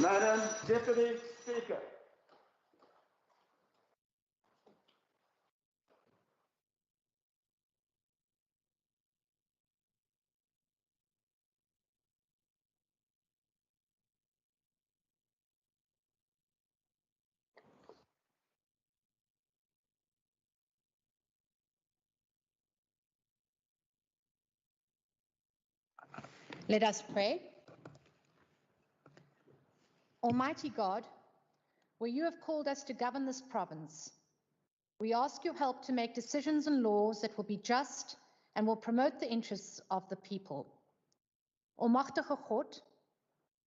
Madam Deputy Speaker. Let us pray. Almighty God, where you have called us to govern this province, we ask your help to make decisions and laws that will be just and will promote the interests of the people. Almagtige God,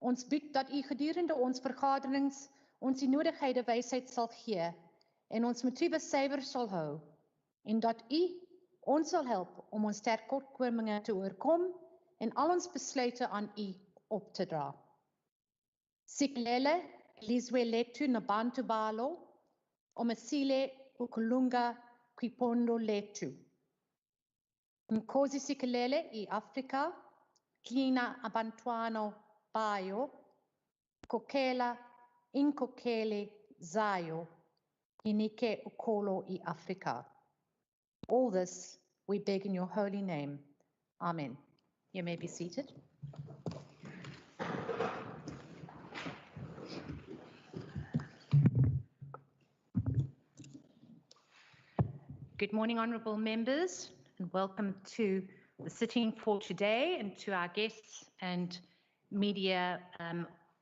ons bid dat u gedurende ons vergaderings ons die nodigheid wysheid sal gee en ons motiewe suiwer sal hou en dat u ons sal help om ons tekortkominge te oorkom en al ons besluite aan u op te dra. Siklele lizwe letu nabantu balo omasile ukulunga kwipondo letu. Nkosi sikelele I Afrika kina abantuano bayo kokela inkokele zayo inike ukolo I Afrika. All this we beg in your holy name. Amen. You may be seated. Good morning, honourable members, and welcome to the sitting for today and to our guests and media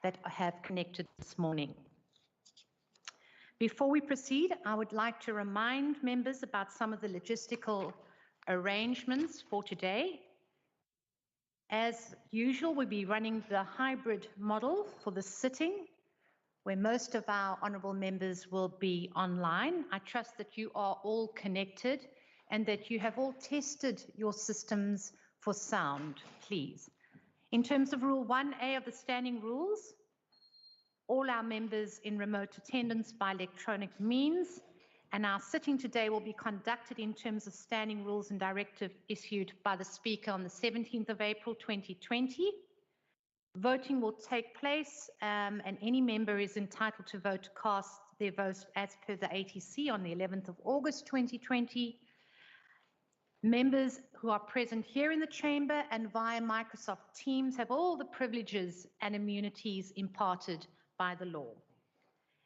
that have connected this morning. Before we proceed, I would like to remind members about some of the logistical arrangements for today. As usual, we'll be running the hybrid model for the sitting, where most of our honourable members will be online. I trust that you are all connected and that you have all tested your systems for sound, please. In terms of Rule 1A of the standing rules, all our members in remote attendance by electronic means, and our sitting today will be conducted in terms of standing rules and directive issued by the Speaker on the 17th of April 2020. Voting will take place and any member is entitled to vote to cast their votes as per the ATC on the 11th of August 2020. Members who are present here in the chamber and via Microsoft Teams have all the privileges and immunities imparted by the law.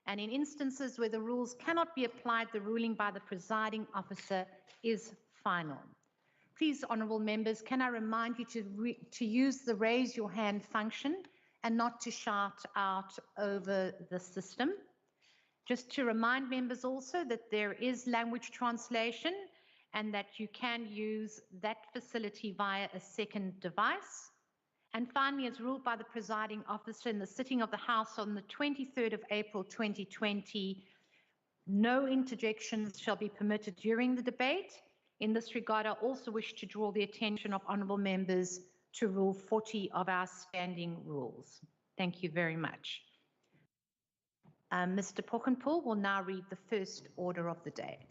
And in instances where the rules cannot be applied, the ruling by the presiding officer is final. Please, honourable members, can I remind you to use the raise your hand function and not to shout out over the system. Just to remind members also that there is language translation and that you can use that facility via a second device. And finally, as ruled by the presiding officer in the sitting of the House on the 23rd of April 2020, no interjections shall be permitted during the debate. In this regard, I also wish to draw the attention of honourable members to Rule 40 of our standing rules. Thank you very much. Mr. Pochenpoel will now read the first order of the day.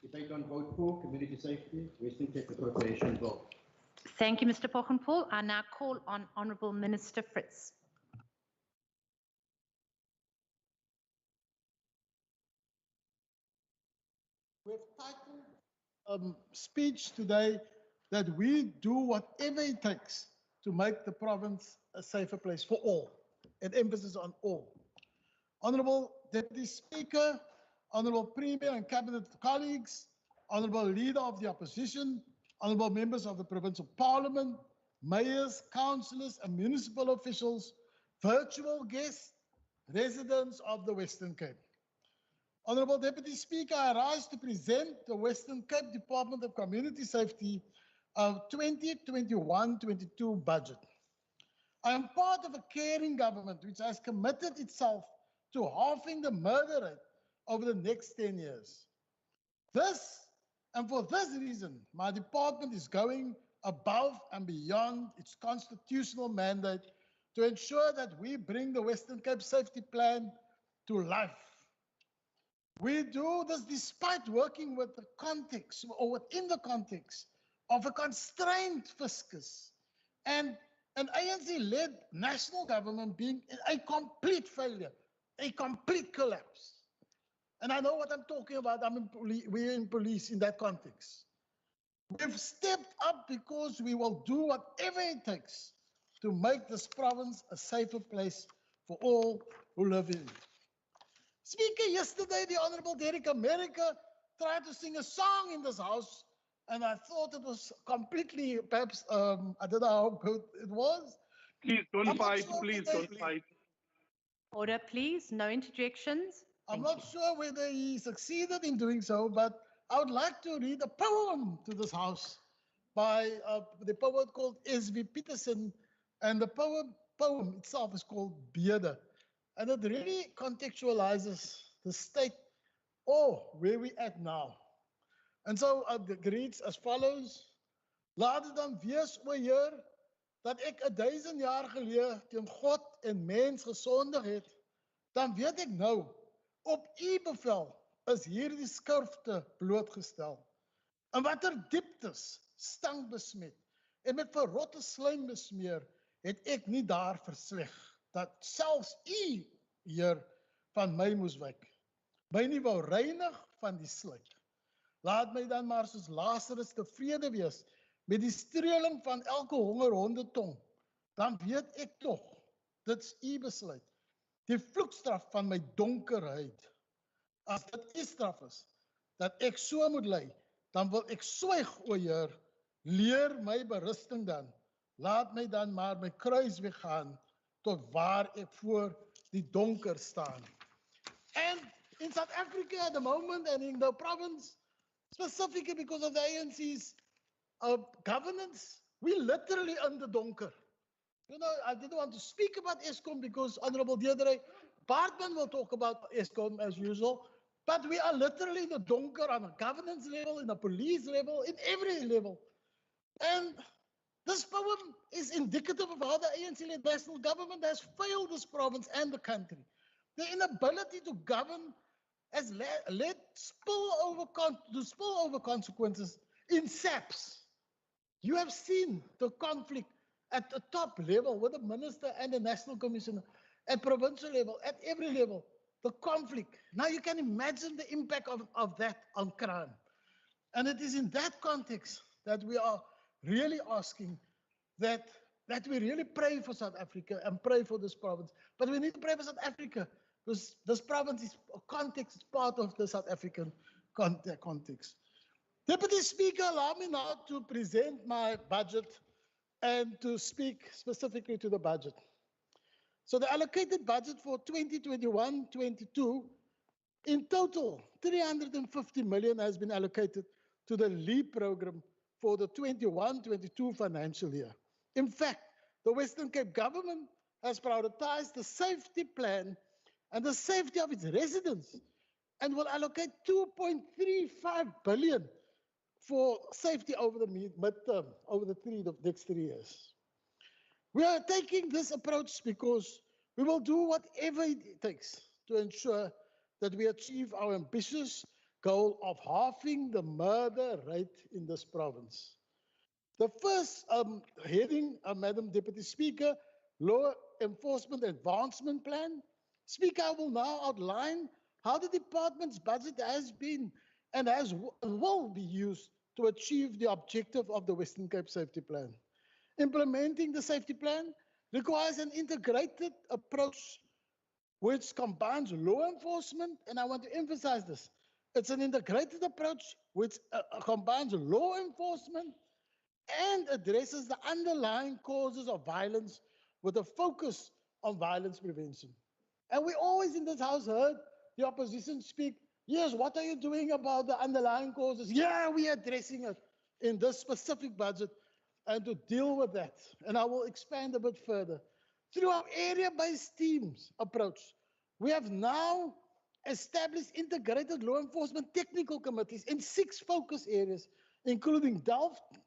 Debate on vote for community safety, Western Cape Appropriation Bill. Thank you, Mr. Pochenpoel. I now call on Honourable Minister Fritz. We've titled speech today that we do whatever it takes to make the province a safer place for all, and emphasis on all. Honourable Deputy Speaker, Honourable Premier and Cabinet colleagues, Honourable Leader of the Opposition, Honourable Members of the Provincial Parliament, Mayors, Councillors and Municipal officials, virtual guests, residents of the Western Cape. Honourable Deputy Speaker, I rise to present the Western Cape Department of Community Safety of 2021-22 budget. I am part of a caring government which has committed itself to halving the murder rate over the next 10 years. For this reason, my department is going above and beyond its constitutional mandate to ensure that we bring the Western Cape Safety Plan to life. We do this despite working with the context or within the context of a constrained fiscus, and an ANC-led national government being a complete failure, a complete collapse. And I know what I'm talking about. We're in police in that context. We've stepped up because we will do whatever it takes to make this province a safer place for all who live in it. Speaker, yesterday, the Honorable Derek America tried to sing a song in this house, and I thought it was completely, perhaps, I don't know how good it was. Please don't I'm not fight. sure Please whether- don't fight. Order, please. No interjections. I'm Thank not sure whether he succeeded in doing so, but I would like to read a poem to this house by the poet called S.V. Peterson, and the poem itself is called Beerde. And it really contextualizes the state or where we at now. En so it reads as follows: Laat dit dan wees, o Heer, dat ek 1000 jaar gelede teen God en mens gesondig het, dan weet ek nou, op u bevel is hierdie skurfte blootgestel. In watter dieptes stank besmet en met verrotte slijm besmeer, het ek nie daar versleg, dat selfs u, Heer, van my moes wyk. My nie wou reinig van die slyk. Laat my dan maar soos Lazarus tevrede wees met die streeling van elke hongerhonde tong. Dan weet ek tog, dit's u besluit. Die vloekstraf van my donkerheid. As dit u straf is, dat ek so moet ly, dan wil ek swyg, o Heer, leer my berusting dan. Laat my dan maar my kruis weggaan, tot waar ek voor die donker staan. And in South Africa at the moment, and in the province, specifically because of the ANC's governance, we literally in the donker. You know, I didn't want to speak about Eskom because Honorable Deirdre Baartman will talk about Eskom as usual, but we are literally in the donker on a governance level, in a police level, in every level. And this poem is indicative of how the ANC-led national government has failed this province and the country. The inability to govern has led to spillover consequences in SAPS. You have seen the conflict at the top level with the minister and the national commissioner, at provincial level, at every level, the conflict. Now you can imagine the impact of that on crime. And it is in that context that we are really asking that we really pray for South Africa and pray for this province. But we need to pray for South Africa because this province is a context, is part of the South African context. Deputy Speaker, allow me now to present my budget and to speak specifically to the budget. So the allocated budget for 2021-22, in total, 350 million has been allocated to the LEAP program for the 21-22 financial year. In fact, the Western Cape government has prioritized the safety plan and the safety of its residents and will allocate 2.35 billion for safety over the midterm, over the next 3 years. We are taking this approach because we will do whatever it takes to ensure that we achieve our ambitious goal of halving the murder rate in this province. The first heading, Madam Deputy Speaker, Law Enforcement Advancement Plan. Speaker, I will now outline how the department's budget has been and will be used to achieve the objective of the Western Cape Safety Plan. Implementing the safety plan requires an integrated approach which combines law enforcement, and I want to emphasize this, it's an integrated approach which combines law enforcement and addresses the underlying causes of violence with a focus on violence prevention. And we always in this house heard the opposition speak, yes, what are you doing about the underlying causes? Yeah, we are addressing it in this specific budget and to deal with that. And I will expand a bit further. Through our area-based teams approach, we have now established integrated law enforcement technical committees in 6 focus areas, including Delft,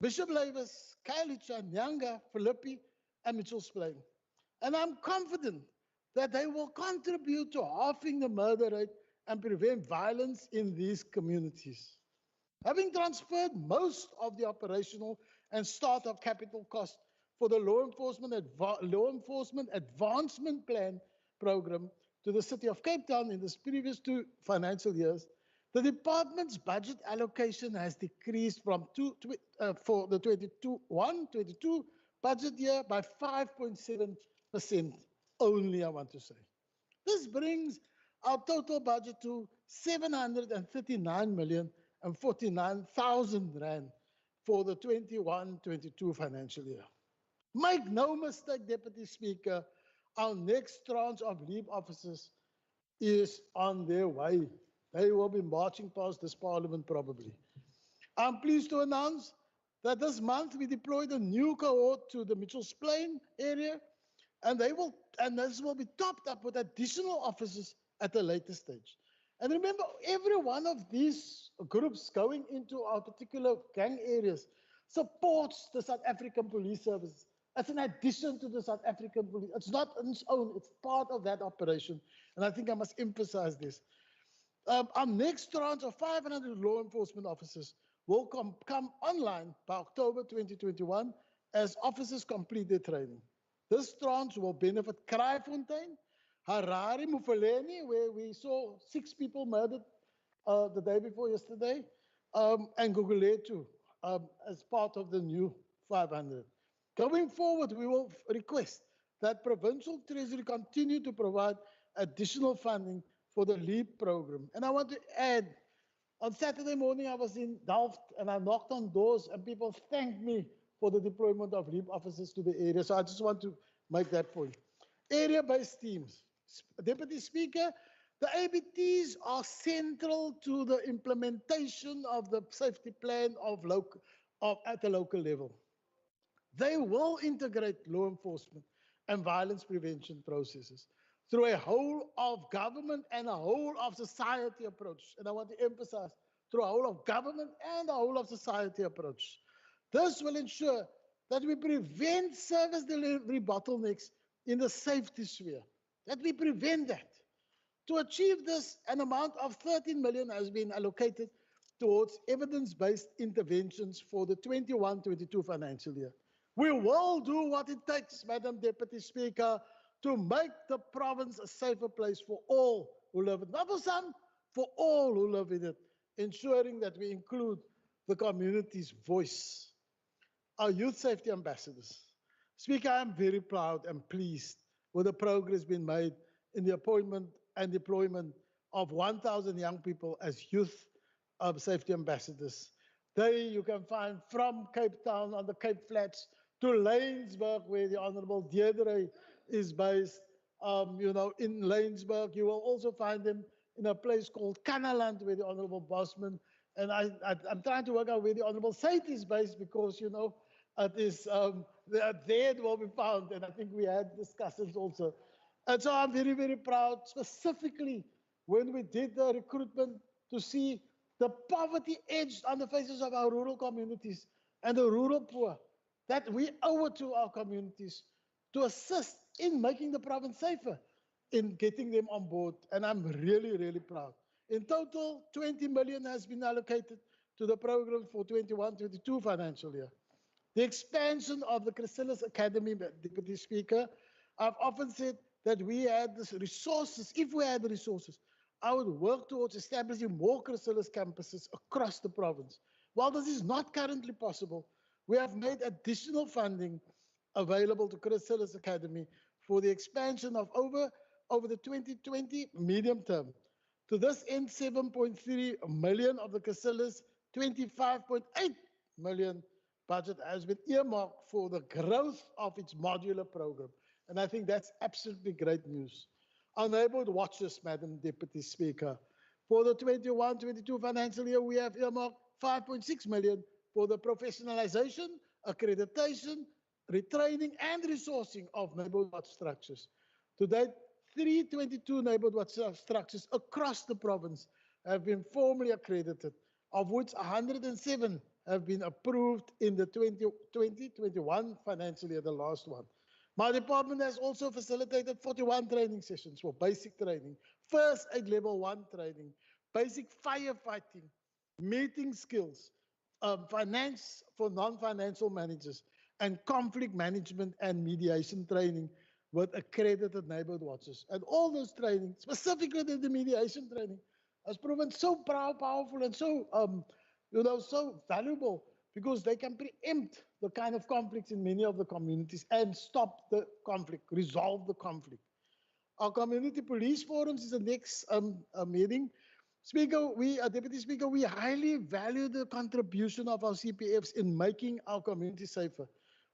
Bishop Lavis, Khayelitsha, Nyanga, Philippi, and Mitchell's Plain. And I'm confident that they will contribute to halving the murder rate and prevent violence in these communities. Having transferred most of the operational and startup capital cost for the Law Enforcement Advancement Plan program to the City of Cape Town in the previous 2 financial years, the department's budget allocation has decreased from for the 22 budget year by 5.7% only, I want to say. This brings our total budget to 739,049,000 rand for the 21-22 financial year. Make no mistake, Deputy Speaker, our next tranche of LEAP officers is on their way. They will be marching past this parliament probably. I'm pleased to announce that this month we deployed a new cohort to the Mitchell's Plain area, and this will be topped up with additional officers at a later stage. And remember, every one of these groups going into our particular gang areas supports the South African Police Service. It's an addition to the South African Police. It's not on its own, it's part of that operation. And I think I must emphasize this. Our next tranche of 500 law enforcement officers will come online by October 2021 as officers complete their training. This tranche will benefit Kraaifontein, Harare, Mufuleni, where we saw 6 people murdered the day before yesterday, and Gugulethu as part of the new 500. Going forward, we will request that Provincial Treasury continue to provide additional funding for the LEAP program. And I want to add, on Saturday morning, I was in Delft and I knocked on doors and people thanked me for the deployment of LEAP officers to the area. So I just want to make that point. Area-based teams. Deputy Speaker, the ABTs are central to the implementation of the safety plan at the local level. They will integrate law enforcement and violence prevention processes through a whole of government and a whole of society approach. And I want to emphasize, through a whole of government and a whole of society approach. This will ensure that we prevent service delivery bottlenecks in the safety sphere, that we prevent that. To achieve this, an amount of 13 million has been allocated towards evidence-based interventions for the 21-22 financial year. We will do what it takes, Madam Deputy Speaker, to make the province a safer place for all who live in it. Not for some, for all who live in it, ensuring that we include the community's voice. Our youth safety ambassadors. Speaker, I am very proud and pleased with the progress being made in the appointment and deployment of 1,000 young people as youth safety ambassadors. You can find from Cape Town on the Cape Flats to Laingsburg, where the Honorable Deirdre is based. In Laingsburg, you will also find them in a place called Kanaland, where the Honorable Bosman, and I'm trying to work out where the Honorable Said is based, because, it is, there it will be found, and I think we had discussions also. And so I'm very, very proud, specifically when we did the recruitment, to see the poverty edged on the faces of our rural communities and the rural poor, that we owe it to our communities to assist in making the province safer, in getting them on board. And I'm really, really proud. In total, 20 million has been allocated to the program for 21-22 financial year. The expansion of the Chrysalis Academy, Deputy Speaker, I've often said that we had the resources. If we had the resources, I would work towards establishing more Chrysalis campuses across the province. While this is not currently possible, we have made additional funding available to Chrysalis Academy for the expansion of over the 2020 medium term. To this end, 7.3 million of the Chrysalis 25.8 million budget has been earmarked for the growth of its modular program. And I think that's absolutely great news. Our neighborhood watches, Madam Deputy Speaker. For the 21-22 financial year, we have earmarked 5.6 million for the professionalization, accreditation, retraining, and resourcing of neighborhood watch structures. To date, 322 neighborhood watch structures across the province have been formally accredited, of which 107 have been approved in the 2021 financial year, the last one. My department has also facilitated 41 training sessions for basic training, first aid level 1 training, basic firefighting, meeting skills, finance for non-financial managers, and conflict management and mediation training with accredited neighborhood watchers. And all those training, specifically the mediation training, has proven so powerful and so, so valuable because they can preempt the kind of conflicts in many of the communities and stop the conflict, resolve the conflict. Our community police forums is the next meeting. Speaker, Deputy Speaker, we highly value the contribution of our CPFs in making our community safer.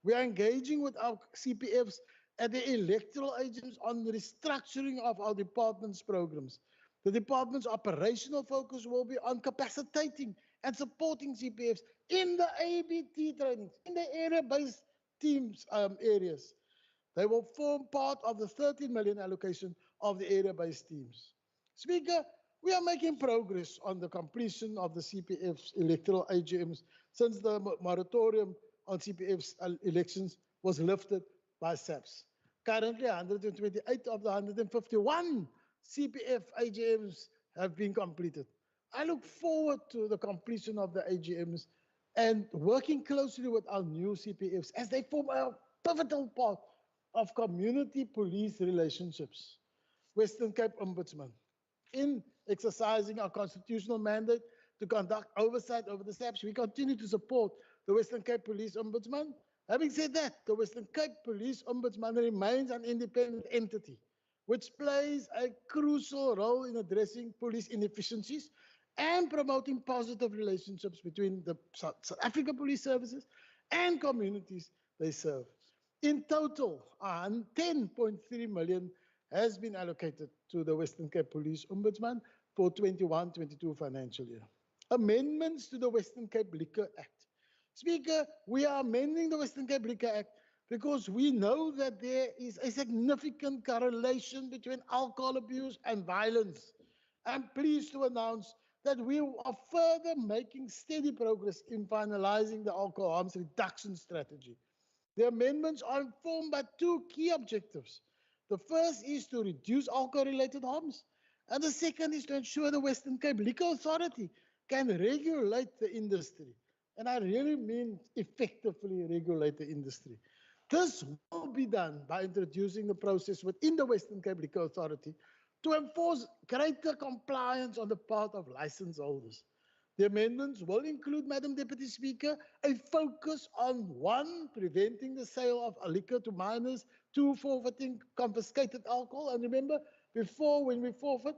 We are engaging with our CPFs at the electoral agents on the restructuring of our department's programs. The department's operational focus will be on capacitating and supporting CPFs in the ABT trainings, in the area-based teams areas. They will form part of the 13 million allocation of the area-based teams. Speaker, we are making progress on the completion of the CPF's electoral AGMs since the moratorium on CPF's elections was lifted by SAPS. Currently, 128 of the 151 CPF AGMs have been completed. I look forward to the completion of the AGMs and working closely with our new CPFs as they form a pivotal part of community police relationships. Western Cape Ombudsman, in exercising our constitutional mandate to conduct oversight over the SAPS, we continue to support the Western Cape Police Ombudsman. Having said that, the Western Cape Police Ombudsman remains an independent entity, which plays a crucial role in addressing police inefficiencies and promoting positive relationships between the South Africa Police Services and communities they serve. In total, 10.3 million has been allocated to the Western Cape Police Ombudsman for 21-22 financial year. Amendments to the Western Cape Liquor Act. Speaker, we are amending the Western Cape Liquor Act because we know that there is a significant correlation between alcohol abuse and violence. I'm pleased to announce that we are further making steady progress in finalizing the alcohol harms reduction strategy. The amendments are informed by two key objectives. The first is to reduce alcohol-related harms, and the second is to ensure the Western Cape Liquor Authority can regulate the industry. And I really mean effectively regulate the industry. This will be done by introducing the process within the Western Cape Liquor Authority to enforce greater compliance on the part of license holders. The amendments will include, Madam Deputy Speaker, a focus on 1, preventing the sale of liquor to minors, 2, forfeiting confiscated alcohol. And remember, before when we forfeit,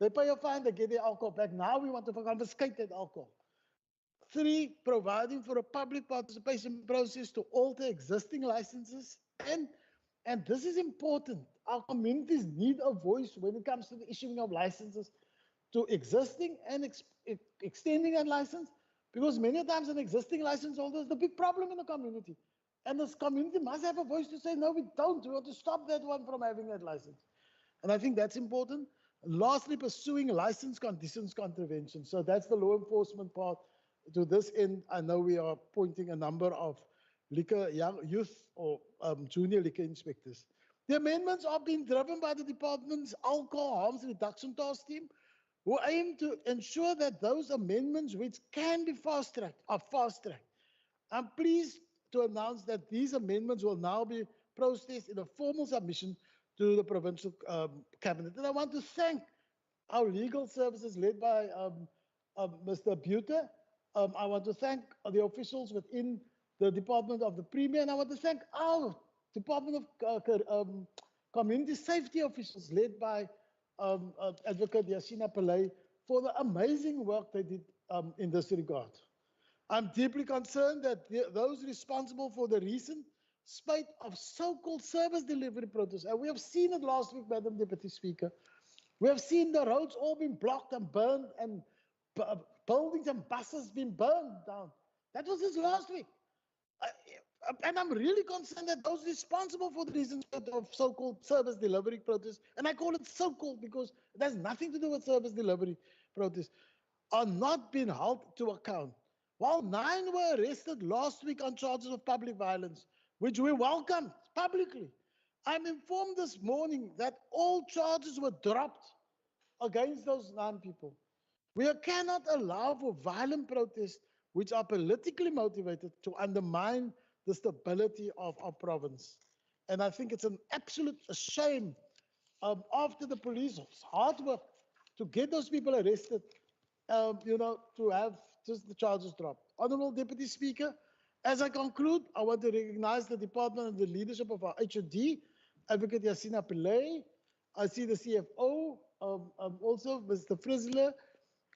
they pay a fine, they get their alcohol back. Now we want to confiscate that alcohol. 3, providing for a public participation process to alter existing licenses. And this is important. Our communities need a voice when it comes to the issuing of licenses to existing and extending a license, because many times an existing license holder is the big problem in the community. And this community must have a voice to say, no, we don't. We want to stop that one from having that license. And I think that's important. Lastly, pursuing license conditions contravention. So that's the law enforcement part. To this end, I know we are appointing a number of liquor, young youth or junior liquor inspectors. The amendments are being driven by the department's alcohol harms reduction task team, who aim to ensure that those amendments which can be fast-tracked are fast-tracked. I'm pleased to announce that these amendments will now be processed in a formal submission to the provincial cabinet. And I want to thank our legal services led by Mr. Buter. I want to thank the officials within the Department of the Premier, and I want to thank our Department of Community Safety officials led by Advocate Yashina Pillay for the amazing work they did in this regard. I'm deeply concerned that those responsible for the recent spate of so-called service delivery protests, and we have seen it last week, Madam Deputy Speaker, we have seen the roads all being blocked and burned and buildings and buses being burned down. That was just last week. And I'm really concerned that those responsible for the reasons of so-called service delivery protests, and I call it so-called because it has nothing to do with service delivery protests, are not being held to account. While 9 were arrested last week on charges of public violence, which we welcomed publicly, I'm informed this morning that all charges were dropped against those 9 people. We cannot allow for violent protests which are politically motivated to undermine the stability of our province. And I think it's an absolute shame after the police's hard work to get those people arrested, to have just the charges dropped. Honorable Deputy Speaker, as I conclude, I want to recognize the department and the leadership of our HOD, Advocate Yasina Pillay. I see the CFO, also Mr. Frizzler.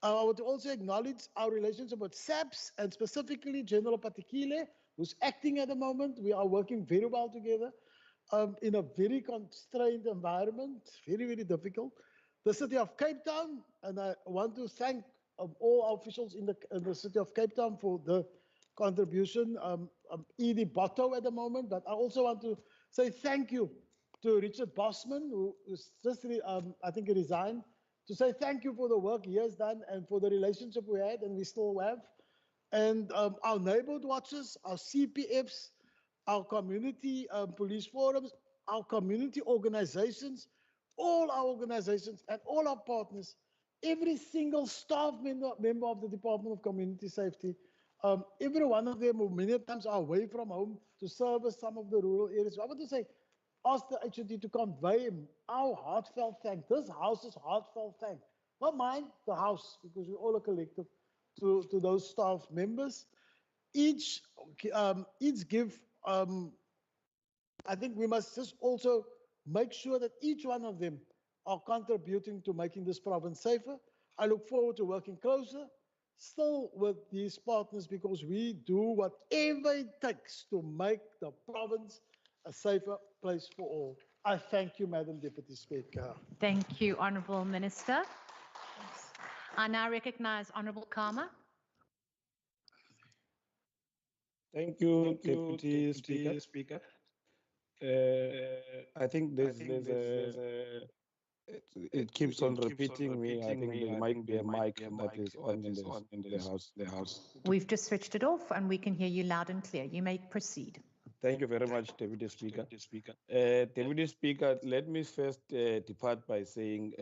I want to also acknowledge our relationship with SAPS and specifically General Patikile, who's acting at the moment. We are working very well together in a very constrained environment, very, very difficult. The City of Cape Town, and I want to thank all our officials in the City of Cape Town for the contribution. Edie Botto at the moment, but I also want to say thank you to Richard Bosman, who is just, I think he resigned, to say thank you for the work he has done and for the relationship we had and we still have. And our neighborhood watchers, our CPFs, our community police forums, our community organizations, all our organizations and all our partners, every single staff member of the Department of Community Safety, every one of them who many times are away from home to service some of the rural areas. I want to say, ask the HOD to convey him our heartfelt thanks. This house's heartfelt thanks. Not mine, the house, because we're all a collective, to those staff members. Each give, I think we must just also make sure that each one of them are contributing to making this province safer. I look forward to working closer still with these partners because we do whatever it takes to make the province a safer place for all. I thank you, Madam Deputy Speaker. Thank you, Honourable Minister. I now recognise Honourable Kama. Thank you, Deputy Speaker. I think it keeps on repeating me. I think there might be a mic that is on in the house. We've just switched it off and we can hear you loud and clear. You may proceed. Thank you very much, Deputy Speaker. Deputy Speaker, let me first depart by saying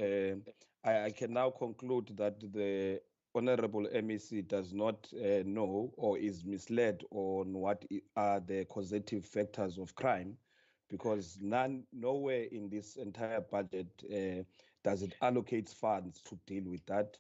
I can now conclude that the Honorable MEC does not know or is misled on what are the causative factors of crime, because nowhere in this entire budget does it allocate funds to deal with that.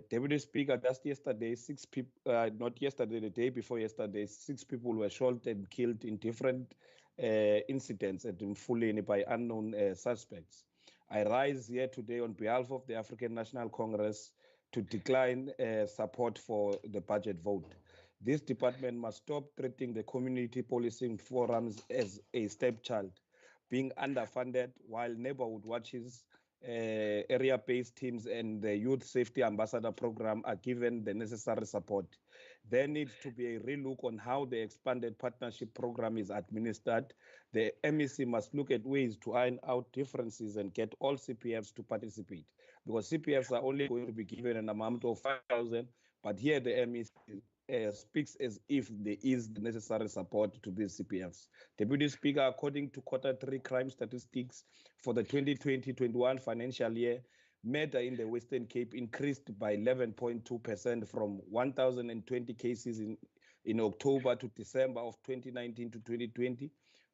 Deputy Speaker, just yesterday, 6 people, not yesterday, the day before yesterday, 6 people were shot and killed in different incidents at Mfuleni by unknown suspects. I rise here today on behalf of the African National Congress to decline support for the budget vote. This department must stop treating the community policing forums as a stepchild, being underfunded while neighborhood watches, area-based teams and the Youth Safety Ambassador Program are given the necessary support. There needs to be a relook on how the expanded partnership program is administered. The MEC must look at ways to iron out differences and get all CPFs to participate, because CPFs are only going to be given an amount of 5,000, but here the MEC speaks as if there is the necessary support to these CPFs. Deputy Speaker, according to Q3 crime statistics for the 2020-21 financial year, murder in the Western Cape increased by 11.2% from 1,020 cases in October to December of 2019 to 2020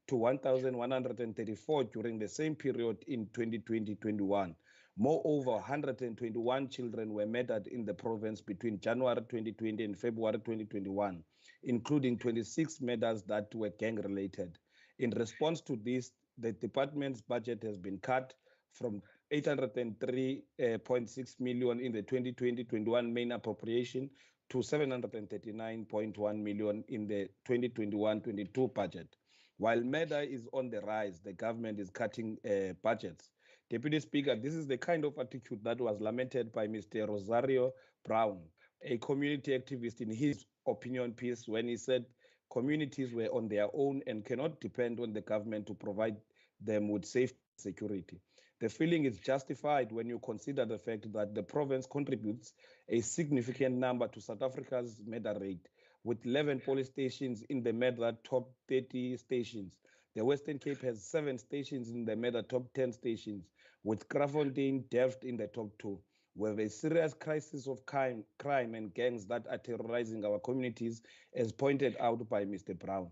to 1,134 during the same period in 2020-21. Moreover, 121 children were murdered in the province between January 2020 and February 2021, including 26 murders that were gang-related. In response to this, the department's budget has been cut from 803.6 million in the 2020-21 main appropriation to 739.1 million in the 2021-22 budget. While murder is on the rise, the government is cutting budgets. Deputy Speaker, this is the kind of attitude that was lamented by Mr. Rosario Brown, a community activist, in his opinion piece when he said communities were on their own and cannot depend on the government to provide them with safety and security. The feeling is justified when you consider the fact that the province contributes a significant number to South Africa's murder rate, with 11 police stations in the murder top 30 stations. The Western Cape has 7 stations in the murder top 10 stations, with Krafontein Delft in the top 2. We have a serious crisis of crime and gangs that are terrorizing our communities, as pointed out by Mr. Brown.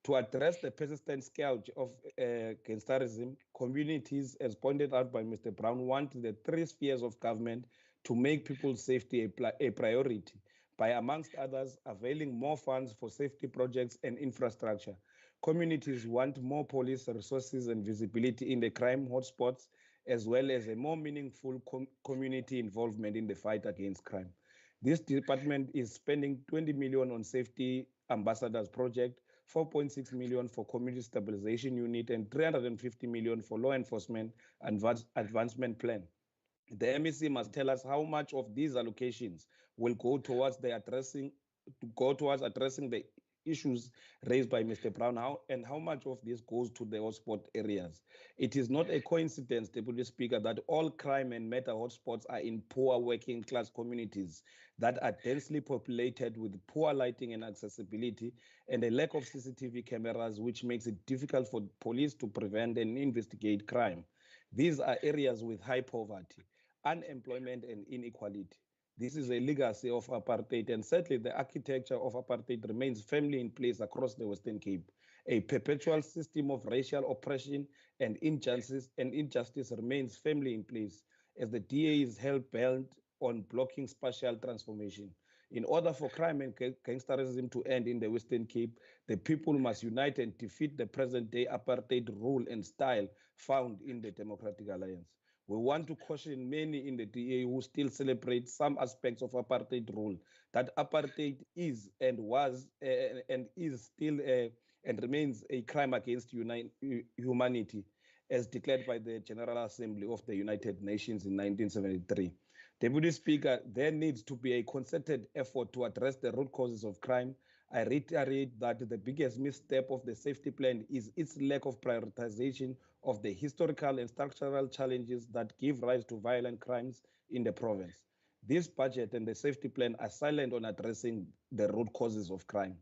To address the persistent scourge of gangsterism, communities, as pointed out by Mr. Brown, want the three spheres of government to make people's safety a priority by, amongst others, availing more funds for safety projects and infrastructure. Communities want more police resources and visibility in the crime hotspots, as well as a more meaningful community involvement in the fight against crime. This department is spending 20 million on safety ambassadors project, 4.6 million for community stabilization unit, and 350 million for law enforcement advancement plan. The MEC must tell us how much of these allocations will go towards addressing the issues raised by Mr. Brown, and how much of this goes to the hotspot areas. It is not a coincidence, Deputy Speaker, that all crime and murder hotspots are in poor working class communities that are densely populated with poor lighting and accessibility and a lack of CCTV cameras, which makes it difficult for police to prevent and investigate crime. These are areas with high poverty, unemployment, and inequality. This is a legacy of apartheid, and certainly the architecture of apartheid remains firmly in place across the Western Cape. A perpetual system of racial oppression and injustice remains firmly in place as the DA is hell-bent on blocking spatial transformation. In order for crime and gangsterism to end in the Western Cape, the people must unite and defeat the present-day apartheid rule and style found in the Democratic Alliance. We want to caution many in the DA who still celebrate some aspects of apartheid rule that apartheid is and was and is still and remains a crime against humanity, as declared by the General Assembly of the United Nations in 1973. Deputy Speaker, there needs to be a concerted effort to address the root causes of crime. I reiterate that the biggest misstep of the safety plan is its lack of prioritization of the historical and structural challenges that give rise to violent crimes in the province. This budget and the safety plan are silent on addressing the root causes of crime.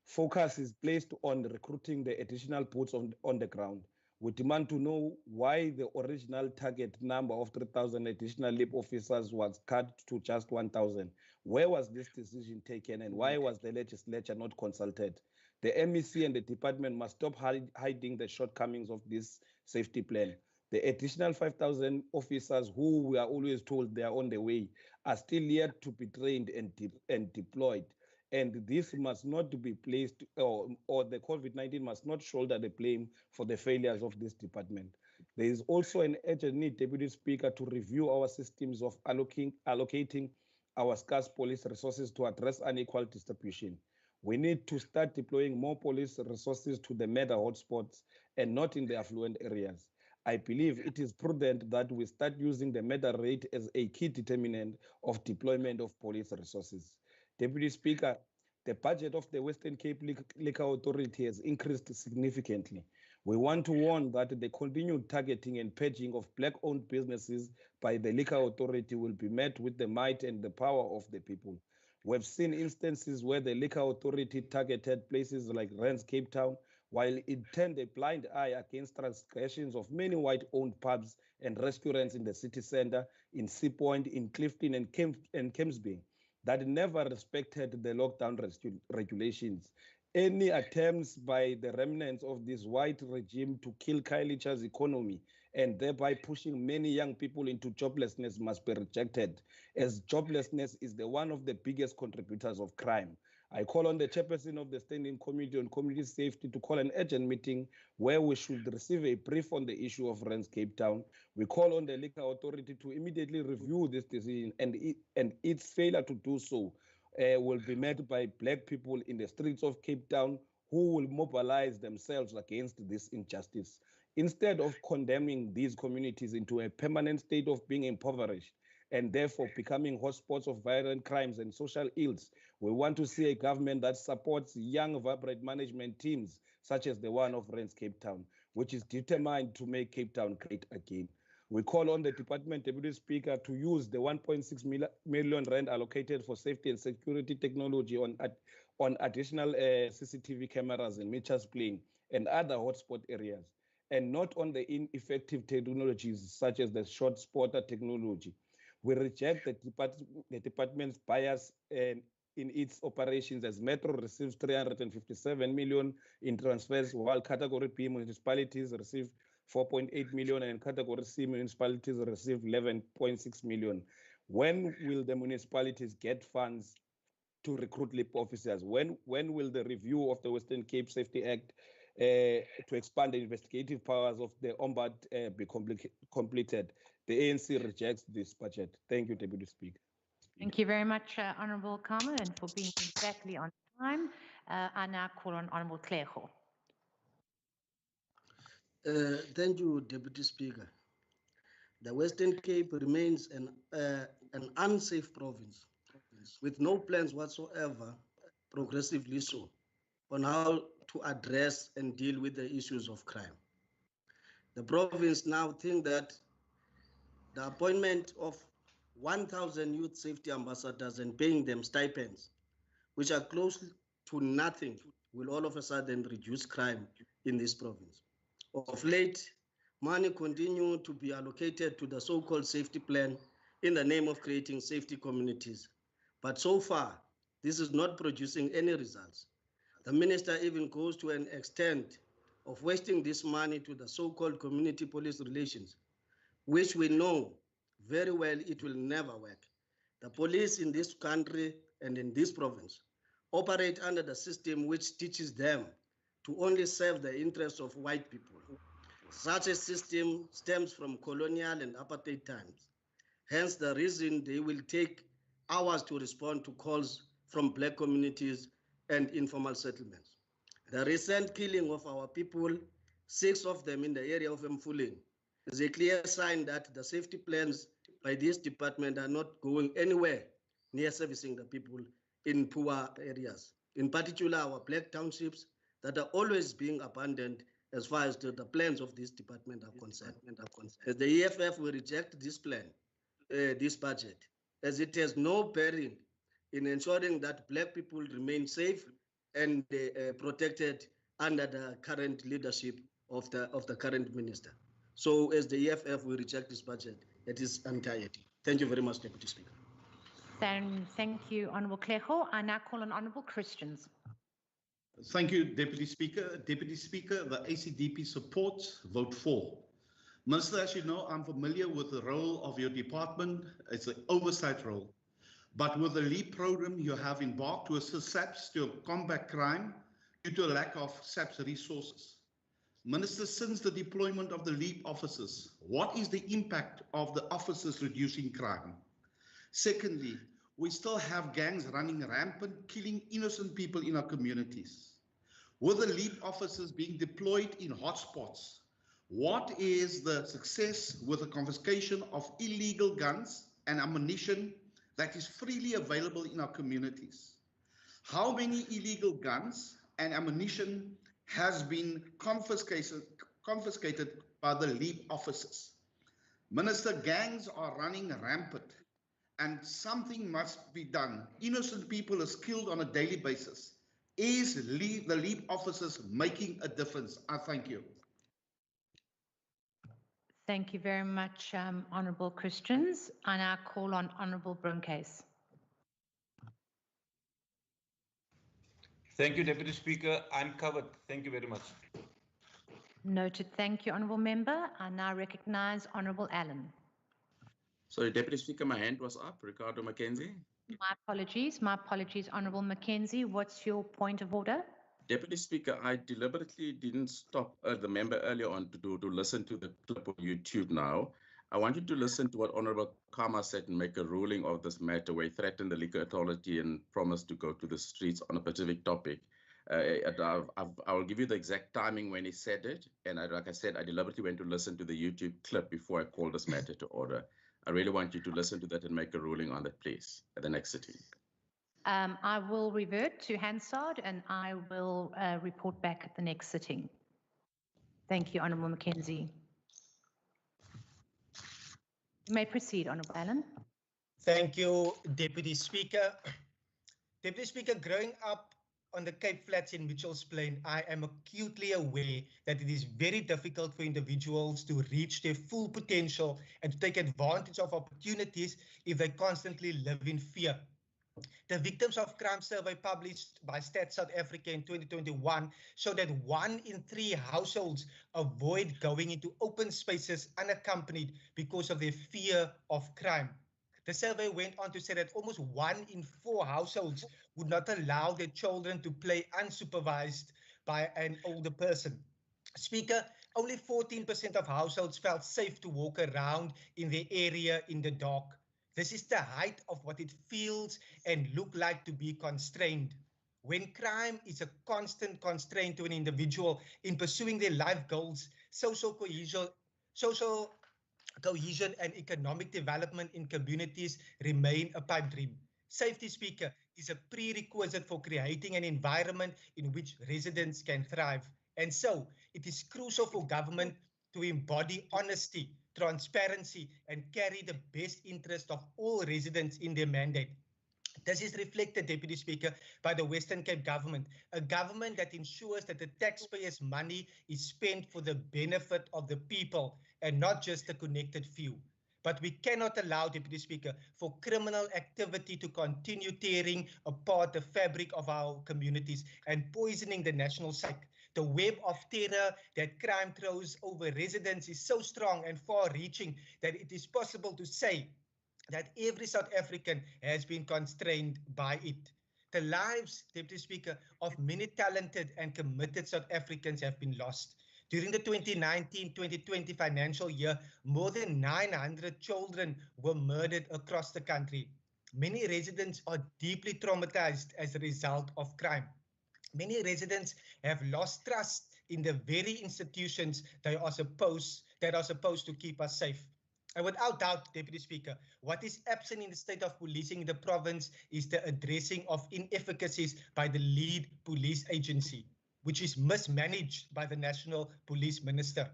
Focus is placed on recruiting the additional boots on the ground. We demand to know why the original target number of 3,000 additional LEAP officers was cut to just 1,000. Where was this decision taken, and why was the legislature not consulted? The MEC and the department must stop hiding the shortcomings of this safety plan. The additional 5,000 officers who we are always told they are on the way are still yet to be trained and deployed. And this must not be placed, or the COVID-19 must not shoulder the blame for the failures of this department. There is also an urgent need, Deputy Speaker, to review our systems of allocating our scarce police resources to address unequal distribution. We need to start deploying more police resources to the murder hotspots and not in the affluent areas. I believe it is prudent that we start using the murder rate as a key determinant of deployment of police resources. Deputy Speaker, the budget of the Western Cape Liquor Authority has increased significantly. We want to warn that the continued targeting and purging of black-owned businesses by the Liquor Authority will be met with the might and the power of the people. We've seen instances where the Liquor Authority targeted places like Rand's Cape Town, while it turned a blind eye against transgressions of many white-owned pubs and restaurants in the city center, in Sea Point, in Clifton, and Kempsby, that never respected the lockdown regulations. Any attempts by the remnants of this white regime to kill Kailicha's economy and thereby pushing many young people into joblessness must be rejected, as joblessness is one of the biggest contributors of crime. I call on the chairperson of the Standing Committee on Community Safety to call an urgent meeting where we should receive a brief on the issue of Rand's Cape Town. We call on the Liquor Authority to immediately review this decision, and its failure to do so will be met by black people in the streets of Cape Town who will mobilize themselves against this injustice. Instead of condemning these communities into a permanent state of being impoverished and therefore becoming hotspots of violent crimes and social ills, we want to see a government that supports young, vibrant management teams, such as the one of Rand's Cape Town, which is determined to make Cape Town great again. We call on the Department, Deputy Speaker, to use the 1.6 million rand allocated for safety and security technology on additional CCTV cameras in Mitchell's Plain and other hotspot areas, and not on the ineffective technologies such as the short spotter technology. We reject the department's bias in its operations, as Metro receives 357 million in transfers, while Category B municipalities receive 4.8 million and Category C municipalities receive 11.6 million. When will the municipalities get funds to recruit LEAP officers? When will the review of the Western Cape Safety Act to expand the investigative powers of the Ombud be completed? The ANC rejects this budget. Thank you, Deputy Speaker. Thank you very much, Honourable Kama, and for being exactly on time. I now call on Honourable Kleho. Thank you, Deputy Speaker. The Western Cape remains an unsafe province with no plans whatsoever, progressively so, on how to address and deal with the issues of crime. The province now thinks that the appointment of 1,000 youth safety ambassadors and paying them stipends, which are close to nothing, will all of a sudden reduce crime in this province. Of late, money continues to be allocated to the so-called safety plan in the name of creating safety communities. But so far, this is not producing any results. The minister even goes to an extent of wasting this money to the so-called community police relations, which we know very well it will never work. The police in this country and in this province operate under the system which teaches them to only serve the interests of white people. Such a system stems from colonial and apartheid times. Hence the reason they will take hours to respond to calls from black communities and informal settlements. The recent killing of our people, 6 of them in the area of Mfuleni, is a clear sign that the safety plans by this department are not going anywhere near servicing the people in poor areas, in particular our black townships that are always being abandoned as far as the plans of this department are concerned. As the EFF will reject this plan, this budget, as it has no bearing in ensuring that black people remain safe and protected under the current leadership of the current minister. So as the EFF will reject this budget, it is entirety. Thank you very much, Deputy Speaker. Thank you, Honourable Kleho. I now call on Honourable Christians. Thank you, Deputy Speaker. Deputy Speaker, the ACDP supports vote for. Minister, as you know, I'm familiar with the role of your department. It's an oversight role. But with the LEAP program, you have embarked to assist SAPS to combat crime due to a lack of SAPS resources. Minister, since the deployment of the LEAP officers, what is the impact of the officers reducing crime? Secondly, we still have gangs running rampant, killing innocent people in our communities. With the LEAP officers being deployed in hotspots, what is the success with the confiscation of illegal guns and ammunition that is freely available in our communities? How many illegal guns and ammunition has been confiscated by the LEAP officers? Minister, gangs are running rampant and something must be done. Innocent people are killed on a daily basis. Is the LEAP officers making a difference? I thank you. Thank you very much, Honourable Christians. I now call on Honourable Bruncase. Thank you, Deputy Speaker. I'm covered. Thank you very much. Noted. Thank you, Honourable Member. I now recognise Honourable Allen. Sorry, Deputy Speaker, my hand was up. Ricardo Mackenzie. My apologies, Honourable Mackenzie. What's your point of order? Deputy Speaker, I deliberately didn't stop the member earlier on to listen to the clip on YouTube now. I wanted to listen to what Honourable Kama said and make a ruling of this matter where he threatened the Liquor Authority and promised to go to the streets on a specific topic. I will give you the exact timing when he said it. And like I said, I deliberately went to listen to the YouTube clip before I called this matter to order. I really want you to listen to that and make a ruling on that, please, at the next sitting. I will revert to Hansard and I will report back at the next sitting. Thank you, Honourable Mackenzie. You may proceed, Honourable Allen. Thank you, Deputy Speaker. Deputy Speaker, growing up on the Cape Flats in Mitchell's Plain, I am acutely aware that it is very difficult for individuals to reach their full potential and to take advantage of opportunities if they constantly live in fear. The Victims of Crime survey published by Stats South Africa in 2021 showed that 1 in 3 households avoid going into open spaces unaccompanied because of their fear of crime. The survey went on to say that almost 1 in 4 households would not allow their children to play unsupervised by an older person. Speaker, only 14% of households felt safe to walk around in their area in the dark. This is the height of what it feels and look like to be constrained. When crime is a constant constraint to an individual in pursuing their life goals, social cohesion and economic development in communities remain a pipe dream. Safety, Speaker, is a prerequisite for creating an environment in which residents can thrive. And so it is crucial for government to embody honesty, transparency, and carry the best interest of all residents in their mandate. This is reflected, Deputy Speaker, by the Western Cape government, a government that ensures that the taxpayers' money is spent for the benefit of the people and not just the connected few. But we cannot allow, Deputy Speaker, for criminal activity to continue tearing apart the fabric of our communities and poisoning the national psyche. The web of terror that crime throws over residents is so strong and far-reaching that it is possible to say that every South African has been constrained by it. The lives, Deputy Speaker, of many talented and committed South Africans have been lost. During the 2019-2020 financial year, more than 900 children were murdered across the country. Many residents are deeply traumatized as a result of crime. Many residents have lost trust in the very institutions that are supposed to keep us safe. And without doubt, Deputy Speaker, what is absent in the state of policing in the province is the addressing of inefficacies by the lead police agency, which is mismanaged by the National Police Minister.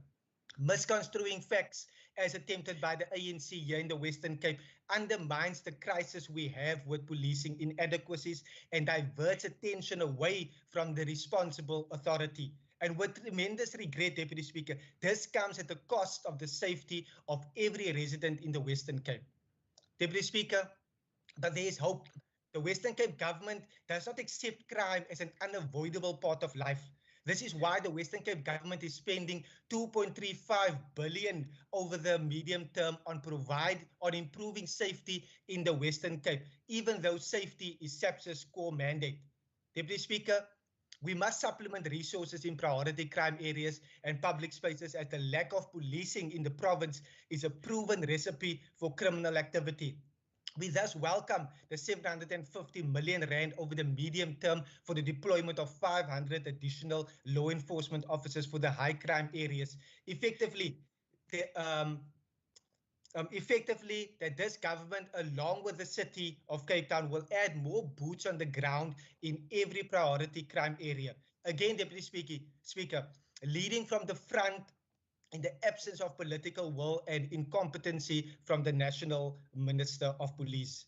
Misconstruing facts, as attempted by the ANC here in the Western Cape, undermines the crisis we have with policing inadequacies and diverts attention away from the responsible authority. And with tremendous regret, Deputy Speaker, this comes at the cost of the safety of every resident in the Western Cape. Deputy Speaker, but there is hope. The Western Cape government does not accept crime as an unavoidable part of life. This is why the Western Cape government is spending 2.35 billion over the medium term on improving safety in the Western Cape, even though safety is SAPS's core mandate. Deputy Speaker, we must supplement resources in priority crime areas and public spaces, as the lack of policing in the province is a proven recipe for criminal activity. We thus welcome the 750 million rand over the medium term for the deployment of 500 additional law enforcement officers for the high crime areas. Effectively, that this government, along with the city of Cape Town, will add more boots on the ground in every priority crime area. Again, Deputy Speaker, leading from the front in the absence of political will and incompetency from the National Minister of Police.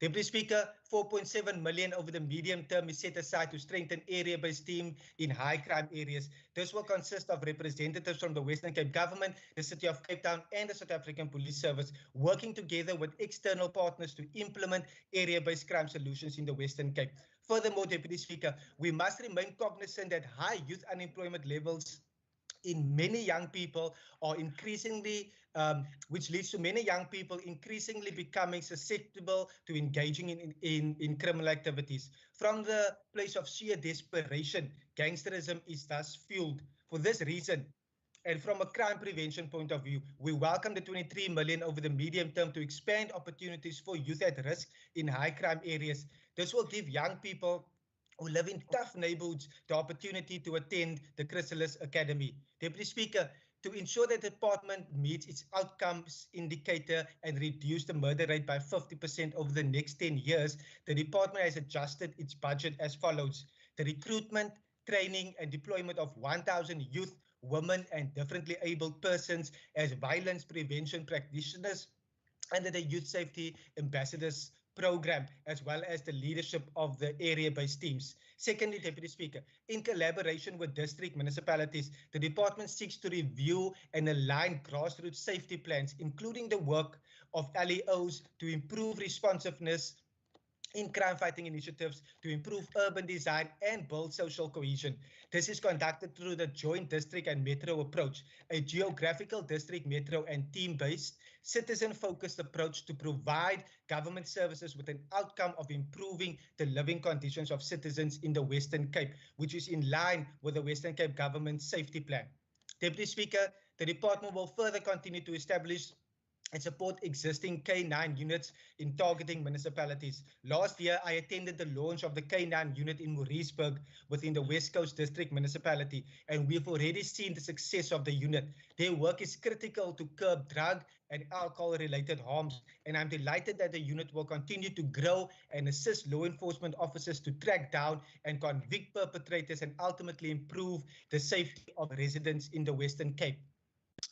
Deputy Speaker, 4.7 million over the medium term is set aside to strengthen area-based team in high crime areas. This will consist of representatives from the Western Cape government, the City of Cape Town, and the South African Police Service, working together with external partners to implement area-based crime solutions in the Western Cape. Furthermore, Deputy Speaker, we must remain cognizant that high youth unemployment levels in many young people are increasingly, which leads to many young people increasingly becoming susceptible to engaging in criminal activities. From the place of sheer desperation, gangsterism is thus fueled. For this reason, and from a crime prevention point of view, we welcome the 23 million over the medium term to expand opportunities for youth at risk in high crime areas. This will give young people who live in tough neighborhoods the opportunity to attend the Chrysalis Academy. Deputy Speaker, to ensure that the department meets its outcomes indicator and reduce the murder rate by 50% over the next 10 years, the department has adjusted its budget as follows. The recruitment, training, and deployment of 1,000 youth, women, and differently abled persons as violence prevention practitioners under the Youth Safety Ambassadors program, as well as the leadership of the area-based teams. Secondly, Deputy Speaker, in collaboration with district municipalities, the department seeks to review and align grassroots safety plans, including the work of LEOs to improve responsiveness in crime fighting initiatives to improve urban design and build social cohesion. This is conducted through the joint district and metro approach, a geographical district, metro, and team-based, citizen-focused approach to provide government services with an outcome of improving the living conditions of citizens in the Western Cape, which is in line with the Western Cape government safety plan. Deputy Speaker, the department will further continue to establish and support existing K9 units in targeting municipalities. Last year, I attended the launch of the K9 unit in Mauriceburg within the West Coast District Municipality, and we've already seen the success of the unit. Their work is critical to curb drug and alcohol-related harms, and I'm delighted that the unit will continue to grow and assist law enforcement officers to track down and convict perpetrators and ultimately improve the safety of residents in the Western Cape.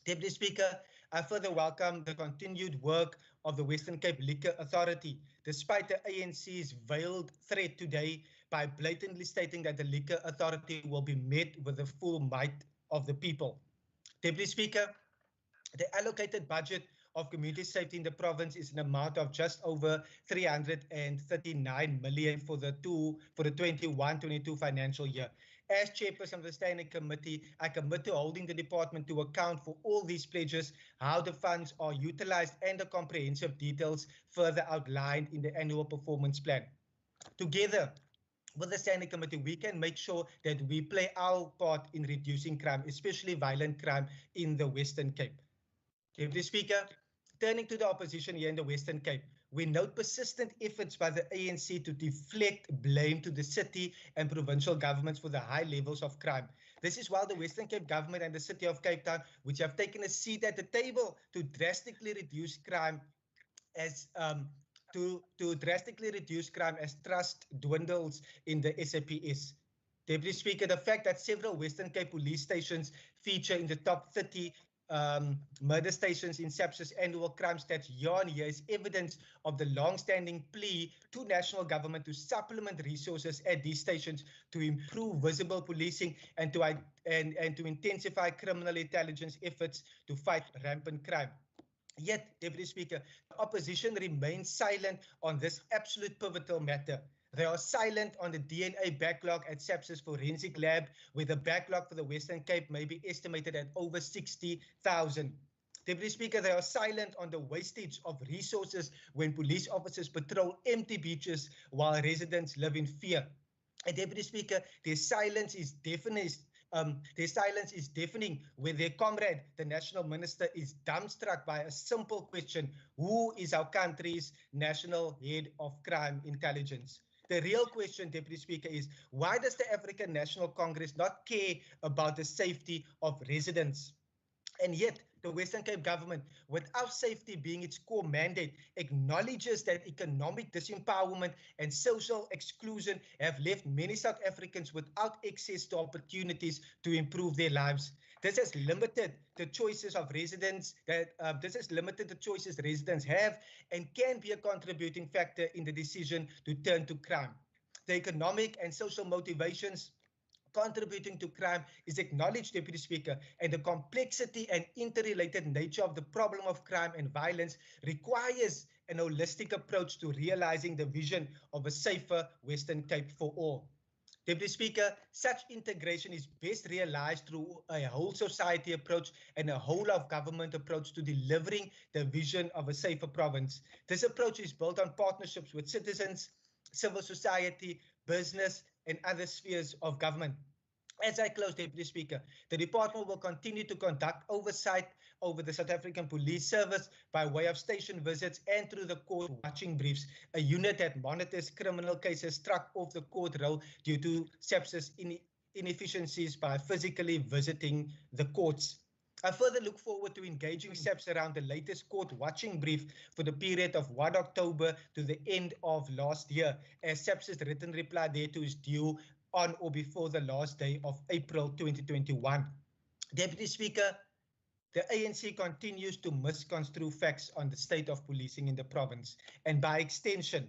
Deputy Speaker, I further welcome the continued work of the Western Cape Liquor Authority, despite the ANC's veiled threat today by blatantly stating that the Liquor Authority will be met with the full might of the people. Deputy Speaker, the allocated budget of community safety in the province is an amount of just over 339 million for the 21-22 financial year. As chairperson of the Standing Committee, I commit to holding the department to account for all these pledges, how the funds are utilized, and the comprehensive details further outlined in the annual performance plan. Together with the Standing Committee, we can make sure that we play our part in reducing crime, especially violent crime in the Western Cape. Deputy Speaker, turning to the opposition here in the Western Cape, we note persistent efforts by the ANC to deflect blame to the city and provincial governments for the high levels of crime. This is while the Western Cape government and the city of Cape Town, which have taken a seat at the table to drastically reduce crime as trust dwindles in the SAPS. Deputy Speaker, the fact that several Western Cape police stations feature in the top 30 murder stations in SAPS's annual crime stats year on year is evidence of the long-standing plea to national government to supplement resources at these stations to improve visible policing and to intensify criminal intelligence efforts to fight rampant crime. Yet, Deputy Speaker, the opposition remains silent on this absolute pivotal matter. They are silent on the DNA backlog at SAPS's forensic lab, where the backlog for the Western Cape may be estimated at over 60,000. Deputy Speaker, they are silent on the wastage of resources when police officers patrol empty beaches while residents live in fear. And Deputy Speaker, their silence is deafening when their comrade, the National Minister, is dumbstruck by a simple question: who is our country's national head of crime intelligence? The real question, Deputy Speaker, is why does the African National Congress not care about the safety of residents? And yet, the Western Cape government, without safety being its core mandate, acknowledges that economic disempowerment and social exclusion have left many South Africans without access to opportunities to improve their lives. This has limited the choices of residents residents have and can be a contributing factor in the decision to turn to crime. The economic and social motivations contributing to crime is acknowledged, Deputy Speaker, and the complexity and interrelated nature of the problem of crime and violence requires an holistic approach to realizing the vision of a safer Western Cape for all. Deputy Speaker, such integration is best realized through a whole society approach and a whole of government approach to delivering the vision of a safer province. This approach is built on partnerships with citizens, civil society, business, and other spheres of government. As I close, Deputy Speaker, the department will continue to conduct oversight over the South African Police Service by way of station visits and through the court watching briefs, a unit that monitors criminal cases struck off the court roll due to SAPS's inefficiencies by physically visiting the courts. I further look forward to engaging SAPS around the latest court watching brief for the period of 1 October to the end of last year, as SAPS's written reply thereto is due on or before the last day of April 2021. Deputy Speaker, The ANC continues to misconstrue facts on the state of policing in the province, and by extension,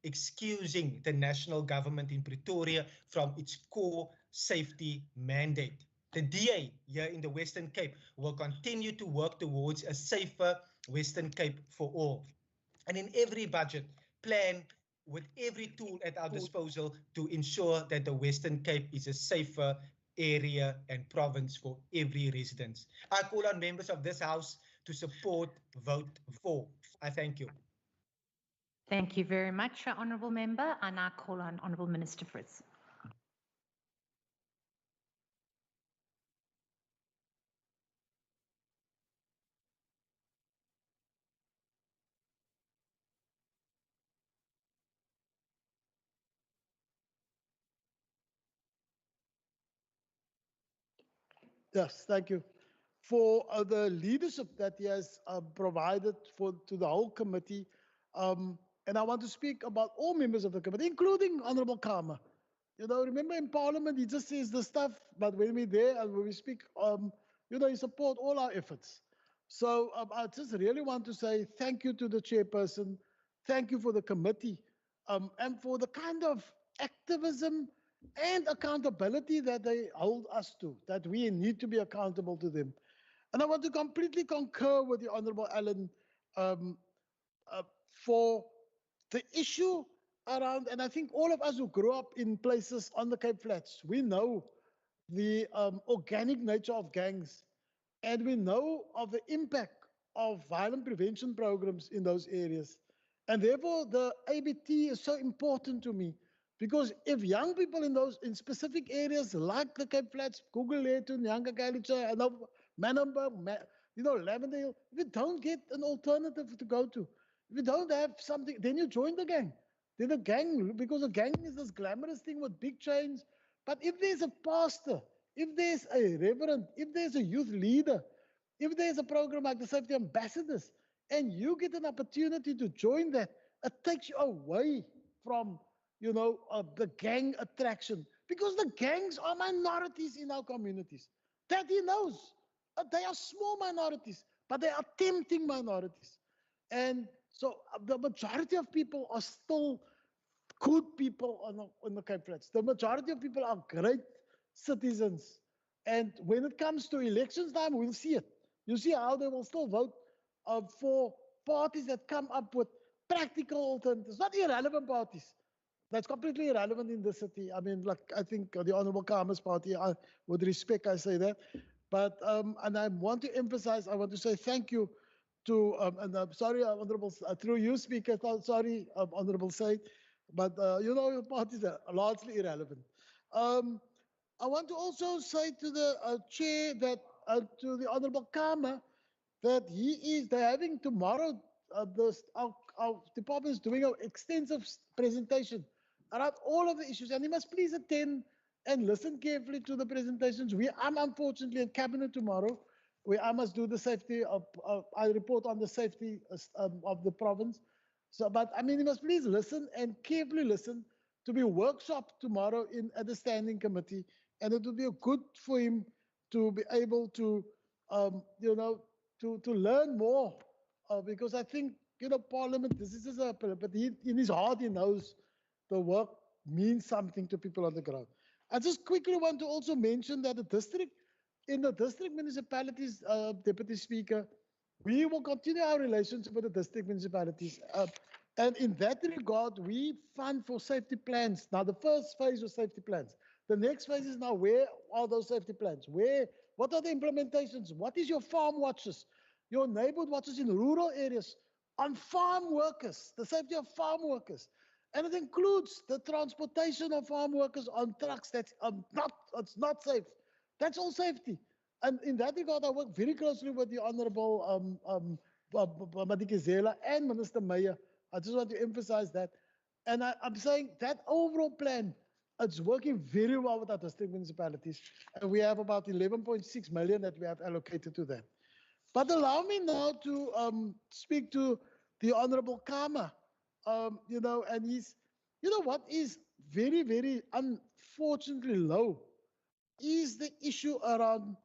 excusing the national government in Pretoria from its core safety mandate. The DA here in the Western Cape will continue to work towards a safer Western Cape for all. And in every budget, plan with every tool at our disposal to ensure that the Western Cape is a safer area and province for every resident. I call on members of this House to support vote 4. I thank you. Thank you very much, Honourable Member. I now call on Honourable Minister Fritz. Yes, thank you for the leadership that he has provided to the whole committee. And I want to speak about all members of the committee, including Honourable Kama. You know, remember in Parliament, he just says the stuff, but when we're there and when we speak, you know, he support all our efforts. So I just really want to say thank you to the chairperson, thank you for the committee, and for the kind of activism and accountability that they hold us to, that we need to be accountable to them. And I want to completely concur with the Honourable Alan for the issue around, and I think all of us who grew up in places on the Cape Flats, we know the organic nature of gangs, and we know of the impact of violent prevention programs in those areas. And therefore, the ABT is so important to me, because if young people in specific areas like the Cape Flats, Gugulethu, Nyankakalicha, and Manenberg, you know, Lavendale, if you don't get an alternative to go to, if you don't have something, then you join the gang. Then the gang, because the gang is this glamorous thing with big chains. But if there's a pastor, if there's a reverend, if there's a youth leader, if there's a program like the Safety Ambassadors, and you get an opportunity to join that, it takes you away from, you know, the gang attraction. Because the gangs are minorities in our communities. That he knows. They are small minorities, but they are tempting minorities. And so the majority of people are still good people on the Cape Flats. The majority of people are great citizens. And when it comes to elections time, we'll see it. You see how they will still vote for parties that come up with practical alternatives, not irrelevant parties. That's completely irrelevant in the city. I mean, like, I think the Honourable Kama's party, with respect, I say that. But, and I want to emphasize, I want to say thank you to, and I'm sorry, Honourable, through you, Speaker, sorry, Honourable Said, but, you know, your parties are largely irrelevant. I want to also say to the chair that, to the Honourable Kama, that they're having tomorrow, our department is doing an extensive presentation around all of the issues, and he must please attend and listen carefully to the presentations. I'm unfortunately in cabinet tomorrow, where I must do the safety I report on the safety of the province. So, but I mean, you must please listen and carefully listen to be a workshop tomorrow at the standing committee, and it would be good for him to be able to, you know, to learn more, because I think, you know, Parliament, this is but in his heart, he knows the work means something to people on the ground. I just quickly want to also mention that in the district municipalities, Deputy Speaker, we will continue our relationship with the district municipalities. And in that regard, we fund for safety plans. Now, the first phase was safety plans. The next phase is now, where are those safety plans? What are the implementations? What is your farm watches, your neighborhood watches in rural areas, on farm workers, the safety of farm workers? And it includes the transportation of farm workers on trucks that's not safe. That's all safety. And in that regard, I work very closely with the Honourable Madikizela and Minister Meyer. I just want to emphasize that. And I'm saying that overall plan, it's working very well with our district municipalities. And we have about 11.6 million that we have allocated to that. But allow me now to speak to the Honourable Kama. You know, and you know what is very, very unfortunately low is the issue around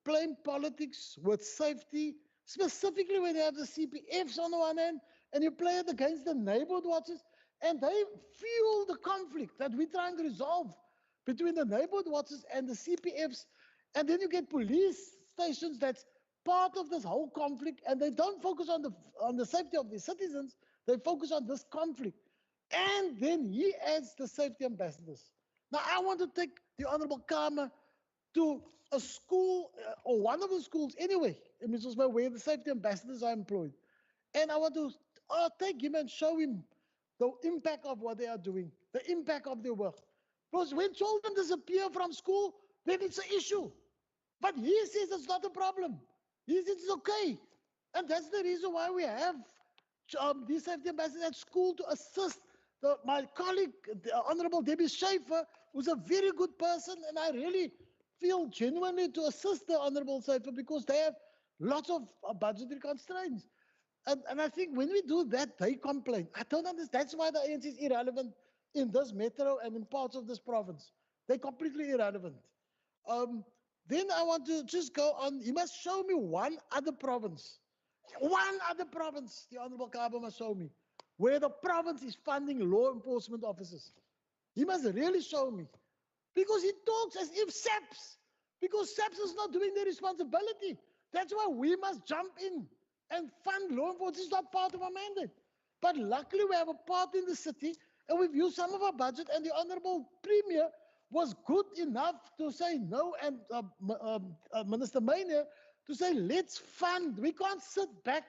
playing politics with safety, specifically when you have the CPFs on the one hand, and you play it against the neighborhood watches, and they fuel the conflict that we're trying to resolve between the neighborhood watches and the CPFs. And then you get police stations that's part of this whole conflict, and they don't focus on the safety of the citizens, they focus on this conflict. And then he adds the safety ambassadors. Now, I want to take the Honorable Kama to a school, or one of the schools anyway, in Mitchells Bay, where the safety ambassadors are employed. And I want to take him and show him the impact of what they are doing, the impact of their work. Because when children disappear from school, then it's an issue. But he says it's not a problem. He says it's okay. And that's the reason why we have these safety ambassadors at school to assist my colleague, the Honorable Debbie Schaefer, who's a very good person, and I really feel genuinely to assist the Honorable Schaefer because they have lots of budgetary constraints. And I think when we do that, they complain. I don't understand. That's why the ANC is irrelevant in this metro and in parts of this province. They're completely irrelevant. Then I want to just go on. You must show me one other province. One other province, the Honorable Kaba must show me, where the province is funding law enforcement officers. He must really show me. Because he talks as if SAPS, because SAPS is not doing their responsibility. That's why we must jump in and fund law enforcement. It's not part of our mandate. But luckily we have a part in the city, and we've used some of our budget, and the Honorable Premier was good enough to say no, and Minister Maynard to say, let's fund. We can't sit back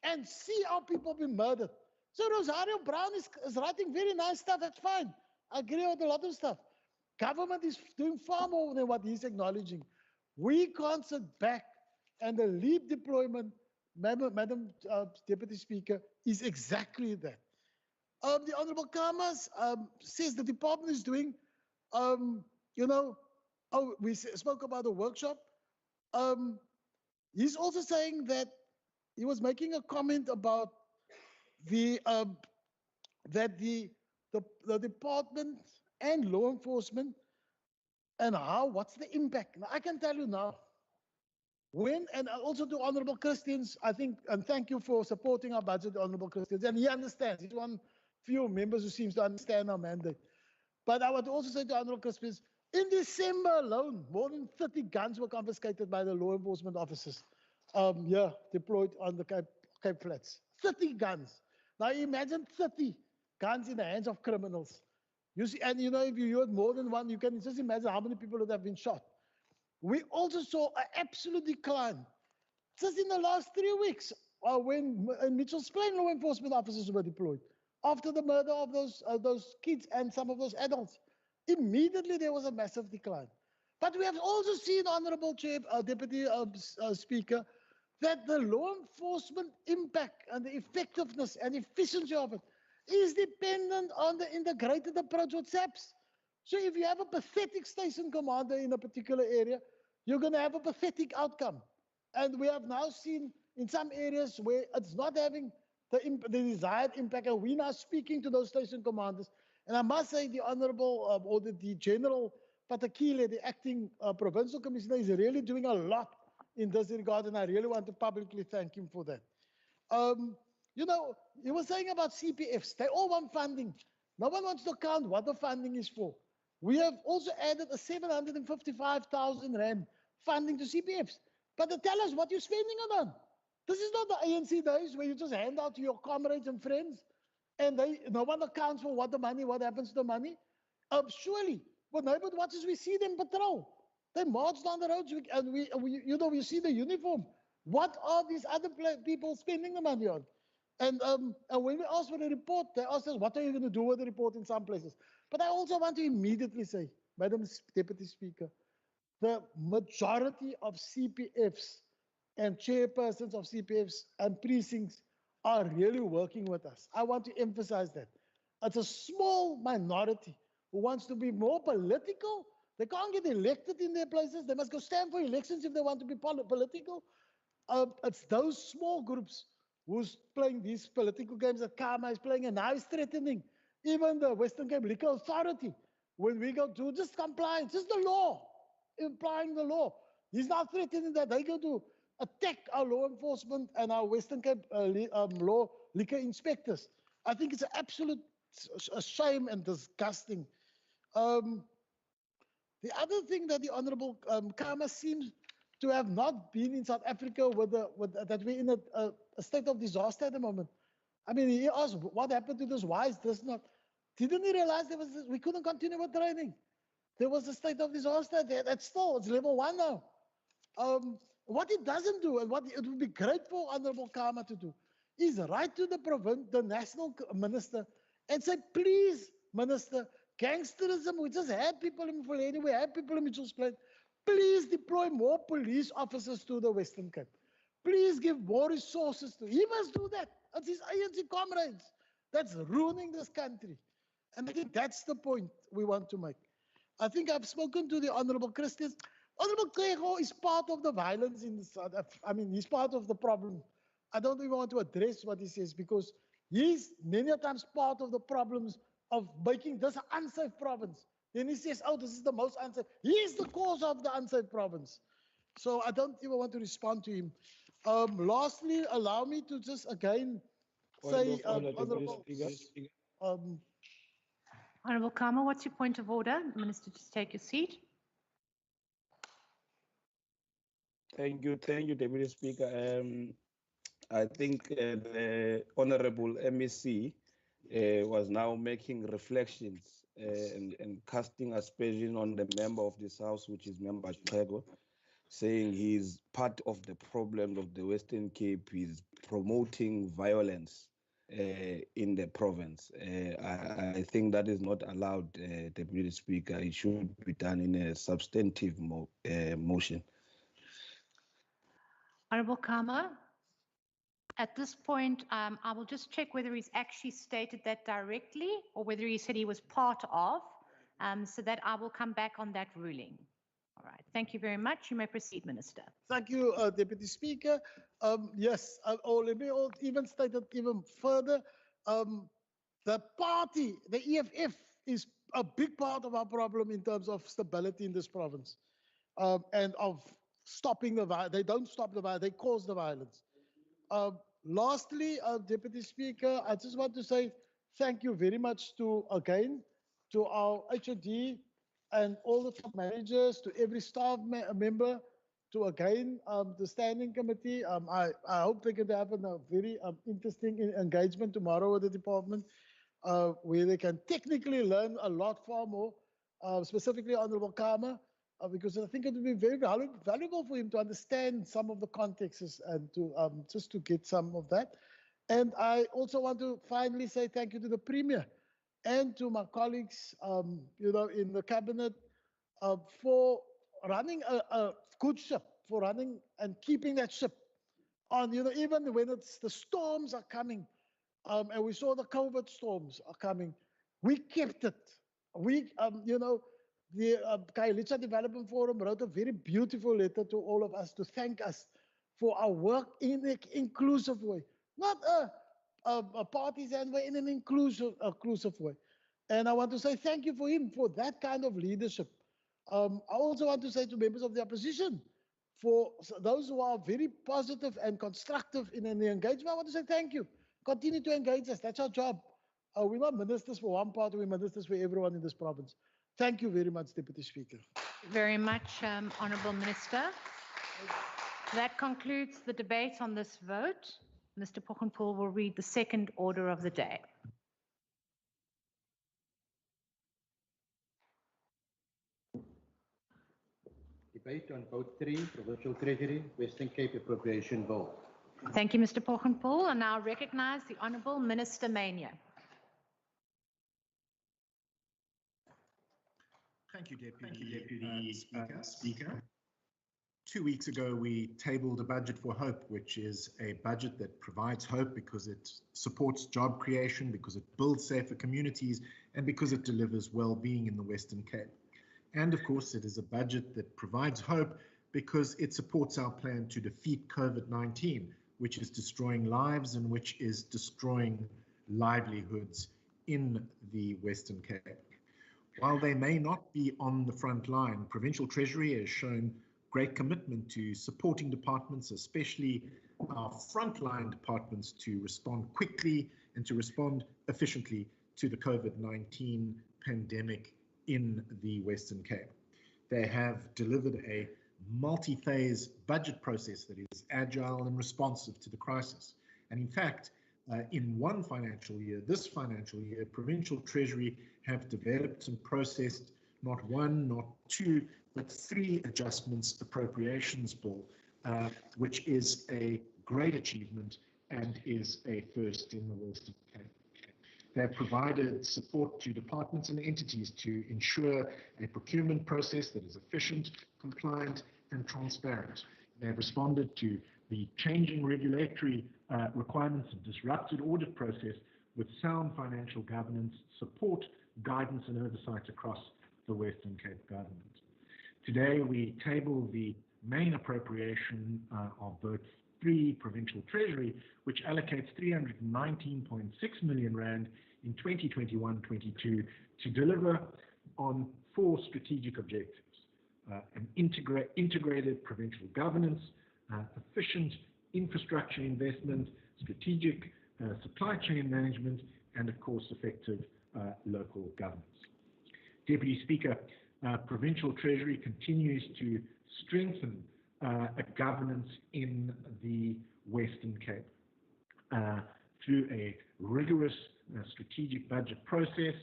and see our people be murdered. So Rosario Brown is writing very nice stuff. That's fine. I agree with a lot of stuff. Government is doing far more than what he's acknowledging. We can't sit back, and the leap deployment, Madam Deputy Speaker, is exactly that. The Honorable Kamas says the department is doing, we spoke about the workshop. He's also saying that he was making a comment about that the department and law enforcement and what's the impact. Now, I can tell you now, and also to Honorable Christians, I think, and thank you for supporting our budget, Honorable Christians, and he understands. He's one few members who seems to understand our mandate. But I would also say to Honorable Christians, in December alone, more than 30 guns were confiscated by the law enforcement officers deployed on the Cape Flats. 30 guns. Now imagine 30 guns in the hands of criminals. You see, and if you had more than one, you can just imagine how many people would have been shot. We also saw an absolute decline just in the last 3 weeks when in Mitchells Plain law enforcement officers were deployed after the murder of those kids and some of those adults. Immediately there was a massive decline. But we have also seen, Honorable Deputy Speaker, that the law enforcement impact and the effectiveness and efficiency of it is dependent on the integrated approach with SAPS. So if you have a pathetic station commander in a particular area, you're going to have a pathetic outcome. And we have now seen in some areas where it's not having the desired impact, and we're now speaking to those station commanders. And I must say the Honorable, or the General Patakile, the acting Provincial Commissioner, is really doing a lot in this regard, and I really want to publicly thank him for that. You were saying about CPFs. They all want funding. No one wants to count what the funding is for. We have also added a 755,000 Rand funding to CPFs. But tell us what you're spending it on. This is not the ANC days where you just hand out to your comrades and friends, and no one accounts for what happens to the money. Surely, with neighborhood watches, we see them patrol. They march down the roads, and we see the uniform. What are these other people spending the money on? And when we ask for the report, they ask us, what are you going to do with the report in some places? But I also want to immediately say, Madam Deputy Speaker, the majority of CPFs and chairpersons of CPFs and precincts are really working with us. I want to emphasize that. It's a small minority who wants to be more political. They can't get elected in their places. They must go stand for elections if they want to be political. It's those small groups who's playing these political games that Kama is playing, and now is threatening even the Western Cape Liquor Authority when we go to just compliance, just the law, implying the law. He's now threatening that they're going to attack our law enforcement and our Western Cape law liquor inspectors. I think it's an absolute shame and disgusting. The other thing that the Honorable Kama seems to have not been in South Africa that we're in a state of disaster at the moment. I mean, he asked, what happened to this? Why is this not? Didn't he realize we couldn't continue with training? There was a state of disaster there. It's level 1 now. What it doesn't do, and what it would be great for Honorable Kama to do, is write to the national minister and say, please, minister, gangsterism, we just had people in Fulani, we had people in Mitchell's Plain. Please deploy more police officers to the Western Cape. Please give more resources to. He must do that. It's his ANC comrades that's ruining this country. And I think that's the point we want to make. I think I've spoken to the Honorable Christians. Honorable Klego is part of the violence in the South Africa. I mean, he's part of the problem. I don't even want to address what he says because he's many times part of the problems of making this an unsafe province. Then he says, oh, this is the most unsafe. He is the cause of the unsafe province. So I don't even want to respond to him. Lastly, allow me to just again say, Honorable Kama, what's your point of order? Minister, just take your seat. Thank you, Deputy Speaker. I think the Honorable MEC was now making reflections and casting aspersion on the member of this House, which is Member Klego, saying he's part of the problem of the Western Cape. He's promoting violence in the province. I think that is not allowed, Deputy Speaker. It should be done in a substantive motion. Honorable Kama, at this point, I will just check whether he's actually stated that directly or whether he said he was part of, so that I will come back on that ruling. All right. Thank you very much. You may proceed, Minister. Thank you, Deputy Speaker. Yes, let me even state it even further. The party, the EFF, is a big part of our problem in terms of stability in this province and of stopping the violence. They don't stop the violence, they cause the violence. Lastly, Deputy Speaker, I just want to say thank you very much to our HOD and all the top managers, to every staff member, to the standing committee. I hope they can have a very interesting engagement tomorrow with the department, where they can technically learn a lot far more, specifically Honorable Kama, because I think it would be very valuable for him to understand some of the contexts and to just to get some of that. And I also want to finally say thank you to the Premier and to my colleagues, in the cabinet, for running a good ship, for running and keeping that ship on. Even when the storms are coming, and we saw the COVID storms are coming, we kept it. The Khayelitsha Development Forum wrote a very beautiful letter to all of us to thank us for our work in an inclusive way, not a partisan way, in an inclusive way. And I want to say thank you for him for that kind of leadership. I also want to say to members of the opposition, for those who are very positive and constructive in the engagement, I want to say thank you. Continue to engage us. That's our job. We're not ministers for one party, we're ministers for everyone in this province. Thank you very much, Deputy Speaker. Very much, Honourable Minister. That concludes the debate on this vote. Mr. Pochenpoel will read the second order of the day. Debate on vote 3, Provincial Treasury, Western Cape Appropriation Bill. Thank you, Mr. Pochenpoel. I now recognize the Honourable Minister Mania. Thank you, Deputy Speaker. 2 weeks ago, we tabled a budget for hope, which is a budget that provides hope because it supports job creation, because it builds safer communities, and because it delivers well-being in the Western Cape. And of course, it is a budget that provides hope because it supports our plan to defeat COVID-19, which is destroying lives and which is destroying livelihoods in the Western Cape. While they may not be on the front line, Provincial Treasury has shown great commitment to supporting departments, especially our frontline departments, to respond quickly and to respond efficiently to the COVID-19 pandemic in the Western Cape. They have delivered a multi-phase budget process that is agile and responsive to the crisis. And in fact, in one financial year, this financial year, Provincial Treasury have developed and processed not one, not two, but 3 adjustments appropriations bill, which is a great achievement and is a first in the Western Cape. They have provided support to departments and entities to ensure a procurement process that is efficient, compliant, and transparent. They have responded to the changing regulatory requirements and disrupted audit process with sound financial governance, support, guidance, and oversight across the Western Cape government. Today, we table the main appropriation of Vote 3 Provincial Treasury, which allocates 319.6 million rand in 2021-22 to deliver on 4 strategic objectives: an integrated provincial governance, efficient infrastructure investment, strategic supply chain management, and of course, effective local governance. Deputy Speaker, Provincial Treasury continues to strengthen a governance in the Western Cape through a rigorous strategic budget process,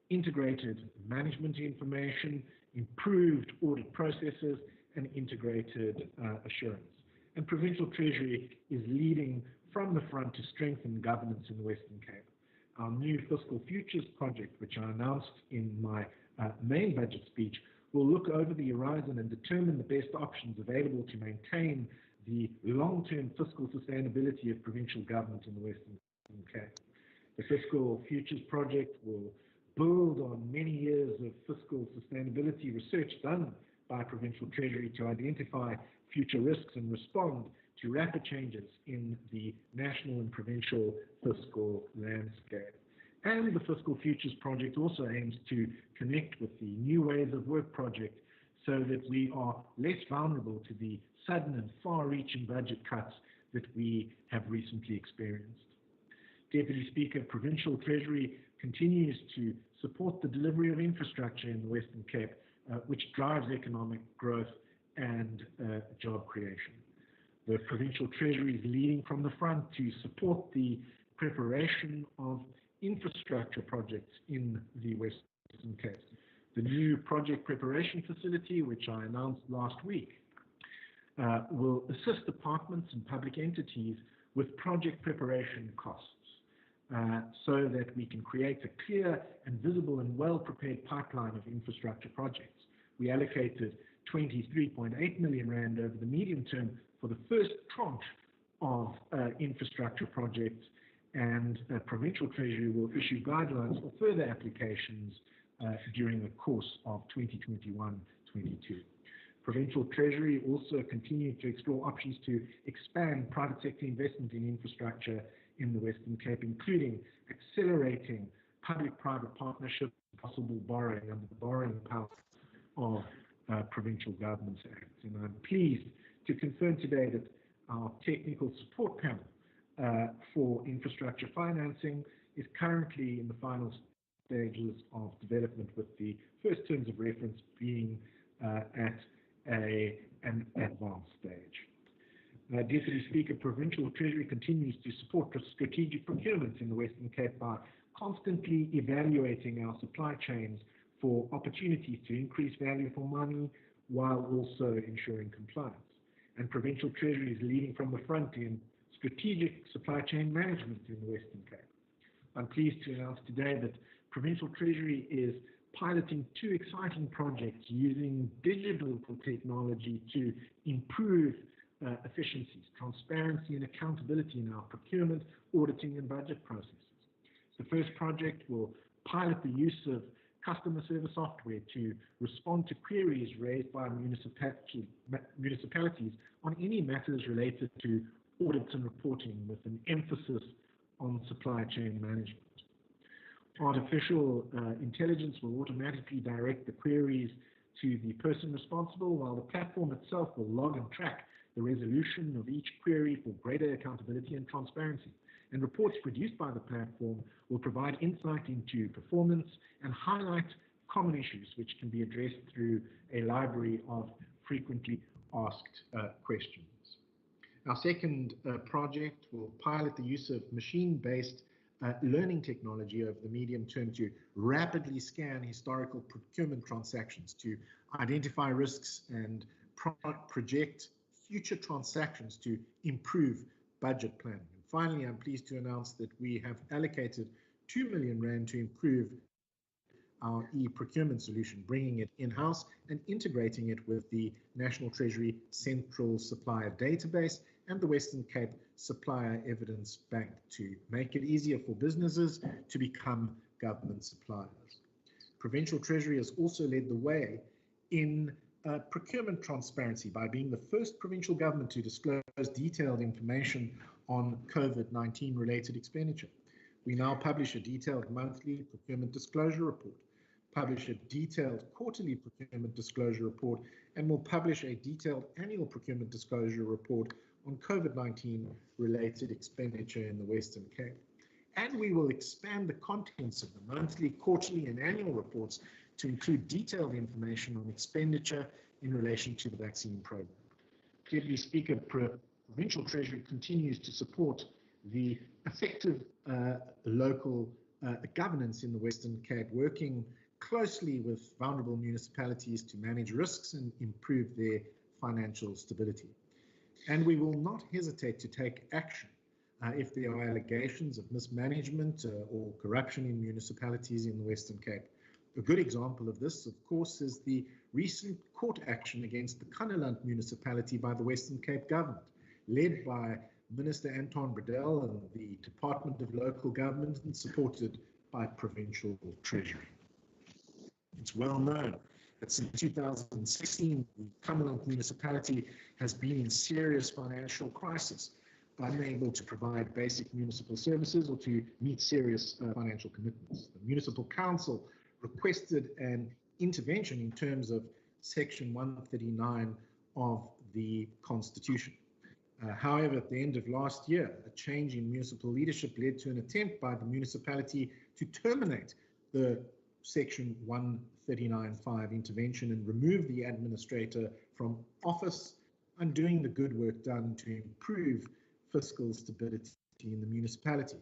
integrated management information, improved audit processes, and integrated assurance. And Provincial Treasury is leading from the front to strengthen governance in the Western Cape. Our new Fiscal Futures project, which I announced in my main budget speech, will look over the horizon and determine the best options available to maintain the long-term fiscal sustainability of provincial government in the Western Cape. The Fiscal Futures project will build on many years of fiscal sustainability research done by Provincial Treasury to identify future risks and respond to rapid changes in the national and provincial fiscal landscape. And the Fiscal Futures project also aims to connect with the New Ways of Work project so that we are less vulnerable to the sudden and far-reaching budget cuts that we have recently experienced. Deputy Speaker, Provincial Treasury continues to support the delivery of infrastructure in the Western Cape, which drives economic growth and job creation. The Provincial Treasury is leading from the front to support the preparation of infrastructure projects in the Western Cape. The new project preparation facility, which I announced last week, will assist departments and public entities with project preparation costs so that we can create a clear and visible and well-prepared pipeline of infrastructure projects. We allocated 23.8 million rand over the medium term for the first tranche of infrastructure projects, and Provincial Treasury will issue guidelines for further applications during the course of 2021-22. Provincial Treasury also continued to explore options to expand private sector investment in infrastructure in the Western Cape, including accelerating public-private partnerships, possible borrowing under the borrowing power of Provincial Governments Act. And I'm pleased to confirm today that our technical support panel for infrastructure financing is currently in the final stages of development, with the first terms of reference being at an advanced stage. Deputy Speaker, Provincial Treasury continues to support strategic procurement in the Western Cape by constantly evaluating our supply chains for opportunities to increase value for money while also ensuring compliance. And Provincial Treasury is leading from the front in strategic supply chain management in the Western Cape. I'm pleased to announce today that Provincial Treasury is piloting 2 exciting projects using digital technology to improve efficiencies, transparency, and accountability in our procurement, auditing, and budget processes. The first project will pilot the use of customer service software to respond to queries raised by municipalities on any matters related to audits and reporting, with an emphasis on supply chain management. Artificial intelligence will automatically direct the queries to the person responsible, while the platform itself will log and track the resolution of each query for greater accountability and transparency. And reports produced by the platform will provide insight into performance and highlight common issues which can be addressed through a library of frequently asked questions. Our second project will pilot the use of machine-based learning technology over the medium term to rapidly scan historical procurement transactions to identify risks and project future transactions to improve budget planning. And finally, I'm pleased to announce that we have allocated 2 million rand to improve our e-procurement solution, bringing it in-house and integrating it with the National Treasury Central Supplier Database and the Western Cape Supplier Evidence Bank to make it easier for businesses to become government suppliers. Provincial Treasury has also led the way in procurement transparency by being the first provincial government to disclose detailed information on COVID-19 related expenditure. We now publish a detailed monthly procurement disclosure report, publish a detailed quarterly procurement disclosure report, and will publish a detailed annual procurement disclosure report on COVID-19 related expenditure in the Western Cape. And we will expand the contents of the monthly, quarterly, and annual reports to include detailed information on expenditure in relation to the vaccine program. Deputy Speaker, Provincial Treasury continues to support the effective local governance in the Western Cape, working closely with vulnerable municipalities to manage risks and improve their financial stability. And we will not hesitate to take action if there are allegations of mismanagement or corruption in municipalities in the Western Cape. A good example of this, of course, is the recent court action against the Kannaland municipality by the Western Cape government, led by Minister Anton Bredell and the Department of Local Government and supported by Provincial Treasury. It's well known that since 2016, the Kannaland municipality has been in serious financial crisis, unable to provide basic municipal services or to meet serious financial commitments. The Municipal Council requested an intervention in terms of Section 139 of the Constitution. However, at the end of last year, a change in municipal leadership led to an attempt by the municipality to terminate the Section 139(5) intervention and remove the administrator from office, undoing the good work done to improve fiscal stability in the municipality.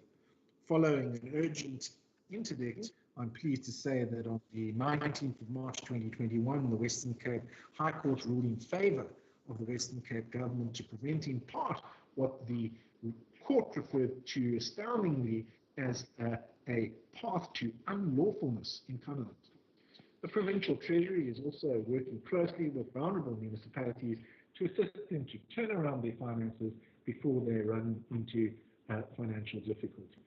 Following an urgent interdict, I'm pleased to say that on the 19th of March 2021, the Western Cape High Court ruled in favour of the Western Cape government to prevent in part what the court referred to astoundingly as a path to unlawfulness in Kannaland. The Provincial Treasury is also working closely with vulnerable municipalities to assist them to turn around their finances before they run into financial difficulties.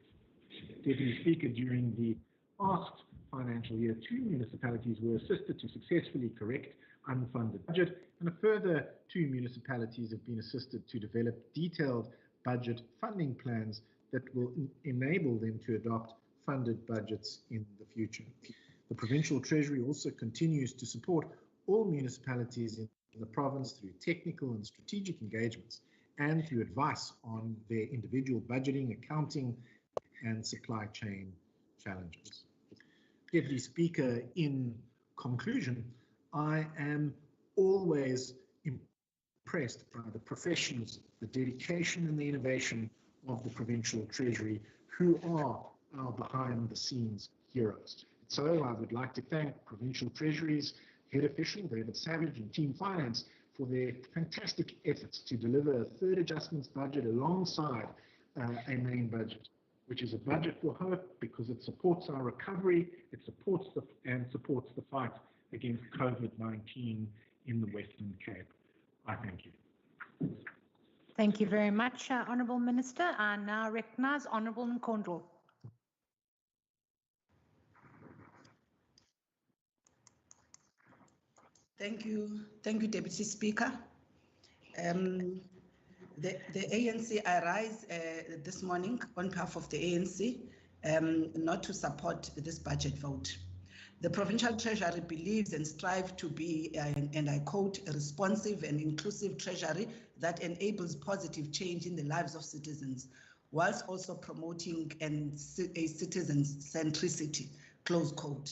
Deputy Speaker, during the past financial year, 2 municipalities were assisted to successfully correct unfunded budget, and a further 2 municipalities have been assisted to develop detailed budget funding plans that will enable them to adopt funded budgets in the future. The Provincial Treasury also continues to support all municipalities in the province through technical and strategic engagements and through advice on their individual budgeting, accounting, and supply chain challenges. Deputy Speaker, in conclusion, I am always impressed by the professionals, the dedication and the innovation of the Provincial Treasury, who are our behind-the-scenes heroes. So I would like to thank Provincial Treasury's head official, David Savage, and Team Finance for their fantastic efforts to deliver a third adjustments budget alongside a main budget, which is a budget for hope because it supports our recovery, it supports the fight against COVID-19 in the Western Cape. I thank you. Thank you very much, Honourable Minister. I now recognise Honourable Nkondlo. Thank you, Deputy Speaker. The ANC, I rise this morning on behalf of the ANC not to support this budget vote. The Provincial Treasury believes and strives to be, and I quote, a responsive and inclusive treasury that enables positive change in the lives of citizens, whilst also promoting a citizen centricity, close quote.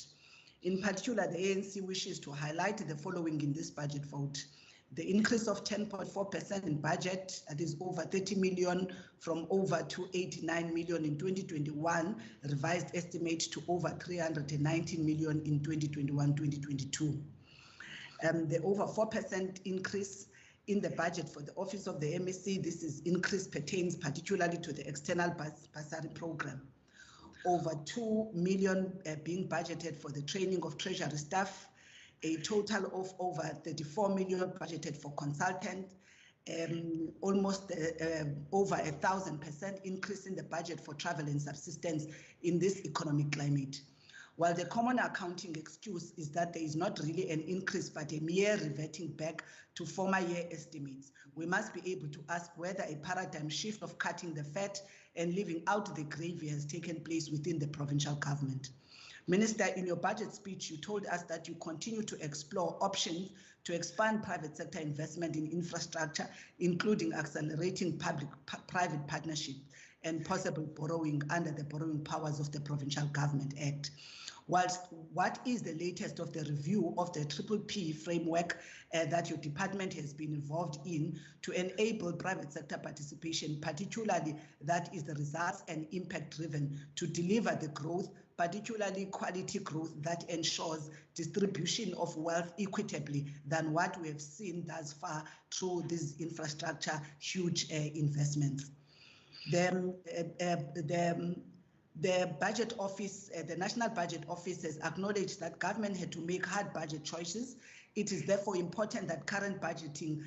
In particular, the ANC wishes to highlight the following in this budget vote. The increase of 10.4% in budget, that is over 30 million from over 289 million in 2021, revised estimate to over 319 million in 2021-2022. The over 4% increase in the budget for the Office of the MEC, this is increase pertains particularly to the external bursary program. Over 2 million being budgeted for the training of Treasury staff, a total of over 34 million budgeted for consultants, almost over 1,000% increase in the budget for travel and subsistence in this economic climate. While the common accounting excuse is that there is not really an increase, but a mere reverting back to former year estimates, we must be able to ask whether a paradigm shift of cutting the fat and leaving out the gravy has taken place within the provincial government. Minister, in your budget speech, you told us that you continue to explore options to expand private sector investment in infrastructure, including accelerating public-private partnership and possible borrowing under the Borrowing Powers of the Provincial Government Act. Whilst what is the latest of the review of the PPP framework that your department has been involved in to enable private sector participation, particularly that is the results and impact driven to deliver the growth, particularly quality growth that ensures distribution of wealth equitably than what we have seen thus far through these infrastructure huge investments. The budget office, the National Budget Office has acknowledged that government had to make hard budget choices. It is therefore important that current budgeting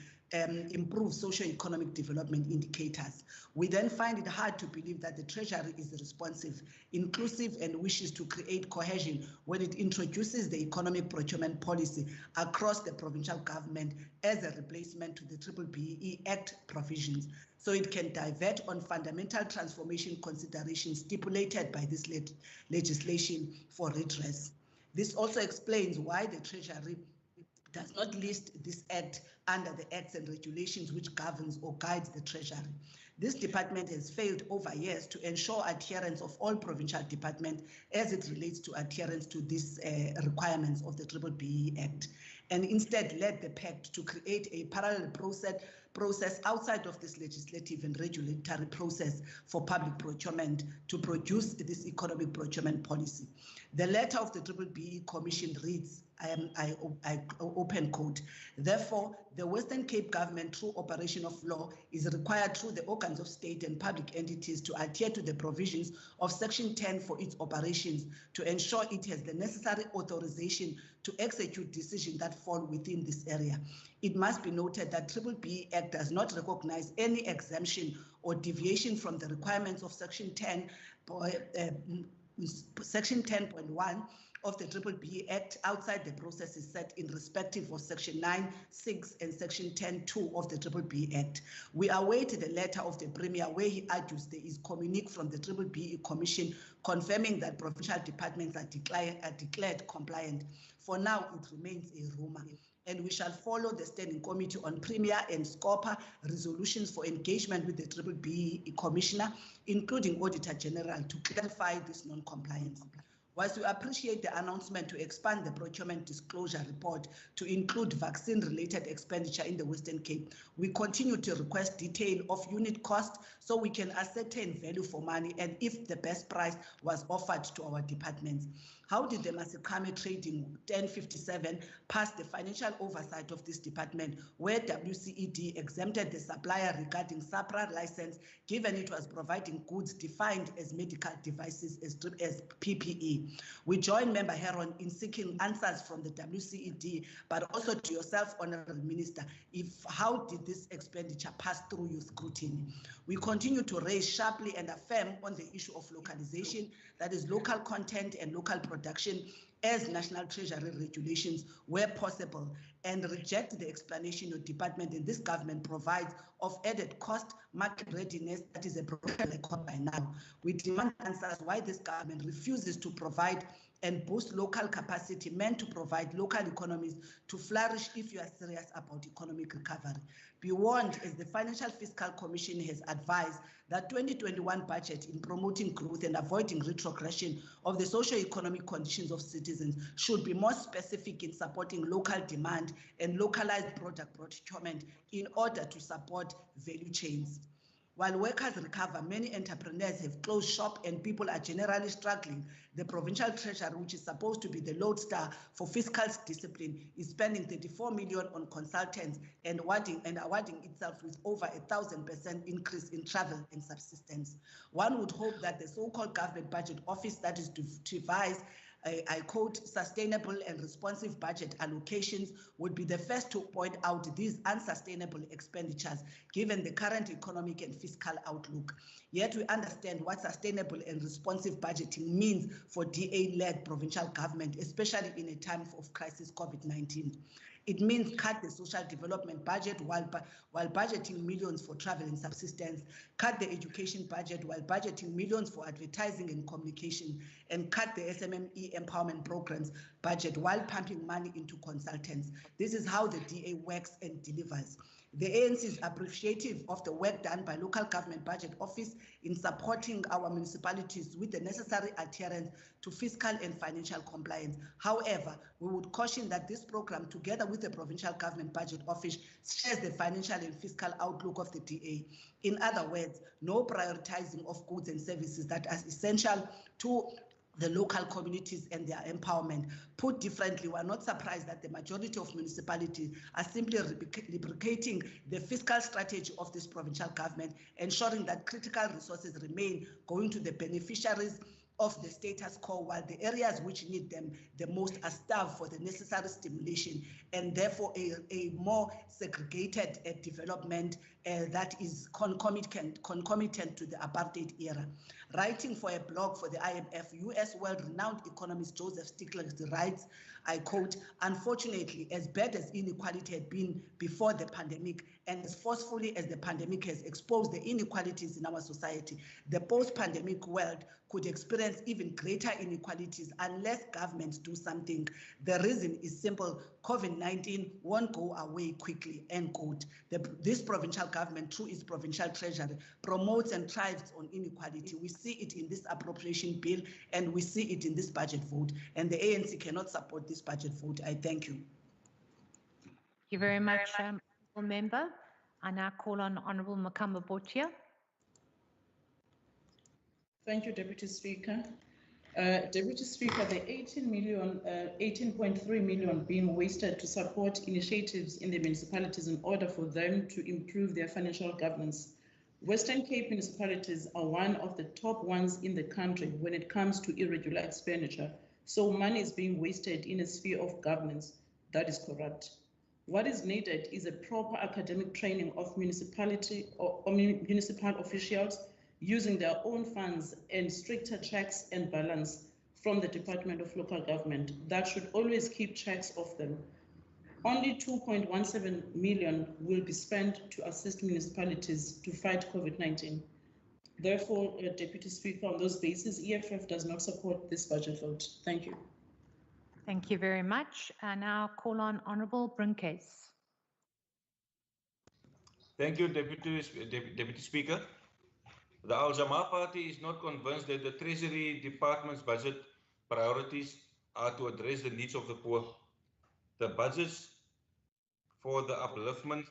improve socio-economic development indicators. We then find it hard to believe that the Treasury is responsive, inclusive, and wishes to create cohesion when it introduces the economic procurement policy across the provincial government as a replacement to the BBBE Act provisions, so it can divert on fundamental transformation considerations stipulated by this legislation for redress. This also explains why the Treasury does not list this act under the acts and regulations which governs or guides the Treasury. This department has failed over years to ensure adherence of all provincial departments as it relates to adherence to these requirements of the BBBE Act, and instead led the pact to create a parallel process outside of this legislative and regulatory process for public procurement to produce this economic procurement policy. The letter of the BBBE Commission reads, I open quote, therefore, the Western Cape government, through operation of law, is required through the organs of state and public entities to adhere to the provisions of Section 10 for its operations to ensure it has the necessary authorization to execute decisions that fall within this area. It must be noted that BBBE Act does not recognize any exemption or deviation from the requirements of Section 10.1 of the BBBE Act outside the processes set in respective of Section 9(6) and Section 10(2) of the BBBE Act. We await the letter of the Premier where he argues there is communique from the BBBE Commission confirming that provincial departments are declared compliant. For now, it remains a rumor, and we shall follow the Standing Committee on Premier and SCOPA resolutions for engagement with the BBBE Commissioner, including Auditor General, to clarify this non-compliance. Whilst we appreciate the announcement to expand the procurement disclosure report to include vaccine-related expenditure in the Western Cape, we continue to request detail of unit cost so we can ascertain value for money and if the best price was offered to our departments. How did the Masekame Trading 1057 pass the financial oversight of this department, where WCED exempted the supplier regarding SAPRA license, given it was providing goods defined as medical devices as PPE? We join Member Heron in seeking answers from the WCED, but also to yourself, Honorable Minister, how did this expenditure pass through your scrutiny? We continue to raise sharply and affirm on the issue of localization, that is local content and local production as National Treasury regulations where possible, and reject the explanation your department and this government provides of added cost, market readiness that is a broken record by now. We demand answers why this government refuses to provide and boost local capacity meant to provide local economies to flourish if you are serious about economic recovery. Beyond, as the Financial Fiscal Commission has advised, that 2021 budget in promoting growth and avoiding retrogression of the socio-economic conditions of citizens should be more specific in supporting local demand and localized product procurement in order to support value chains. While workers recover, many entrepreneurs have closed shop and people are generally struggling. The provincial treasury, which is supposed to be the lodestar for fiscal discipline, is spending 34 million on consultants and awarding itself with over 1,000% increase in travel and subsistence. One would hope that the so-called government budget office that is to devise I quote, sustainable and responsive budget allocations would be the first to point out these unsustainable expenditures given the current economic and fiscal outlook. Yet we understand what sustainable and responsive budgeting means for DA-led provincial government, especially in a time of crisis COVID-19. It means cut the social development budget while budgeting millions for travel and subsistence, cut the education budget while budgeting millions for advertising and communication, and cut the SMME empowerment programs budget while pumping money into consultants. This is how the DA works and delivers. The ANC is appreciative of the work done by local government budget office in supporting our municipalities with the necessary adherence to fiscal and financial compliance. However, we would caution that this program, together with the provincial government budget office, shares the financial and fiscal outlook of the DA. In other words, no prioritizing of goods and services that are essential to the local communities and their empowerment. Put differently, we're not surprised that the majority of municipalities are simply replicating the fiscal strategy of this provincial government, ensuring that critical resources remain going to the beneficiaries of the status quo, while the areas which need them the most are starved for the necessary stimulation, and therefore a more segregated development that is concomitant to the apartheid era. Writing for a blog for the IMF, US world-renowned economist Joseph Stiglitz writes, I quote, unfortunately, as bad as inequality had been before the pandemic, and as forcefully as the pandemic has exposed the inequalities in our society, the post-pandemic world could experience even greater inequalities unless governments do something. The reason is simple: COVID-19 won't go away quickly, end quote. This provincial government, through its provincial treasury, promotes and thrives on inequality. We see it in this appropriation bill, and we see it in this budget vote, and the ANC cannot support this budget vote. I thank you. Thank you very much, Honourable Member. I now call on Honourable Makamba Botia. Thank you, Deputy Speaker. Deputy Speaker, the 18.3 million being wasted to support initiatives in the municipalities in order for them to improve their financial governance. Western Cape municipalities are one of the top ones in the country when it comes to irregular expenditure. So money is being wasted in a sphere of governance that is corrupt. What is needed is a proper academic training of municipal officials using their own funds and stricter checks and balance from the Department of Local Government that should always keep checks of them. Only 2.17 million will be spent to assist municipalities to fight COVID-19. Therefore, Deputy Speaker, on those bases, EFF does not support this budget vote. Thank you. Thank you very much. I now call on Honourable Brinkes. Thank you, Deputy Speaker. The Al Jamaa Party is not convinced that the Treasury Department's budget priorities are to address the needs of the poor. The budgets for the upliftment,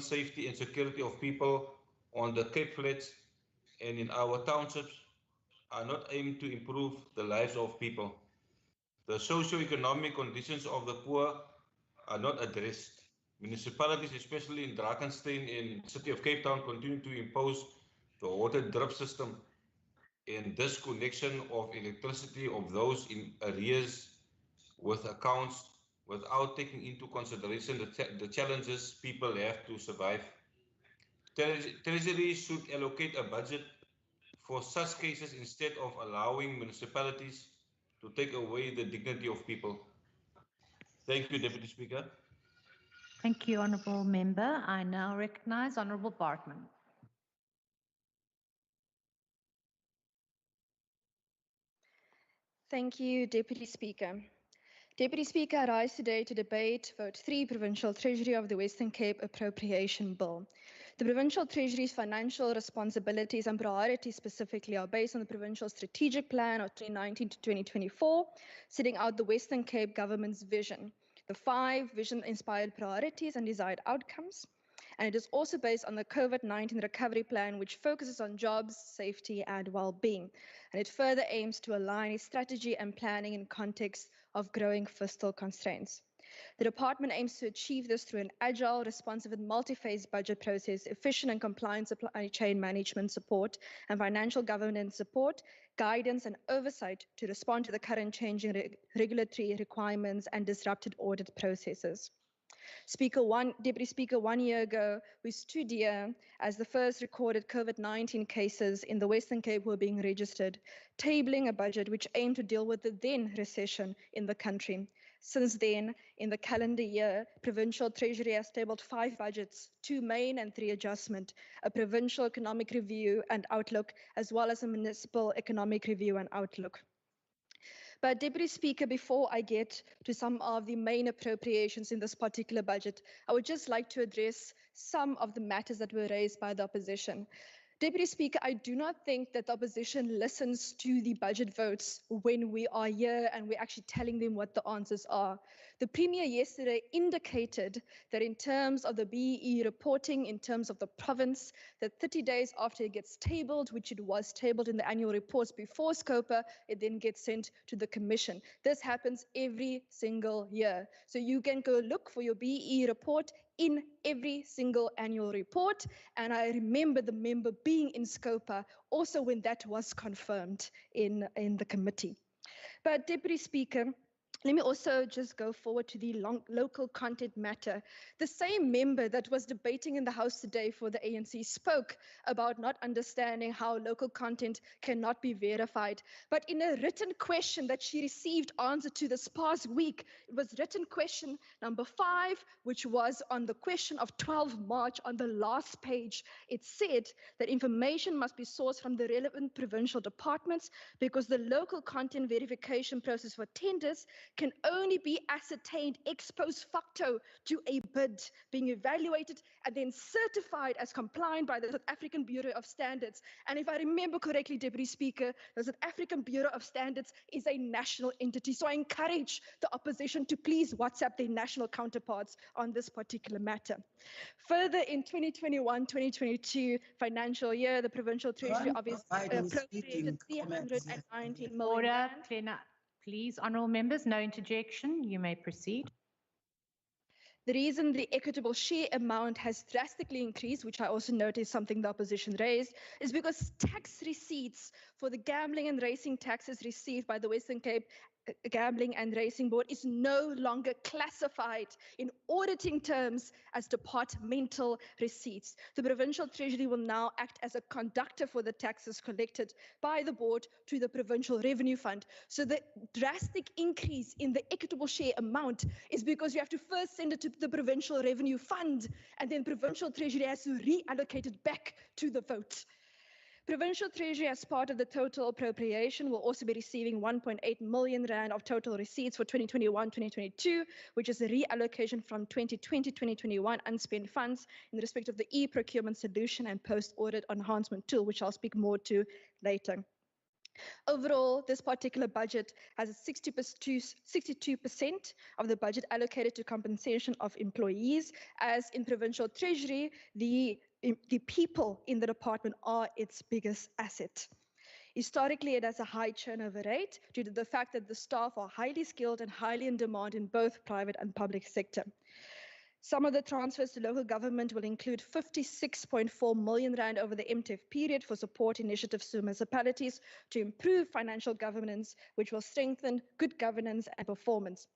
safety and security of people on the Cape Flats and in our townships are not aimed to improve the lives of people. The socio-economic conditions of the poor are not addressed. Municipalities, especially in Drakensberg and City of Cape Town, continue to impose the water drip system and disconnection of electricity of those in arrears with accounts without taking into consideration the challenges people have to survive. Treasury should allocate a budget for such cases instead of allowing municipalities to take away the dignity of people. Thank you, Deputy Speaker. Thank you, Honourable Member. I now recognise Honourable Bartman. Thank you, Deputy Speaker. Deputy Speaker, I rise today to debate Vote 3 Provincial Treasury of the Western Cape Appropriation Bill. The Provincial Treasury's financial responsibilities and priorities specifically are based on the Provincial Strategic Plan of 2019 to 2024, setting out the Western Cape Government's vision, the 5 vision-inspired priorities and desired outcomes. And it is also based on the COVID-19 recovery plan, which focuses on jobs, safety, and well-being. And it further aims to align its strategy and planning in context of growing fiscal constraints. The department aims to achieve this through an agile, responsive, and multi-phase budget process, efficient and compliant supply chain management support, and financial governance support, guidance, and oversight to respond to the current changing regulatory requirements and disrupted audit processes. Deputy Speaker, 1 year ago, we stood here as the first recorded COVID-19 cases in the Western Cape were being registered, tabling a budget which aimed to deal with the then recession in the country. Since then, in the calendar year, Provincial Treasury has tabled 5 budgets, 2 main and 3 adjustment, a Provincial Economic Review and Outlook, as well as a Municipal Economic Review and Outlook. But Deputy Speaker, before I get to some of the main appropriations in this particular budget, I would just like to address some of the matters that were raised by the opposition. Deputy Speaker, I do not think that the opposition listens to the budget votes when we are here and we're actually telling them what the answers are. The Premier yesterday indicated that in terms of the BEE reporting, in terms of the province, that 30 days after it gets tabled, which it was tabled in the annual reports before SCOPA, it then gets sent to the Commission. This happens every single year. So you can go look for your BEE report in every single annual report. And I remember the member being in SCOPA also when that was confirmed in the committee. But Deputy Speaker, let me also just go forward to the local content matter. The same member that was debating in the House today for the ANC spoke about not understanding how local content cannot be verified. But in a written question that she received answer to this past week, it was written question number 5, which was on the question of 12 March on the last page. It said that information must be sourced from the relevant provincial departments because the local content verification process for tenders can only be ascertained ex post facto to a bid being evaluated and then certified as compliant by the South African Bureau of Standards. And if I remember correctly, Deputy Speaker, the South African Bureau of Standards is a national entity. So I encourage the opposition to please WhatsApp their national counterparts on this particular matter. Further, in 2021-2022 financial year, the Provincial Treasury obviously appropriated 319 million. Order, Cleaner. Please, honourable members, no interjection. You may proceed. The reason the equitable share amount has drastically increased, which I also noticed something the opposition raised, is because tax receipts for the gambling and racing taxes received by the Western Cape Gambling and Racing Board is no longer classified in auditing terms as departmental receipts. The Provincial Treasury will now act as a conductor for the taxes collected by the board to the Provincial Revenue Fund. So the drastic increase in the equitable share amount is because you have to first send it to the Provincial Revenue Fund, and then Provincial Treasury has to reallocate it back to the vote. Provincial Treasury, as part of the total appropriation, will also be receiving 1.8 million rand of total receipts for 2021-2022, which is a reallocation from 2020-2021 unspent funds in respect of the e-procurement solution and post-audit enhancement tool, which I'll speak more to later. Overall, this particular budget has 62% of the budget allocated to compensation of employees, as in Provincial Treasury, the people in the department are its biggest asset. Historically, it has a high turnover rate due to the fact that the staff are highly skilled and highly in demand in both private and public sector. Some of the transfers to local government will include 56.4 million rand over the MTF period for support initiatives to municipalities to improve financial governance, which will strengthen good governance and performance.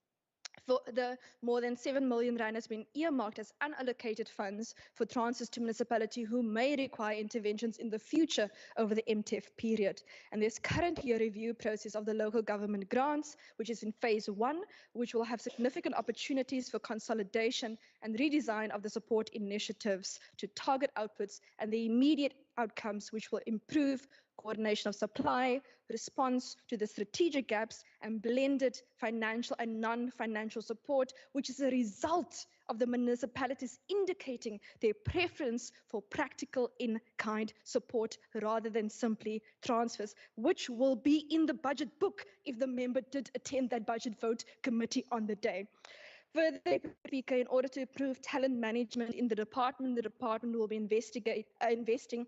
For the more than 7 million rand has been earmarked as unallocated funds for transfers to municipality who may require interventions in the future over the MTF period. And there's currently a review process of the local government grants, which is in phase 1, which will have significant opportunities for consolidation and redesign of the support initiatives to target outputs and the immediate outcomes, which will improve coordination of supply, response to the strategic gaps, and blended financial and non-financial support, which is a result of the municipalities indicating their preference for practical in-kind support rather than simply transfers, which will be in the budget book if the member did attend that budget vote committee on the day. Further, Speaker, in order to improve talent management in the department will be investing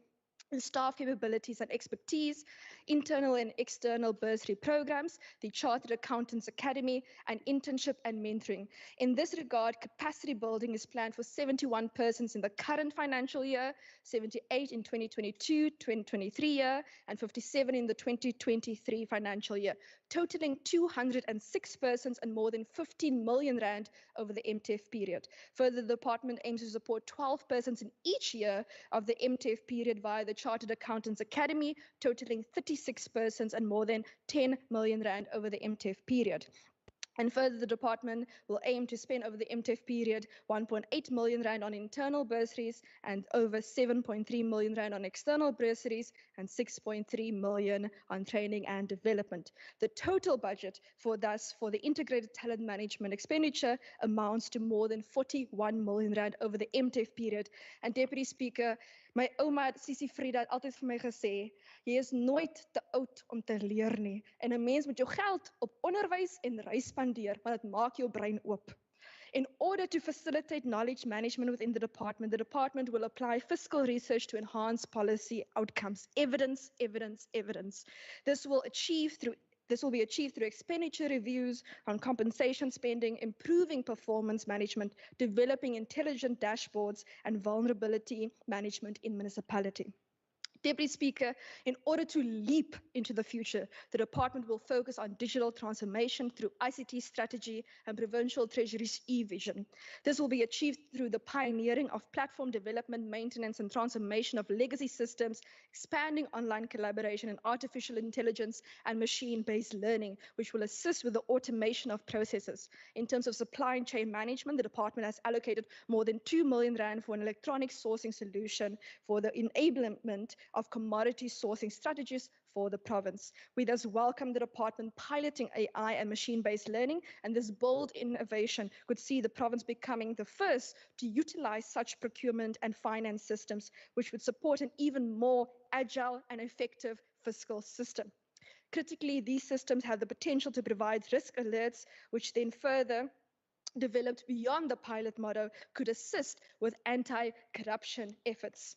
in staff capabilities and expertise, internal and external bursary programs, the Chartered Accountants Academy, and internship and mentoring. In this regard, capacity building is planned for 71 persons in the current financial year, 78 in 2022-2023 year, and 57 in the 2023 financial year, totaling 206 persons and more than 15 million rand over the MTF period. Further, the department aims to support 12 persons in each year of the MTF period via the Chartered Accountants Academy, totaling 36 persons and more than 10 million rand over the MTF period. And further, the department will aim to spend over the MTF period 1.8 million rand on internal bursaries and over 7.3 million rand on external bursaries and 6.3 million on training and development. The total budget for the integrated talent management expenditure amounts to more than 41 million rand over the MTF period. And Deputy Speaker, my ouma Sisi Frida het altyd vir my gesê, jy is nooit te oud om te leer nie. En 'n mens moet jou geld op onderwys en reis spandeer, want dit maak jou brein oop. In order to facilitate knowledge management within the department will apply fiscal research to enhance policy outcomes. Evidence, evidence, evidence. This will be achieved through expenditure reviews on compensation spending, improving performance management, developing intelligent dashboards, and vulnerability management in municipality. Deputy Speaker, in order to leap into the future, the department will focus on digital transformation through ICT strategy and Provincial Treasury's e-vision. This will be achieved through the pioneering of platform development, maintenance, and transformation of legacy systems, expanding online collaboration in artificial intelligence and machine-based learning, which will assist with the automation of processes. In terms of supply chain management, the department has allocated more than 2 million rand for an electronic sourcing solution for the enablement of commodity sourcing strategies for the province. We thus welcome the department piloting AI and machine-based learning, and this bold innovation could see the province becoming the first to utilize such procurement and finance systems, which would support an even more agile and effective fiscal system. Critically, these systems have the potential to provide risk alerts, which then further developed beyond the pilot model could assist with anti-corruption efforts.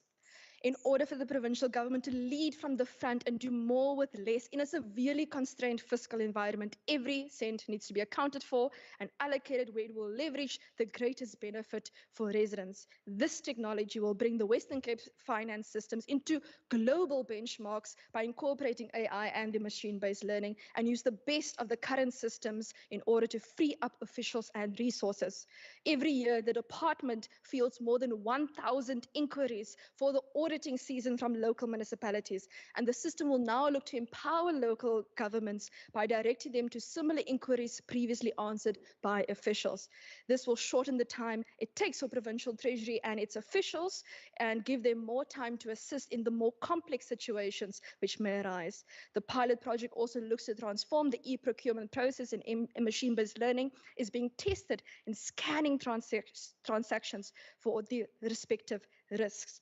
In order for the provincial government to lead from the front and do more with less in a severely constrained fiscal environment, every cent needs to be accounted for and allocated where it will leverage the greatest benefit for residents. This technology will bring the Western Cape finance systems into global benchmarks by incorporating AI and the machine-based learning, and use the best of the current systems in order to free up officials and resources. Every year, the department fields more than 1,000 inquiries for the auditing season from local municipalities, and the system will now look to empower local governments by directing them to similar inquiries previously answered by officials. This will shorten the time it takes for Provincial Treasury and its officials and give them more time to assist in the more complex situations which may arise. The pilot project also looks to transform the e-procurement process, and machine-based learning is being tested in scanning transactions for the respective risks.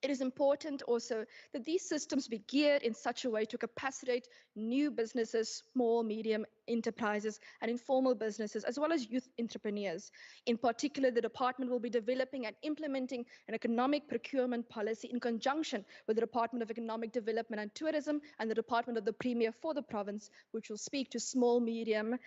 It is important also that these systems be geared in such a way to capacitate new businesses, small, medium enterprises, and informal businesses, as well as youth entrepreneurs. In particular, the department will be developing and implementing an economic procurement policy in conjunction with the Department of Economic Development and Tourism and the Department of the Premier for the province, which will speak to small, medium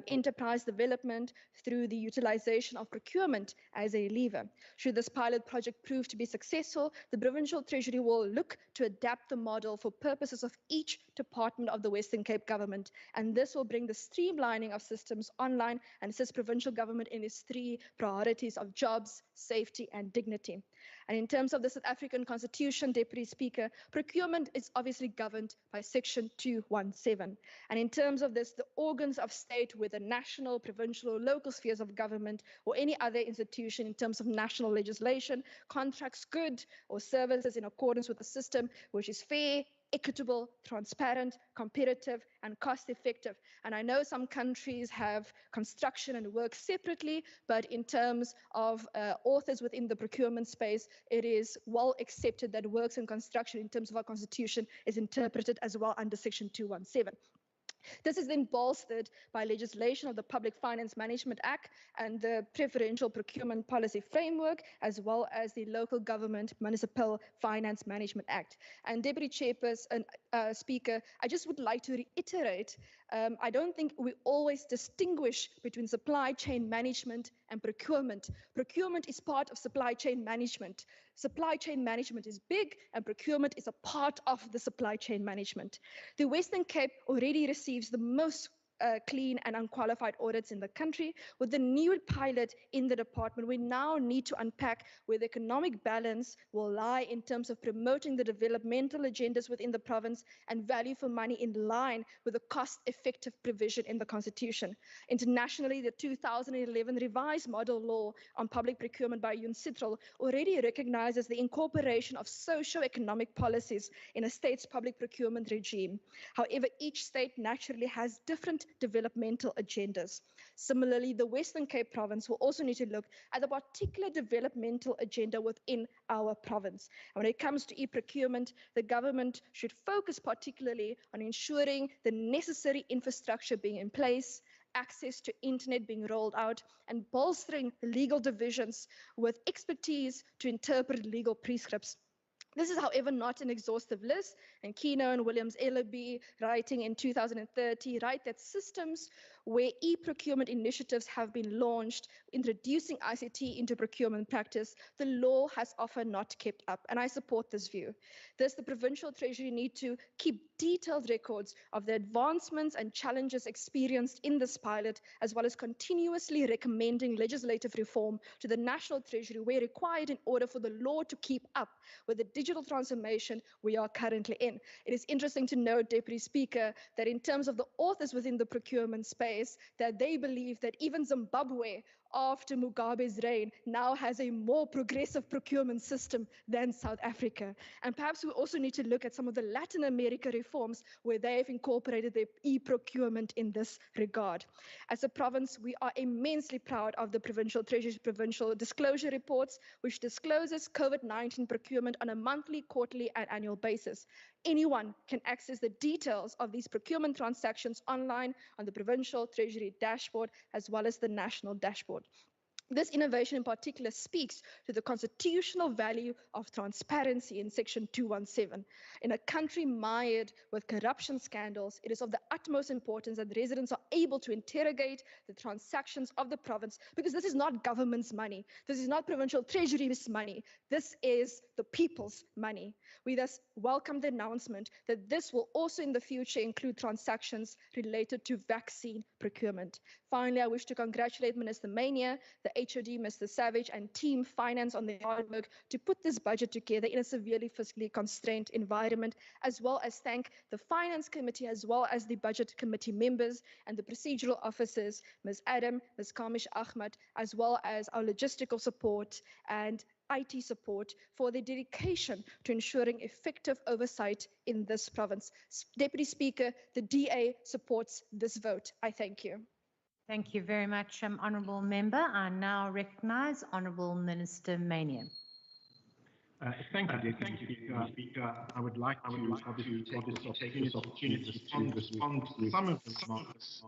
enterprise development through the utilization of procurement as a lever. Should this pilot project prove to be successful, the Provincial Treasury will look to adapt the model for purposes of each department of the Western Cape government, and this will bring the streamlining of systems online and assist provincial government in its three priorities of jobs, safety, and dignity. And in terms of the South African Constitution, Deputy Speaker, procurement is obviously governed by Section 217. And in terms of this, the organs of state, whether national, provincial, or local spheres of government, or any other institution in terms of national legislation, contracts goods or services in accordance with the system, which is fair, equitable, transparent, competitive, and cost-effective. And I know some countries have construction and work separately, but in terms of authors within the procurement space, it is well accepted that works and construction in terms of our constitution is interpreted as well under Section 217. This is then bolstered by legislation of the Public Finance Management Act and the Preferential Procurement Policy Framework, as well as the Local Government Municipal Finance Management Act. And Deputy Chairperson, Speaker, I just would like to reiterate, I don't think we always distinguish between supply chain management and procurement. Procurement is part of supply chain management. Supply chain management is big, and procurement is a part of the supply chain management. The Western Cape already receives the most clean and unqualified audits in the country. With the new pilot in the department, we now need to unpack where the economic balance will lie in terms of promoting the developmental agendas within the province and value for money in line with the cost-effective provision in the Constitution. Internationally, the 2011 revised model law on public procurement by UNCITRAL already recognizes the incorporation of socio-economic policies in a state's public procurement regime. However, each state naturally has different developmental agendas. Similarly, the Western Cape province will also need to look at the particular developmental agenda within our province. And when it comes to e-procurement, the government should focus particularly on ensuring the necessary infrastructure being in place, access to internet being rolled out, and bolstering legal divisions with expertise to interpret legal prescripts. This is, however, not an exhaustive list, and Keno and Williams Ellaby, writing in 2030, write that systems where e-procurement initiatives have been launched, introducing ICT into procurement practice, the law has often not kept up, and I support this view. Thus, the Provincial Treasury need to keep detailed records of the advancements and challenges experienced in this pilot, as well as continuously recommending legislative reform to the National Treasury where required in order for the law to keep up with the digital transformation we are currently in. It is interesting to note, Deputy Speaker, that in terms of the authors within the procurement space, that they believe that even Zimbabwe, after Mugabe's reign, now has a more progressive procurement system than South Africa. And perhaps we also need to look at some of the Latin America reforms where they have incorporated their e-procurement in this regard. As a province, we are immensely proud of the Provincial Treasury's provincial disclosure reports, which discloses COVID-19 procurement on a monthly, quarterly, and annual basis. Anyone can access the details of these procurement transactions online on the Provincial Treasury dashboard, as well as the national dashboard. This innovation in particular speaks to the constitutional value of transparency in Section 217. In a country mired with corruption scandals, it is of the utmost importance that residents are able to interrogate the transactions of the province, because this is not government's money. This is not Provincial Treasury's money. This is the people's money. We thus welcome the announcement that this will also in the future include transactions related to vaccine procurement. Finally, I wish to congratulate Minister Mania, the HOD, Mr. Savage, and Team Finance on their hard work to put this budget together in a severely fiscally constrained environment, as well as thank the Finance Committee, as well as the Budget Committee members and the procedural officers, Ms. Adam, Ms. Kamish Ahmad, as well as our logistical support and IT support for their dedication to ensuring effective oversight in this province. Deputy Speaker, the DA supports this vote. I thank you. Thank you very much, Honourable Member. I now recognise Honourable Minister Mania. Thank you, Deputy Speaker. I would like to obviously take this opportunity to respond to some of the remarks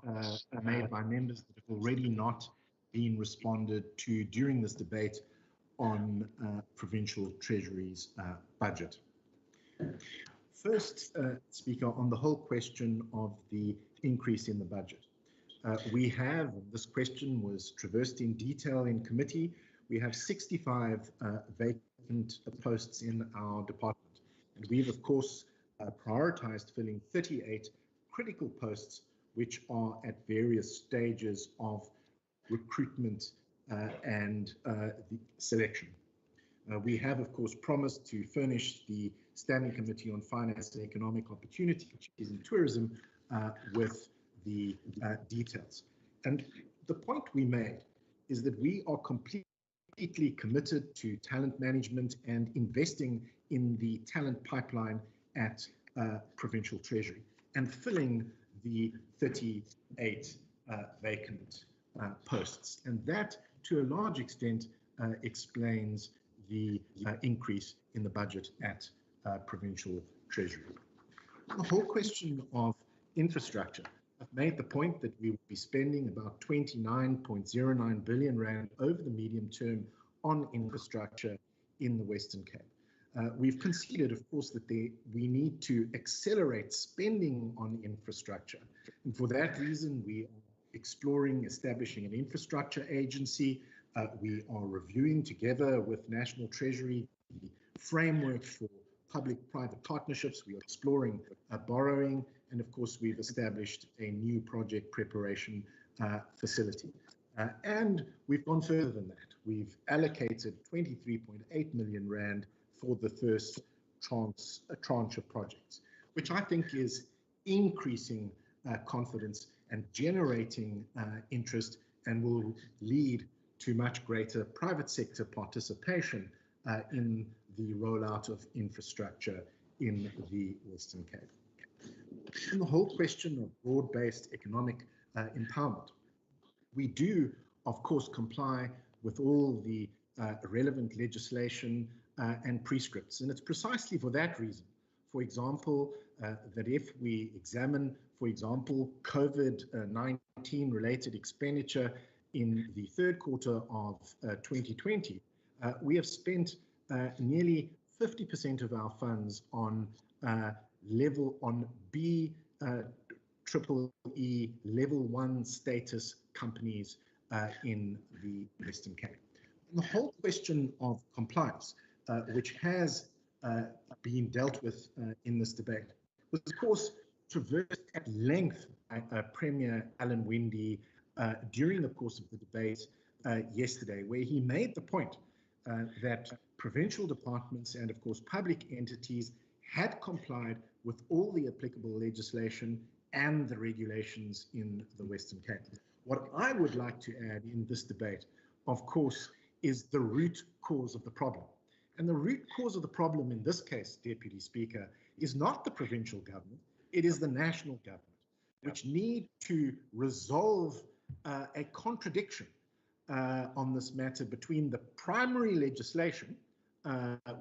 made by members that have already not been responded to during this debate on Provincial Treasury's budget. First, Speaker, on the whole question of the increase in the budget. We have, this question was traversed in detail in committee, we have 65 vacant posts in our department. And we've, of course, prioritized filling 38 critical posts, which are at various stages of recruitment and the selection. We have, of course, promised to furnish the Standing Committee on Finance and Economic Opportunity, which is in tourism, with the details. And the point we made is that we are completely committed to talent management and investing in the talent pipeline at provincial treasury and filling the 38 vacant posts. And that, to a large extent, explains the increase in the budget at provincial treasury. The whole question of infrastructure. I've made the point that we will be spending about 29.09 billion rand over the medium term on infrastructure in the Western Cape. We've conceded, of course, that we need to accelerate spending on infrastructure. And for that reason, we are exploring establishing an infrastructure agency. We are reviewing together with National Treasury the framework for public-private partnerships. We are exploring borrowing. And of course, we've established a new project preparation facility. And we've gone further than that. We've allocated 23.8 million rand for the first tranche of projects, which I think is increasing confidence and generating interest and will lead to much greater private sector participation in the rollout of infrastructure in the Western Cape. And the whole question of broad-based economic empowerment. We do, of course, comply with all the relevant legislation and prescripts. And it's precisely for that reason, for example, that if we examine, for example, COVID-19 related expenditure in the third quarter of 2020, we have spent nearly 50% of our funds on B triple E level 1 status companies in the Western Cape. And the whole question of compliance, which has been dealt with in this debate, was of course traversed at length by Premier Alan Winde during the course of the debate yesterday, where he made the point that provincial departments and of course public entities had complied with all the applicable legislation and the regulations in the Western Cape. What I would like to add in this debate, of course, is the root cause of the problem. And the root cause of the problem in this case, Deputy Speaker, is not the provincial government, it is the national government, which need to resolve a contradiction on this matter between the primary legislation,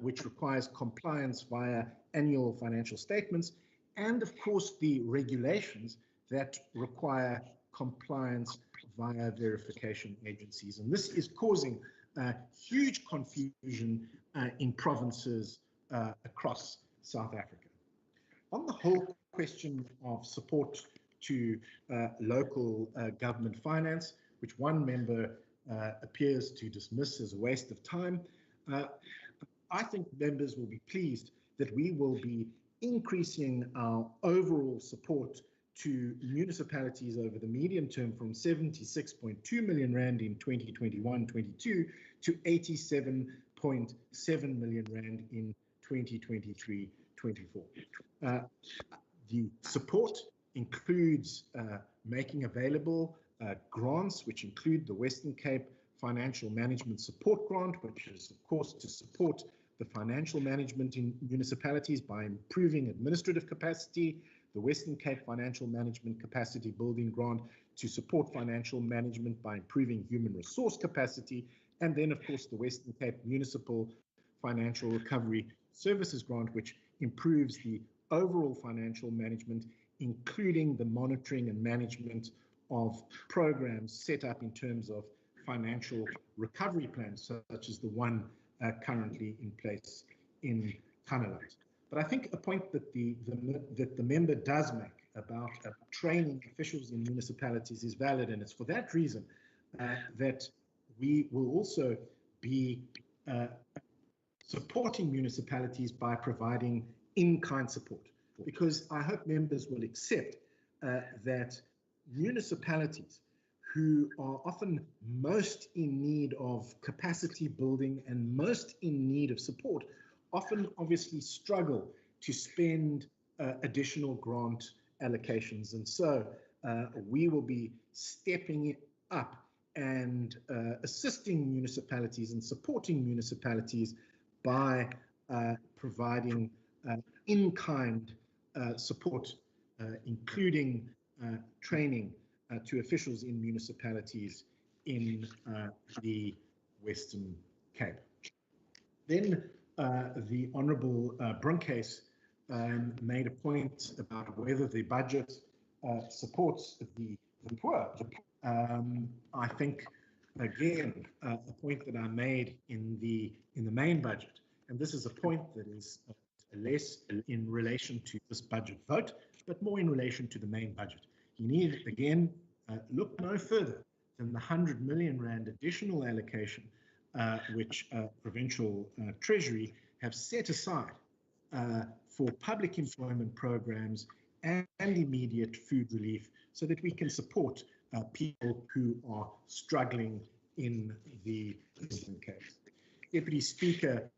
which requires compliance via annual financial statements, and of course the regulations that require compliance via verification agencies. And this is causing huge confusion in provinces across South Africa. On the whole question of support to local government finance, which one member appears to dismiss as a waste of time, I think members will be pleased that we will be increasing our overall support to municipalities over the medium term from 76.2 million rand in 2021-22 to 87.7 million rand in 2023-24. The support includes making available grants, which include the Western Cape Financial Management Support Grant, which is, of course, to support the financial management in municipalities by improving administrative capacity, the Western Cape Financial Management Capacity Building Grant to support financial management by improving human resource capacity, and then, of course, the Western Cape Municipal Financial Recovery Services Grant, which improves the overall financial management, including the monitoring and management of programs set up in terms of financial recovery plans, such as the one currently in place in Canada. But I think a point that the member does make about training officials in municipalities is valid, and it's for that reason that we will also be supporting municipalities by providing in-kind support, because I hope members will accept that municipalities who are often most in need of capacity building and most in need of support often obviously struggle to spend additional grant allocations. And so we will be stepping up and assisting municipalities and supporting municipalities by providing in-kind support, including training to officials in municipalities in the Western Cape. Then the Honourable Bruncase made a point about whether the budget supports the poor. I think, again, a point that I made in the main budget, and this is a point that is less in relation to this budget vote, but more in relation to the main budget. You need, again, look no further than the 100 million rand additional allocation which Provincial Treasury have set aside for public employment programs and immediate food relief so that we can support people who are struggling in the Eastern Cape. Deputy Speaker,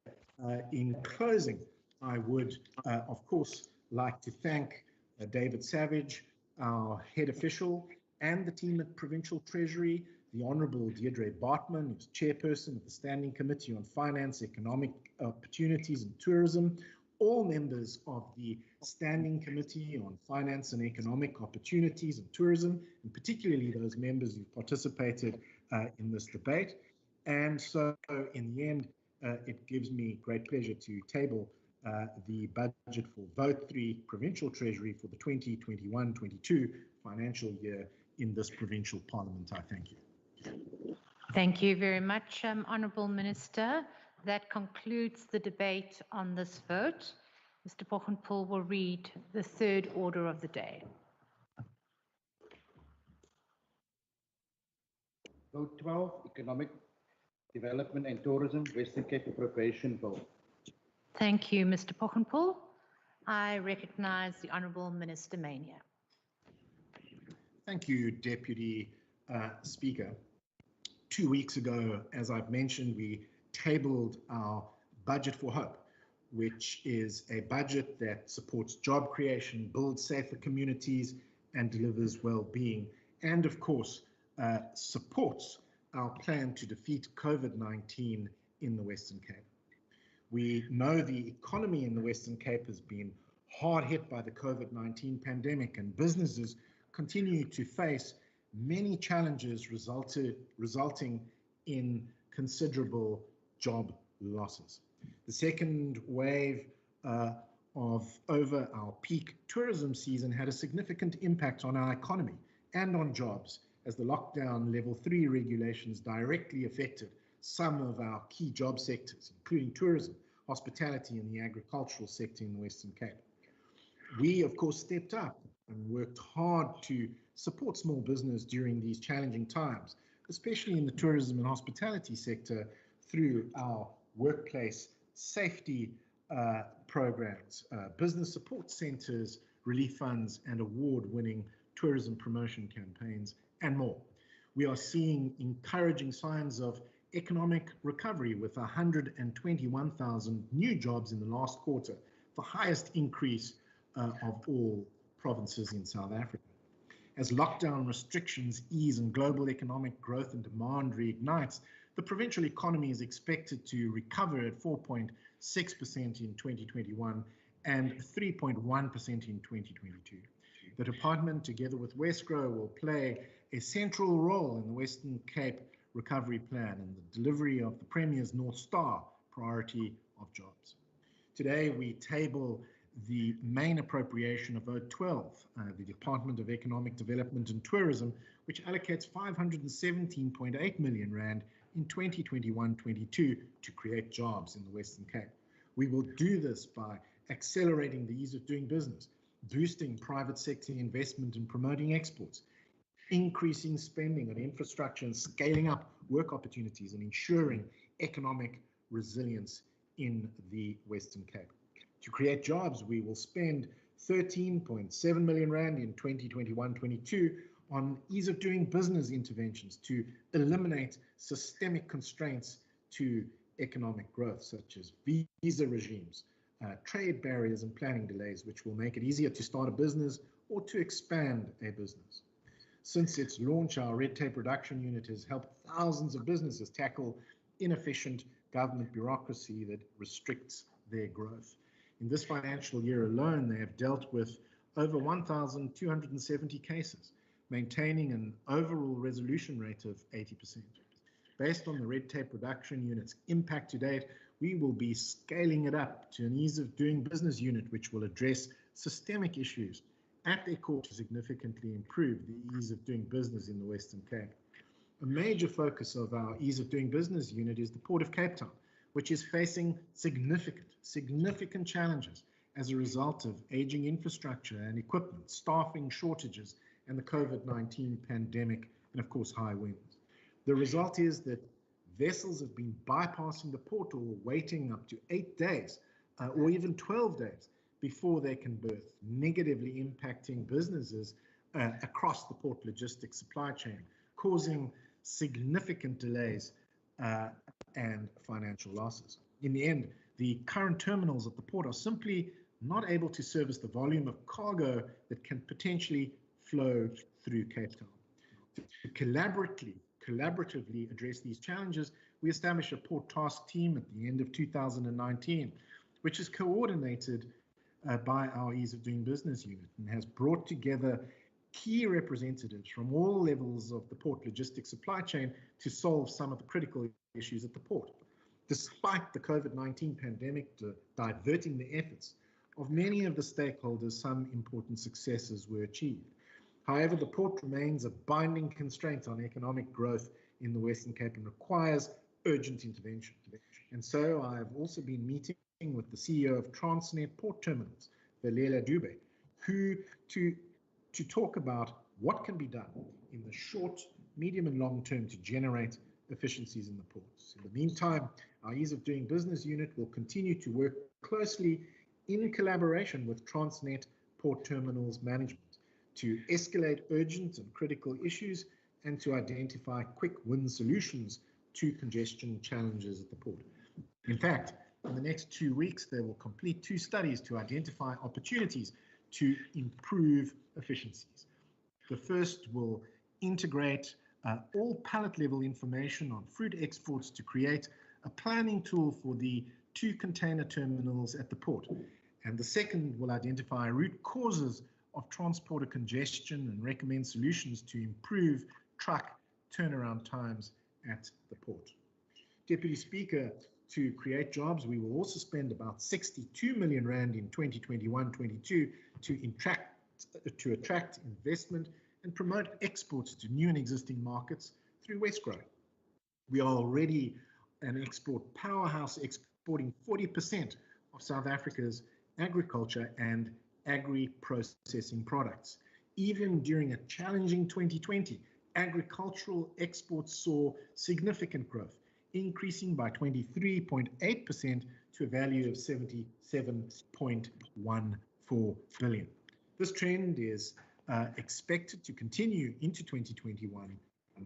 in closing, I would, of course, like to thank David Savage, our head official, and the team at Provincial Treasury, the Honourable Deirdre Bartman, who's chairperson of the Standing Committee on Finance, Economic Opportunities and Tourism, all members of the Standing Committee on Finance and Economic Opportunities and Tourism, and particularly those members who participated in this debate. And so in the end, it gives me great pleasure to table the budget for Vote 3 Provincial Treasury for the 2021-22 financial year in this provincial parliament. I thank you. Thank you very much, Honourable Minister. That concludes the debate on this vote. Mr. Bochenpoel will read the third order of the day. Vote 12, Economic Development and Tourism, Western Cape Appropriation Bill. Thank you, Mr. Bochenpoel. I recognise the Honourable Minister Mania. Thank you, Deputy Speaker. 2 weeks ago, as I've mentioned, we tabled our Budget for Hope, which is a budget that supports job creation, builds safer communities, and delivers well-being, and of course, supports our plan to defeat COVID-19 in the Western Cape. We know the economy in the Western Cape has been hard hit by the COVID-19 pandemic, and businesses continue to face many challenges resulting in considerable job losses. The second wave of over our peak tourism season had a significant impact on our economy and on jobs, as the lockdown level 3 regulations directly affected some of our key job sectors, including tourism, hospitality, and the agricultural sector in the Western Cape. We, of course, stepped up and worked hard to support small business during these challenging times, especially in the tourism and hospitality sector through our workplace safety programs, business support centers, relief funds, and award-winning tourism promotion campaigns, and more. We are seeing encouraging signs of economic recovery with 121,000 new jobs in the last quarter, the highest increase of all provinces in South Africa. As lockdown restrictions ease and global economic growth and demand reignites, the provincial economy is expected to recover at 4.6% in 2021 and 3.1% in 2022. The department, together with Westgrow, will play a central role in the Western Cape Recovery Plan and the delivery of the Premier's North Star priority of jobs. Today, we table the main appropriation of Vote 12, the Department of Economic Development and Tourism, which allocates 517.8 million rand in 2021-22 to create jobs in the Western Cape. We will do this by accelerating the ease of doing business, boosting private sector investment and promoting exports, increasing spending on infrastructure and scaling up work opportunities and ensuring economic resilience in the Western Cape. To create jobs, we will spend 13.7 million rand in 2021-22 on ease of doing business interventions to eliminate systemic constraints to economic growth, such as visa regimes, trade barriers and planning delays, which will make it easier to start a business or to expand a business. Since its launch, our Red Tape Reduction Unit has helped thousands of businesses tackle inefficient government bureaucracy that restricts their growth. In this financial year alone, they have dealt with over 1,270 cases, maintaining an overall resolution rate of 80%. Based on the red tape reduction unit's impact to date, we will be scaling it up to an ease of doing business unit, which will address systemic issues at their core to significantly improve the ease of doing business in the Western Cape. A major focus of our ease of doing business unit is the Port of Cape Town, which is facing significant challenges as a result of aging infrastructure and equipment, staffing shortages, and the COVID-19 pandemic, and of course, high winds. The result is that vessels have been bypassing the port or waiting up to 8 days or even 12 days before they can berth, negatively impacting businesses across the port logistics supply chain, causing significant delays and financial losses. In the end, the current terminals at the port are simply not able to service the volume of cargo that can potentially flow through Cape Town. To collaboratively address these challenges, we established a port task team at the end of 2019, which is coordinated by our Ease of Doing Business unit and has brought together key representatives from all levels of the port logistics supply chain to solve some of the critical issues at the port. Despite the COVID-19 pandemic diverting the efforts of many of the stakeholders, some important successes were achieved. However, the port remains a binding constraint on economic growth in the Western Cape and requires urgent intervention. And so I've also been meeting with the CEO of Transnet Port Terminals, Valela Dube, who to talk about what can be done in the short, medium and long term to generate efficiencies in the ports. In the meantime, our Ease of Doing Business unit will continue to work closely in collaboration with Transnet Port Terminals Management to escalate urgent and critical issues and to identify quick win solutions to congestion challenges at the port. In fact, in the next 2 weeks, they will complete 2 studies to identify opportunities to improve efficiencies. The first will integrate all pallet level information on fruit exports to create a planning tool for the 2 container terminals at the port. And the second will identify root causes of transporter congestion and recommend solutions to improve truck turnaround times at the port. Deputy Speaker, to create jobs, we will also spend about 62 million rand in 2021-22 to attract investment and promote exports to new and existing markets through Westgrow. We are already an export powerhouse, exporting 40% of South Africa's agriculture and agri-processing products. Even during a challenging 2020, agricultural exports saw significant growth, increasing by 23.8% to a value of 77.14 billion. This trend is expected to continue into 2021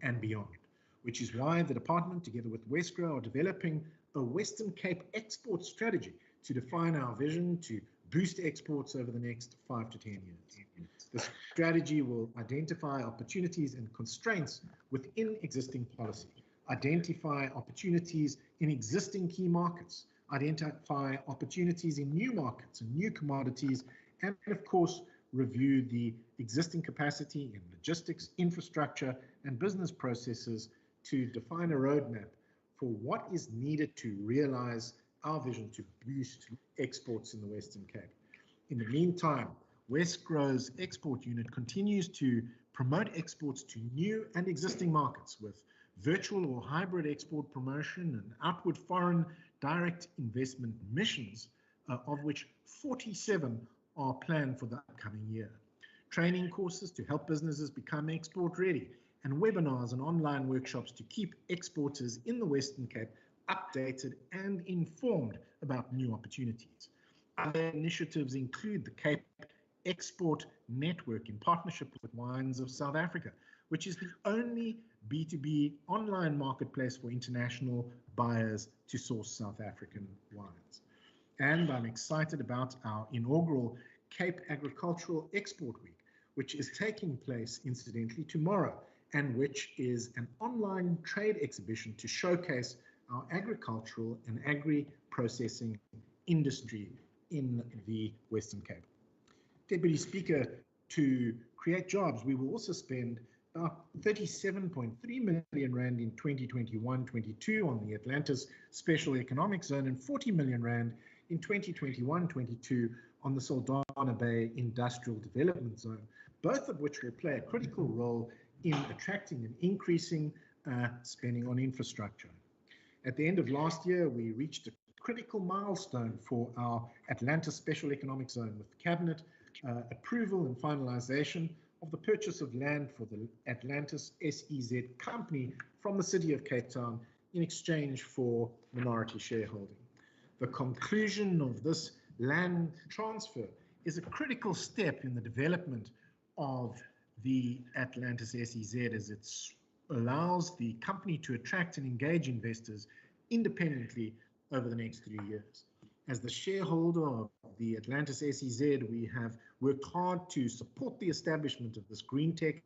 and beyond, which is why the department, together with Westgrow, are developing a Western Cape export strategy to define our vision to boost exports over the next 5 to 10 years. The strategy will identify opportunities and constraints within existing policy, identify opportunities in existing key markets, identify opportunities in new markets and new commodities, and of course, review the existing capacity in logistics, infrastructure, and business processes to define a roadmap for what is needed to realize our vision to boost exports in the Western Cape. In the meantime, Westgrow's export unit continues to promote exports to new and existing markets with virtual or hybrid export promotion and outward foreign direct investment missions, of which 47 are planned for the upcoming year. Training courses to help businesses become export ready, and webinars and online workshops to keep exporters in the Western Cape updated and informed about new opportunities. Other initiatives include the Cape Export Network in partnership with Wines of South Africa, which is the only B2B online marketplace for international buyers to source South African wines. And I'm excited about our inaugural Cape Agricultural Export Week, which is taking place incidentally tomorrow, and which is an online trade exhibition to showcase our agricultural and agri-processing industry in the Western Cape. Deputy Speaker, to create jobs, we will also spend about 37.3 million rand in 2021-22 on the Atlantis Special Economic Zone and 40 million rand in 2021-22 on the Saldanha Bay Industrial Development Zone, both of which will play a critical role in attracting and increasing spending on infrastructure. At the end of last year, we reached a critical milestone for our Atlantis Special Economic Zone with Cabinet approval and finalization of the purchase of land for the Atlantis SEZ company from the City of Cape Town in exchange for minority shareholding. The conclusion of this land transfer is a critical step in the development of the Atlantis SEZ as it allows the company to attract and engage investors independently over the next 3 years. As the shareholder of the Atlantis SEZ, we have worked hard to support the establishment of this green tech,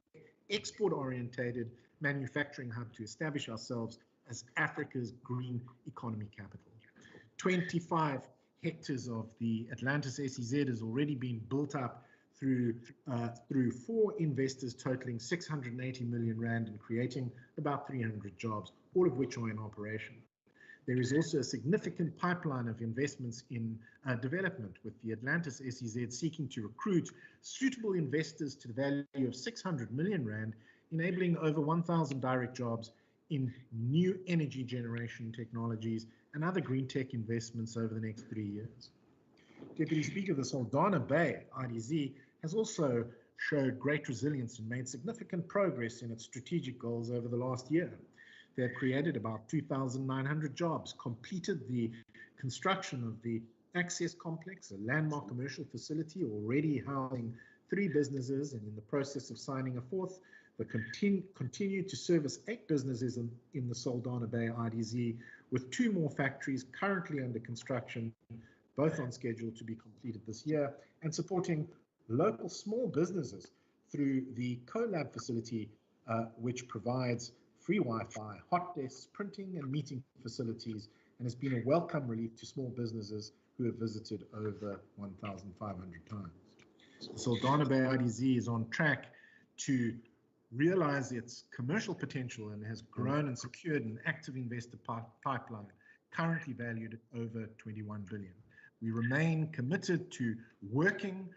export-orientated manufacturing hub to establish ourselves as Africa's green economy capital. 25 hectares of the Atlantis SEZ has already been built up through 4 investors totaling 680 million rand and creating about 300 jobs, all of which are in operation. There is also a significant pipeline of investments in development, with the Atlantis SEZ seeking to recruit suitable investors to the value of 600 million rand, enabling over 1,000 direct jobs in new energy generation technologies and other green tech investments over the next 3 years. Deputy Speaker, the Saldanha Bay IDZ has also showed great resilience and made significant progress in its strategic goals over the last year. They have created about 2,900 jobs, completed the construction of the Access Complex, a landmark commercial facility already housing 3 businesses and in the process of signing a 4th. They continue to service 8 businesses in the Saldanha Bay IDZ, with 2 more factories currently under construction, both on schedule to be completed this year, and supporting local small businesses through the CoLab facility, which provides free Wi-Fi, hot desks, printing and meeting facilities, and has been a welcome relief to small businesses who have visited over 1,500 times. The Saldanha Bay IDZ is on track to realize its commercial potential and has grown and secured an active investor pipeline, currently valued at over 21 billion. We remain committed to working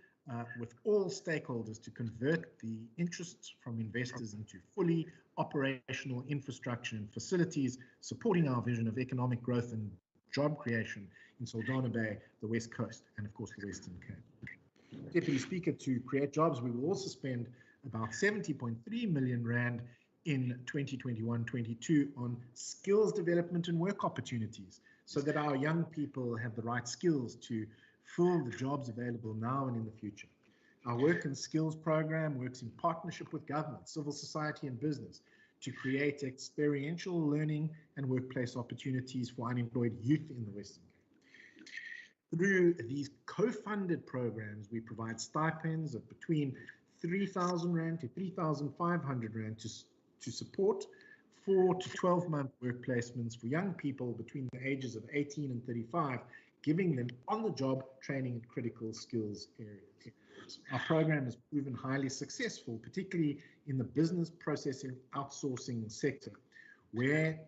with all stakeholders to convert the interests from investors into fully operational infrastructure and facilities, supporting our vision of economic growth and job creation in Saldanha Bay, the West Coast, and of course the Western Cape. Deputy Speaker, to create jobs, we will also spend about 70.3 million rand in 2021-22 on skills development and work opportunities, so that our young people have the right skills to fill the jobs available now and in the future. Our Work and Skills program works in partnership with government, civil society and business to create experiential learning and workplace opportunities for unemployed youth in the Western Cape. Through these co-funded programs, we provide stipends of between 3,000 rand to 3,500 rand to support 4 to 12-month work placements for young people between the ages of 18 and 35, giving them on-the-job training in critical skills areas. Our program has proven highly successful, particularly in the business processing outsourcing sector, where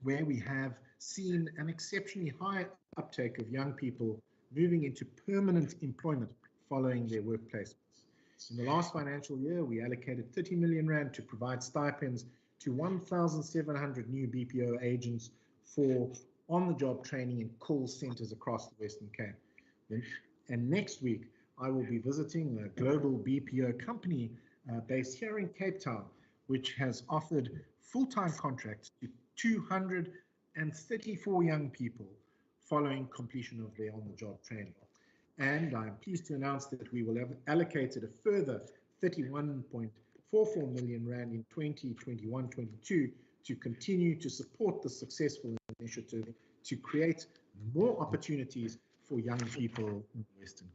we have seen an exceptionally high uptake of young people moving into permanent employment following their work placements. In the last financial year, we allocated 30 million rand to provide stipends to 1,700 new BPO agents for on-the-job training in call centers across the Western Cape. And next week, I will be visiting a global BPO company based here in Cape Town, which has offered full-time contracts to 234 young people following completion of their on-the-job training. And I'm pleased to announce that we will have allocated a further 31.44 million rand in 2021-22 to continue to support the successful initiative to create more opportunities for young people in the Western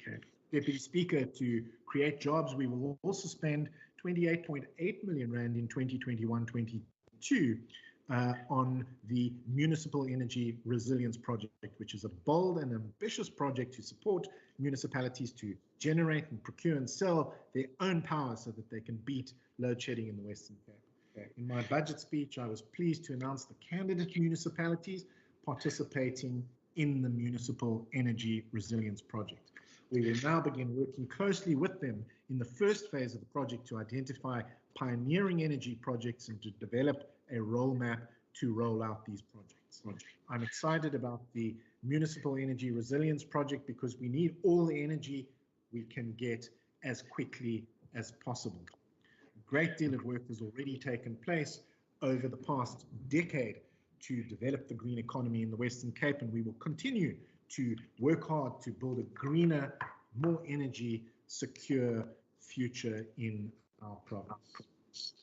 Cape. Deputy Speaker, to create jobs, we will also spend 28.8 million rand in 2021-22 on the Municipal Energy Resilience Project, which is a bold and ambitious project to support municipalities to generate and procure and sell their own power so that they can beat load shedding in the Western Cape. In my budget speech, I was pleased to announce the candidate municipalities participating in the Municipal Energy Resilience Project. We will now begin working closely with them in the first phase of the project to identify pioneering energy projects and to develop a roadmap to roll out these projects. I'm excited about the Municipal Energy Resilience Project because we need all the energy we can get as quickly as possible. A great deal of work has already taken place over the past decade to develop the green economy in the Western Cape, and we will continue to work hard to build a greener, more energy secure future in our province.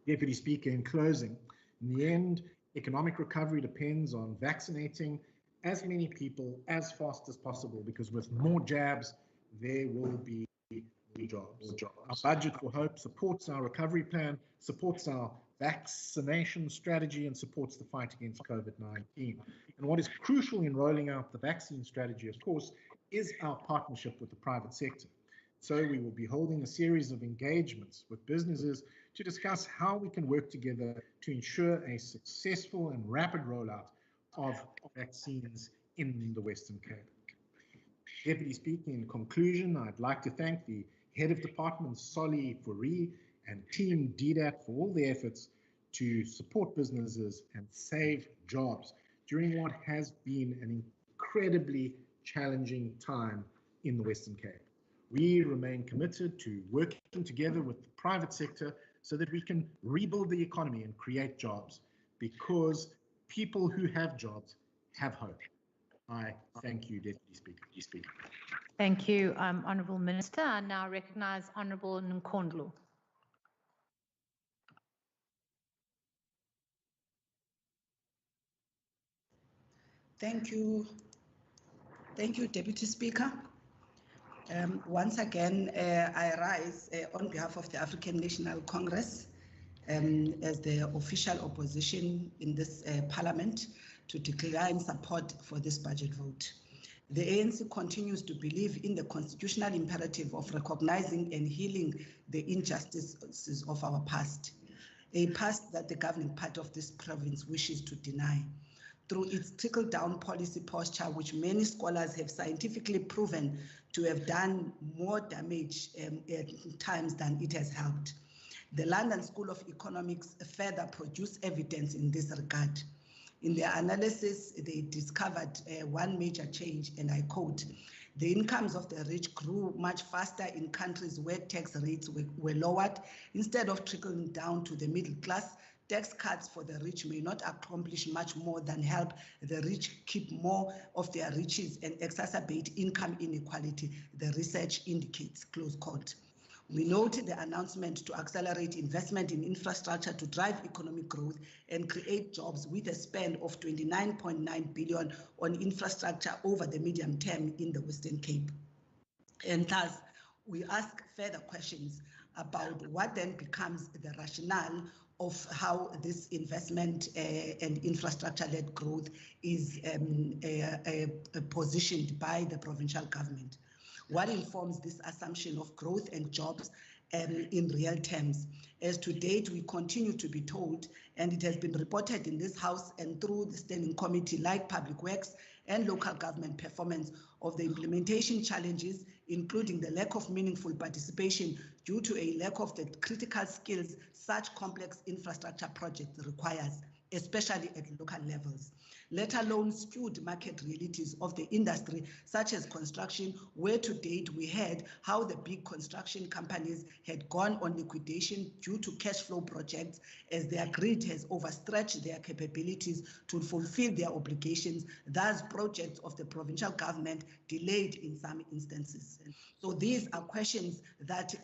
Deputy Speaker, in closing, in the end, economic recovery depends on vaccinating as many people as fast as possible, because with more jabs, there will be jobs. Our budget for hope supports our recovery plan, supports our vaccination strategy, and supports the fight against COVID-19. And what is crucial in rolling out the vaccine strategy, of course, is our partnership with the private sector. So we will be holding a series of engagements with businesses to discuss how we can work together to ensure a successful and rapid rollout of vaccines in the Western Cape. Deputy Speaker, in conclusion, I'd like to thank the Head of Department, Solly Fourie, and Team DDAT for all the efforts to support businesses and save jobs during what has been an incredibly challenging time in the Western Cape. We remain committed to working together with the private sector so that we can rebuild the economy and create jobs, because people who have jobs have hope. I thank you, Deputy Speaker. Thank you, Honourable Minister. I now recognise Honourable Nkondlo. Thank you. Thank you, Deputy Speaker. Once again, I rise on behalf of the African National Congress as the official opposition in this Parliament to decline support for this budget vote. The ANC continues to believe in the constitutional imperative of recognizing and healing the injustices of our past, a past that the governing party of this province wishes to deny. Through its trickle-down policy posture, which many scholars have scientifically proven to have done more damage at times than it has helped. The London School of Economics further produced evidence in this regard. In their analysis, they discovered one major change, and I quote, "The incomes of the rich grew much faster in countries where tax rates were lowered. Instead of trickling down to the middle class, tax cuts for the rich may not accomplish much more than help the rich keep more of their riches and exacerbate income inequality, the research indicates," close quote. We note the announcement to accelerate investment in infrastructure to drive economic growth and create jobs with a spend of 29.9 billion on infrastructure over the medium term in the Western Cape. And thus, we ask further questions about what then becomes the rationale of how this investment and infrastructure-led growth is positioned by the provincial government. What informs this assumption of growth and jobs in real terms? As to date, we continue to be told, and it has been reported in this House and through the Standing Committee like Public Works and local government performance, of the implementation challenges, including the lack of meaningful participation due to a lack of the critical skills such complex infrastructure projects requires, especially at local levels, let alone skewed market realities of the industry, such as construction, where to date we heard how the big construction companies had gone on liquidation due to cash flow projects, as their grid has overstretched their capabilities to fulfill their obligations, thus projects of the provincial government delayed in some instances. So these are questions that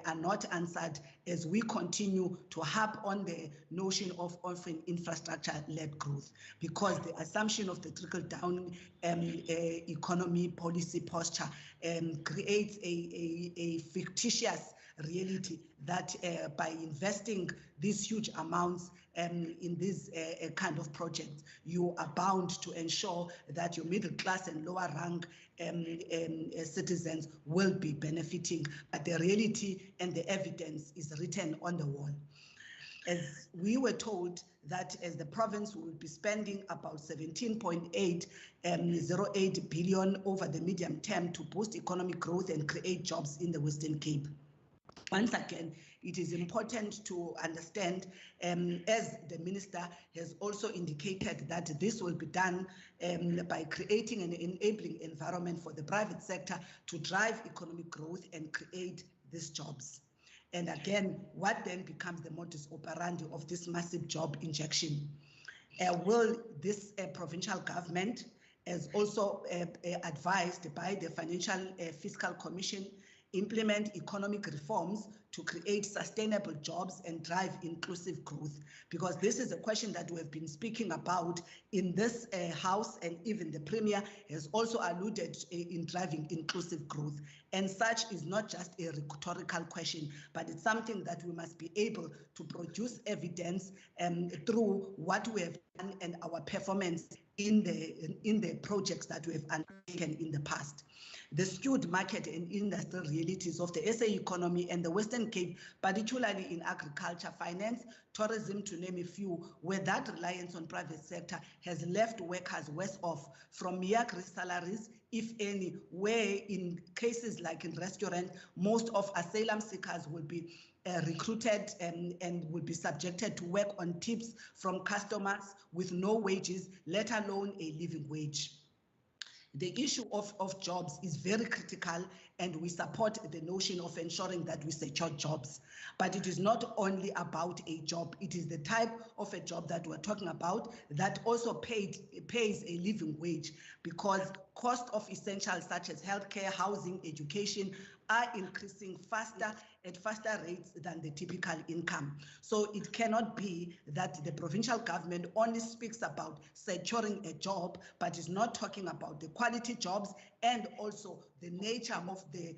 are not answered as we continue to harp on the notion of often infrastructure-led growth, because the assumption of the trickle-down economy policy posture creates a fictitious reality that by investing these huge amounts in these kind of projects, you are bound to ensure that your middle class and lower rank citizens will be benefiting. But the reality and the evidence is written on the wall. As we were told that as the province will be spending about 17.808 billion over the medium term to boost economic growth and create jobs in the Western Cape. Once again, it is important to understand, as the minister has also indicated, that this will be done by creating an enabling environment for the private sector to drive economic growth and create these jobs. And again, what then becomes the modus operandi of this massive job injection? Will this provincial government, as also advised by the Financial Fiscal Commission, implement economic reforms to create sustainable jobs and drive inclusive growth? Because this is a question that we have been speaking about in this House, and even the Premier has also alluded in driving inclusive growth. And such is not just a rhetorical question, but it's something that we must be able to produce evidence through what we have done and our performance in the projects that we have undertaken in the past. The skewed market and industrial realities of the SA economy and the Western Cape, particularly in agriculture, finance, tourism, to name a few, where that reliance on private sector has left workers worse off from meagre salaries, if any, where in cases like in restaurants, most of asylum seekers will be recruited and will be subjected to work on tips from customers with no wages, let alone a living wage. The issue of jobs is very critical, and we support the notion of ensuring that we secure jobs. But it is not only about a job, it is the type of a job that we're talking about that also pays a living wage, because cost of essentials such as healthcare, housing, education are increasing at faster rates than the typical income. So it cannot be that the provincial government only speaks about securing a job, but is not talking about the quality jobs and also the nature of the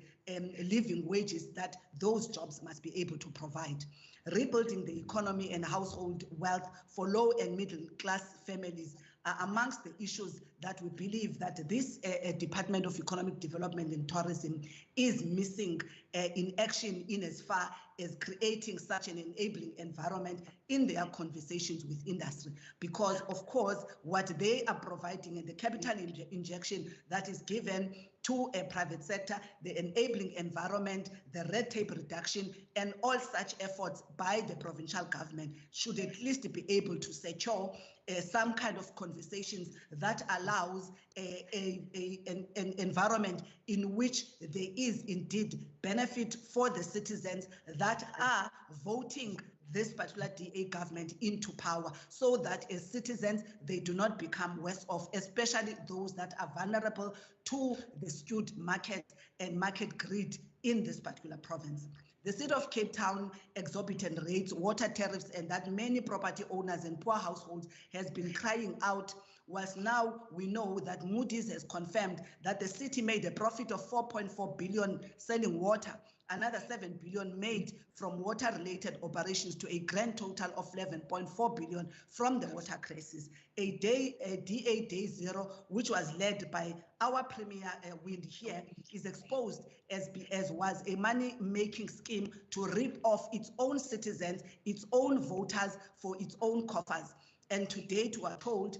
living wages that those jobs must be able to provide. Rebuilding the economy and household wealth for low and middle class families are amongst the issues that we believe that this Department of Economic Development and Tourism is missing in action, in as far as creating such an enabling environment in their conversations with industry. Because of course, what they are providing and the capital injection that is given to a private sector, the enabling environment, the red tape reduction, and all such efforts by the provincial government should at least be able to secure some kind of conversations that allows an environment in which there is indeed benefit for the citizens that are voting this particular DA government into power, so that as citizens, they do not become worse off, especially those that are vulnerable to the skewed market and market greed in this particular province. The city of Cape Town exorbitant rates, water tariffs, and that many property owners and poor households has been crying out, whilst now we know that Moody's has confirmed that the city made a profit of 4.4 billion selling water, another 7 billion made from water-related operations, to a grand total of 11.4 billion from the water crisis. A DA Day Zero, which was led by our Premier Wind here, is exposed as was a money-making scheme to rip off its own citizens, its own voters for its own coffers. And today we are told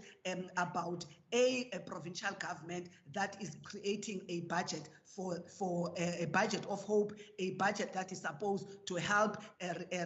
about a provincial government that is creating a budget for a budget of hope, a budget that is supposed to help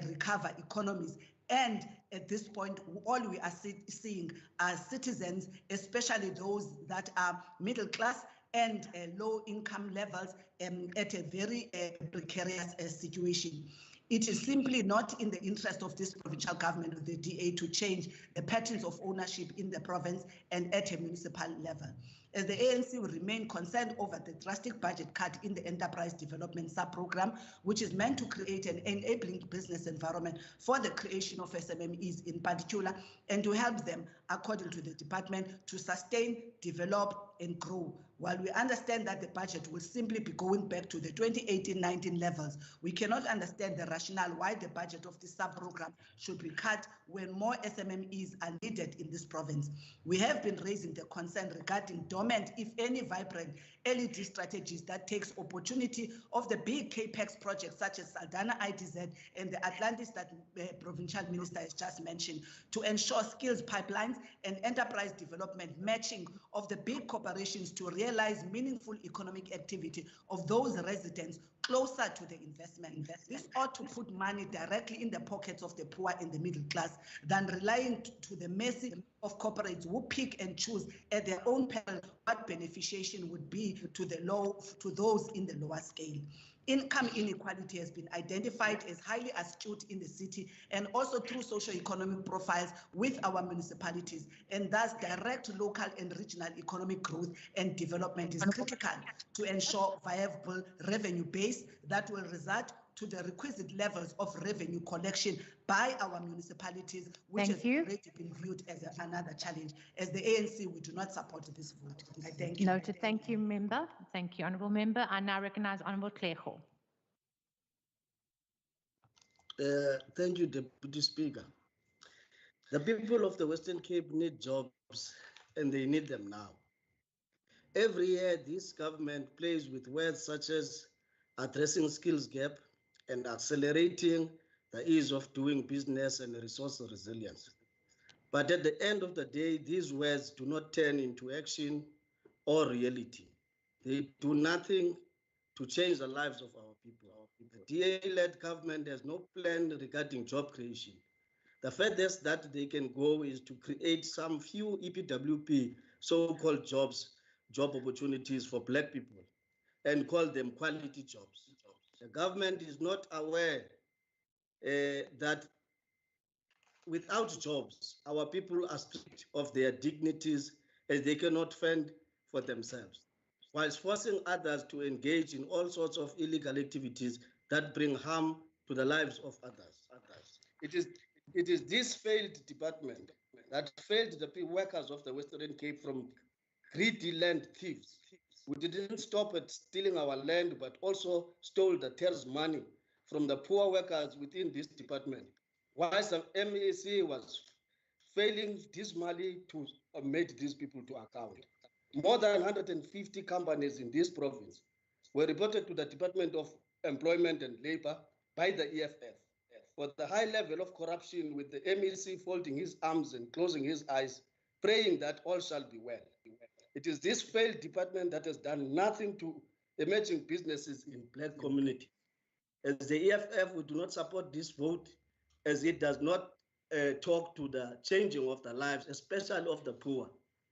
recover economies. And at this point, all we are seeing are citizens, especially those that are middle class and low income levels, at a very precarious situation. It is simply not in the interest of this provincial government or the DA to change the patterns of ownership in the province and at a municipal level. As the ANC will remain concerned over the drastic budget cut in the enterprise development sub-program, which is meant to create an enabling business environment for the creation of SMMEs in particular, and to help them, according to the department, to sustain, develop, and grow. While we understand that the budget will simply be going back to the 2018-19 levels, we cannot understand the rationale why the budget of this sub-program should be cut when more SMMEs are needed in this province. We have been raising the concern regarding dormant, if any, vibrant LED strategies that takes opportunity of the big capex projects such as Saldanha ITZ and the Atlantis that Provincial Minister has just mentioned to ensure skills pipelines and enterprise development matching of the big corporations to realize meaningful economic activity of those residents closer to the investment. This ought to put money directly in the pockets of the poor and the middle class than relying to the mercy of corporates who pick and choose at their own peril what beneficiation would be to those in the lower scale. Income inequality has been identified as highly acute in the city and also through socio-economic profiles with our municipalities, and thus direct local and regional economic growth and development is critical to ensure viable revenue base that will result to the requisite levels of revenue collection by our municipalities, which has already been viewed as another challenge. As the ANC, we do not support this vote. I thank you. Noted. Thank you, Member. Thank you, Honourable Member. I now recognise Honourable Klego. Thank you, Deputy Speaker. The people of the Western Cape need jobs, and they need them now. Every year, this government plays with words such as addressing skills gap and accelerating the ease of doing business and resource resilience. But at the end of the day, these words do not turn into action or reality. They do nothing to change the lives of our people. The DA-led government has no plan regarding job creation. The furthest that they can go is to create some few EPWP so-called job opportunities for Black people and call them quality jobs. The government is not aware that without jobs, our people are stripped of their dignities as they cannot fend for themselves, whilst forcing others to engage in all sorts of illegal activities that bring harm to the lives of others. It is this failed department that failed the workers of the Western Cape from greedy land thieves. We didn't stop at stealing our land, but also stole the tax money from the poor workers within this department, whilst the MEC was failing dismally to make these people to account. More than 150 companies in this province were reported to the Department of Employment and Labor by the EFF for the high level of corruption, with the MEC folding his arms and closing his eyes, praying that all shall be well. It is this failed department that has done nothing to emerging businesses in Black community. As the EFF, we do not support this vote, as it does not talk to the changing of the lives, especially of the poor.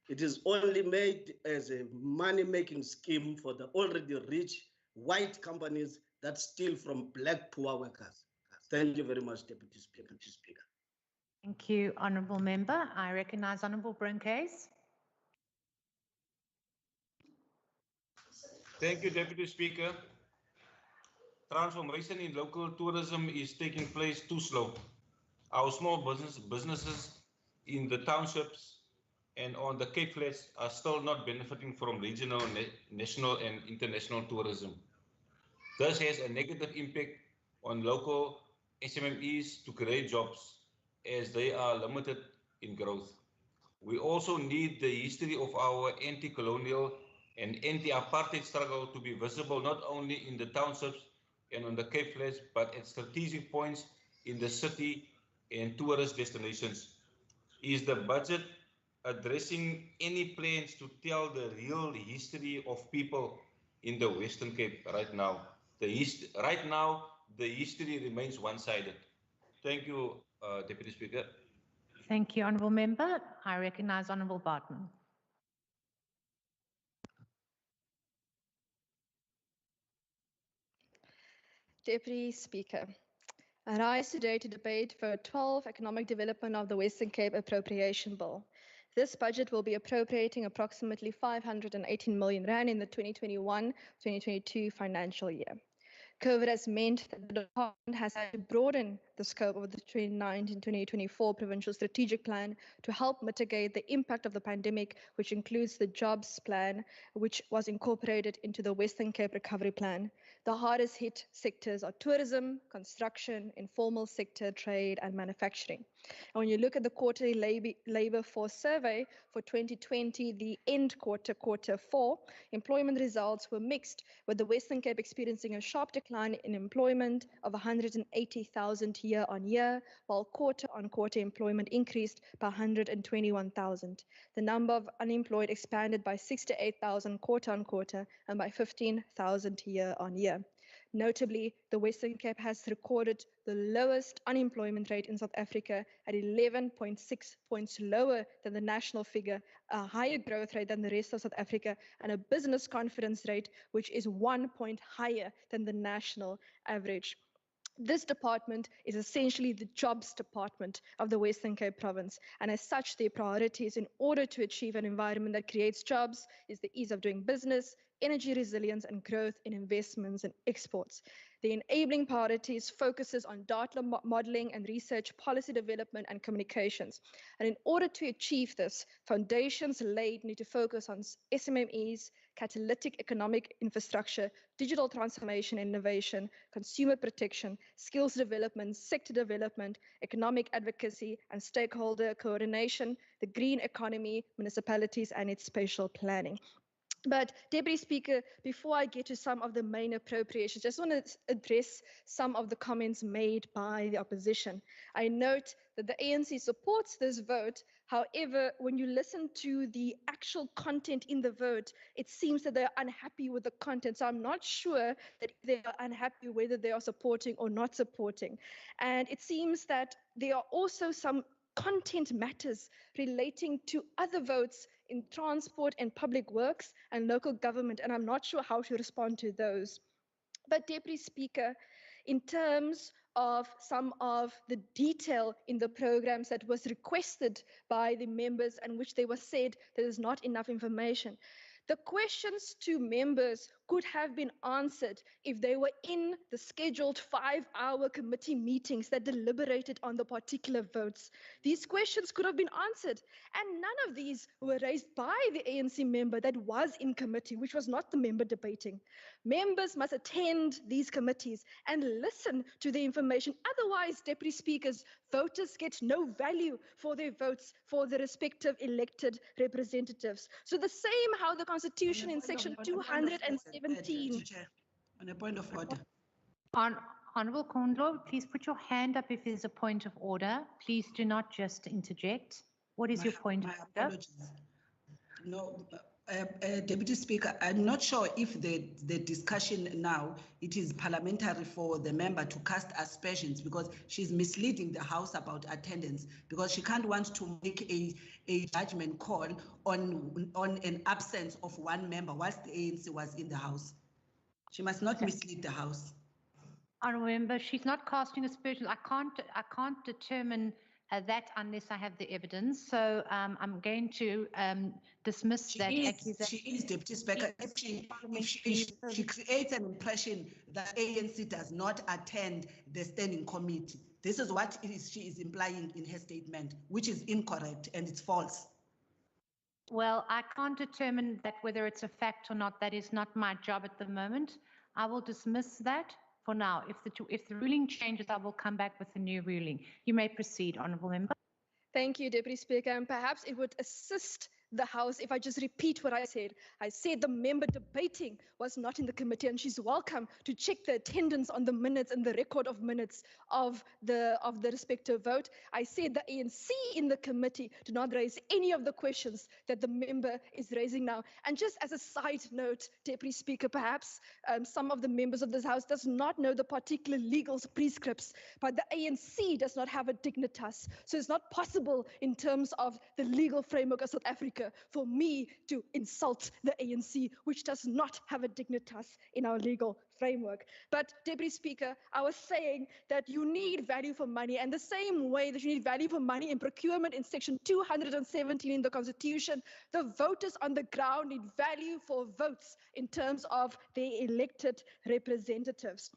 It is only made as a money-making scheme for the already rich white companies that steal from Black poor workers. Thank you very much, Deputy Speaker. Thank you, Honourable Member. I recognise Honourable Brinkhays. Thank you, Deputy Speaker. Transformation in local tourism is taking place too slow. Our small businesses in the townships and on the Cape Flats are still not benefiting from regional, national and international tourism. This has a negative impact on local SMMEs to create jobs, as they are limited in growth. We also need the history of our anti-colonial and anti-apartheid struggle to be visible not only in the townships and on the Cape Flats, but at strategic points in the city and tourist destinations. Is the budget addressing any plans to tell the real history of people in the Western Cape right now? Right now, the history remains one-sided. Thank you, Deputy Speaker. Thank you, Honourable Member. I recognise Honourable Barton. Deputy Speaker, I rise today to debate Vote 12, Economic Development of the Western Cape Appropriation Bill. This budget will be appropriating approximately 518 million rand in the 2021-2022 financial year. COVID has meant that the department has had to broaden the scope of the 2019-2024 Provincial Strategic Plan to help mitigate the impact of the pandemic, which includes the Jobs Plan, which was incorporated into the Western Cape Recovery Plan. The hardest hit sectors are tourism, construction, informal sector, trade, and manufacturing. And when you look at the quarterly labor force survey for 2020, the end quarter 4, employment results were mixed, with the Western Cape experiencing a sharp decline in employment of 180,000 year on year, while quarter on quarter employment increased by 121,000. The number of unemployed expanded by 68,000 quarter on quarter and by 15,000 year on year. Notably, the Western Cape has recorded the lowest unemployment rate in South Africa at 11.6 points lower than the national figure, a higher growth rate than the rest of South Africa, and a business confidence rate which is 1 point higher than the national average. This department is essentially the jobs department of the Western Cape province, and as such, their priorities in order to achieve an environment that creates jobs is the ease of doing business, energy resilience, and growth in investments and exports. The enabling priorities focuses on data modeling and research, policy development, and communications. And in order to achieve this, foundations laid need to focus on SMMEs, catalytic economic infrastructure, digital transformation and innovation, consumer protection, skills development, sector development, economic advocacy, and stakeholder coordination, the green economy, municipalities, and its spatial planning. But Deputy Speaker, before I get to some of the main appropriations, I just want to address some of the comments made by the opposition. I note that the ANC supports this vote. However, when you listen to the actual content in the vote, it seems that they're unhappy with the content. So I'm not sure that they are unhappy whether they are supporting or not supporting. And it seems that there are also some content matters relating to other votes in transport and public works and local government, and I'm not sure how to respond to those. But Deputy Speaker, in terms of some of the detail in the programs that was requested by the members and which they were said there is not enough information, the questions to members could have been answered if they were in the scheduled 5-hour committee meetings that deliberated on the particular votes. These questions could have been answered, and none of these were raised by the ANC member that was in committee, which was not the member debating. Members must attend these committees and listen to the information. Otherwise, Deputy Speakers, voters get no value for their votes for the respective elected representatives. So the same how the Constitution in section 217. On a point of order. Honourable Kondlo, please put your hand up if there's a point of order. Please do not just interject. What is your point of order? Apologies. No, Deputy Speaker, I'm not sure if the discussion now, it is parliamentary for the member to cast aspersions because she's misleading the House about attendance because she can't want to make a judgment call on an absence of one member whilst the ANC was in the House. She must not mislead the House. I remember she's not casting aspersions. I can't determine that unless I have the evidence. So I'm going to dismiss that accusation. She is, Deputy Speaker. If she creates an impression that ANC does not attend the standing committee, this is what she is implying in her statement, which is incorrect and it's false. Well, I can't determine that whether it's a fact or not. That is not my job at the moment. I will dismiss that for now. If the ruling changes, I will come back with a new ruling. You may proceed, Honourable Member. Thank you, Deputy Speaker, and perhaps it would assist the House if I just repeat what I said. I said the member debating was not in the committee, and she's welcome to check the attendance on the minutes and the record of minutes of the respective vote. I said the ANC in the committee did not raise any of the questions that the member is raising now. And just as a side note, Deputy Speaker, perhaps some of the members of this House does not know the particular legal prescripts, but the ANC does not have a dignitas. So it's not possible in terms of the legal framework of South Africa for me to insult the ANC, which does not have a dignitas in our legal framework. But Deputy Speaker, I was saying that you need value for money, and the same way that you need value for money in procurement in section 217 in the Constitution, the voters on the ground need value for votes in terms of their elected representatives.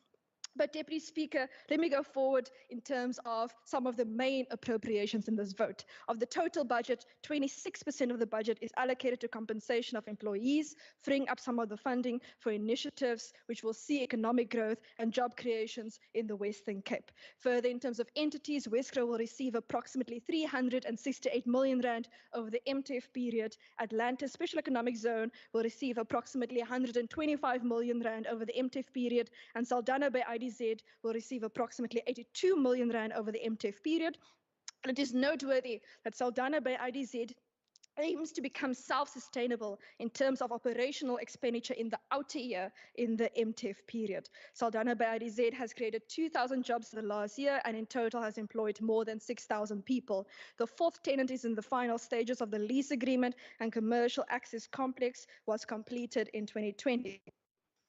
But Deputy Speaker, let me go forward in terms of some of the main appropriations in this vote. Of the total budget, 26% of the budget is allocated to compensation of employees, freeing up some of the funding for initiatives which will see economic growth and job creations in the Western Cape. Further, in terms of entities, Westkro will receive approximately 368 million rand over the MTF period. Atlantis Special Economic Zone will receive approximately 125 million rand over the MTF period, and Saldanha Bay IDZ will receive approximately 82 million rand over the MTF period. And it is noteworthy that Saldanha Bay IDZ aims to become self-sustainable in terms of operational expenditure in the outer year in the MTF period. Saldanha Bay IDZ has created 2,000 jobs in the last year and in total has employed more than 6,000 people. The fourth tenant is in the final stages of the lease agreement, and commercial access complex was completed in 2020.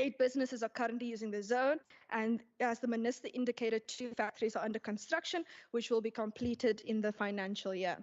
8 businesses are currently using the zone, and as the minister indicated, 2 factories are under construction, which will be completed in the financial year.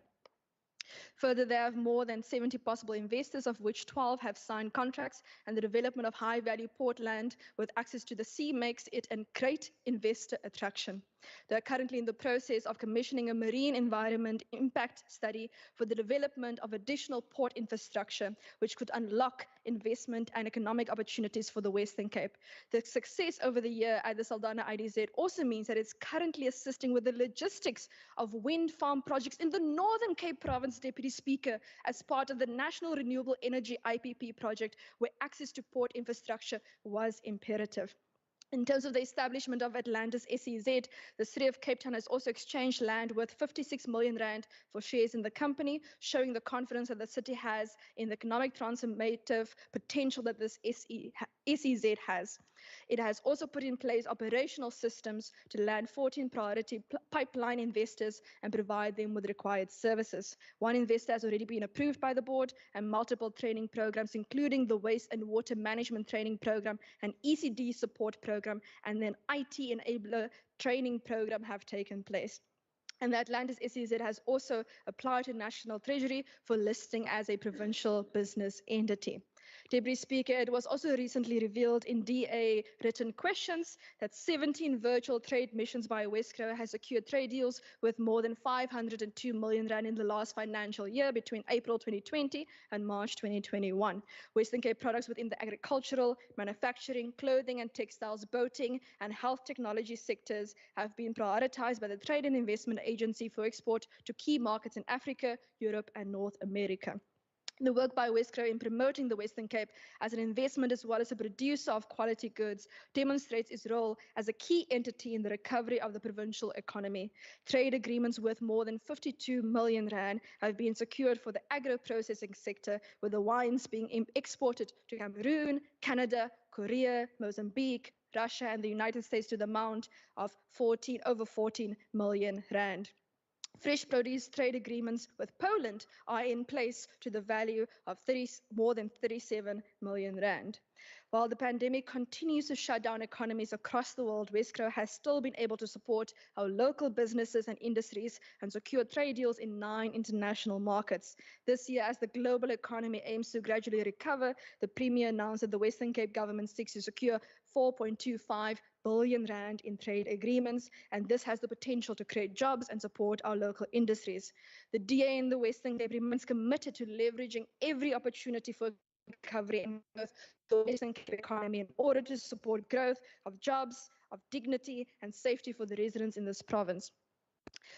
Further, there have more than 70 possible investors, of which 12 have signed contracts, and the development of high-value port land with access to the sea makes it a great investor attraction. They are currently in the process of commissioning a marine environment impact study for the development of additional port infrastructure, which could unlock investment and economic opportunities for the Western Cape. The success over the year at the Saldanha IDZ also means that it's currently assisting with the logistics of wind farm projects in the Northern Cape Province, Deputy Speaker, as part of the National Renewable Energy IPP project, where access to port infrastructure was imperative. In terms of the establishment of Atlantis SEZ, the City of Cape Town has also exchanged land worth 56 million rand for shares in the company, showing the confidence that the city has in the economic transformative potential that this SEZ has. It has also put in place operational systems to land 14 priority pipeline investors and provide them with required services. One investor has already been approved by the board, and multiple training programs, including the waste and water management training program and ECD support program, and then IT enabler training program have taken place. And the Atlantis SEZ has also applied to National Treasury for listing as a provincial business entity. Deputy Speaker, it was also recently revealed in DA written questions that 17 virtual trade missions by Westkro has secured trade deals with more than 502 million rand in the last financial year between April 2020 and March 2021. Western Cape products within the agricultural, manufacturing, clothing and textiles, boating and health technology sectors have been prioritized by the Trade and Investment Agency for export to key markets in Africa, Europe and North America. The work by Westkro in promoting the Western Cape as an investment as well as a producer of quality goods demonstrates its role as a key entity in the recovery of the provincial economy. Trade agreements worth more than 52 million rand have been secured for the agro-processing sector, with the wines being exported to Cameroon, Canada, Korea, Mozambique, Russia and the United States to the amount of over 14 million rand. Fresh produce trade agreements with Poland are in place to the value of more than 37 million rand. While the pandemic continues to shut down economies across the world, Westkro has still been able to support our local businesses and industries and secure trade deals in 9 international markets. This year, as the global economy aims to gradually recover, the Premier announced that the Western Cape government seeks to secure 4.25 billion rand in trade agreements, and this has the potential to create jobs and support our local industries. The DA in the Western Cape remains committed to leveraging every opportunity for recovery in both the Western Cape economy in order to support growth of jobs, of dignity and safety for the residents in this province.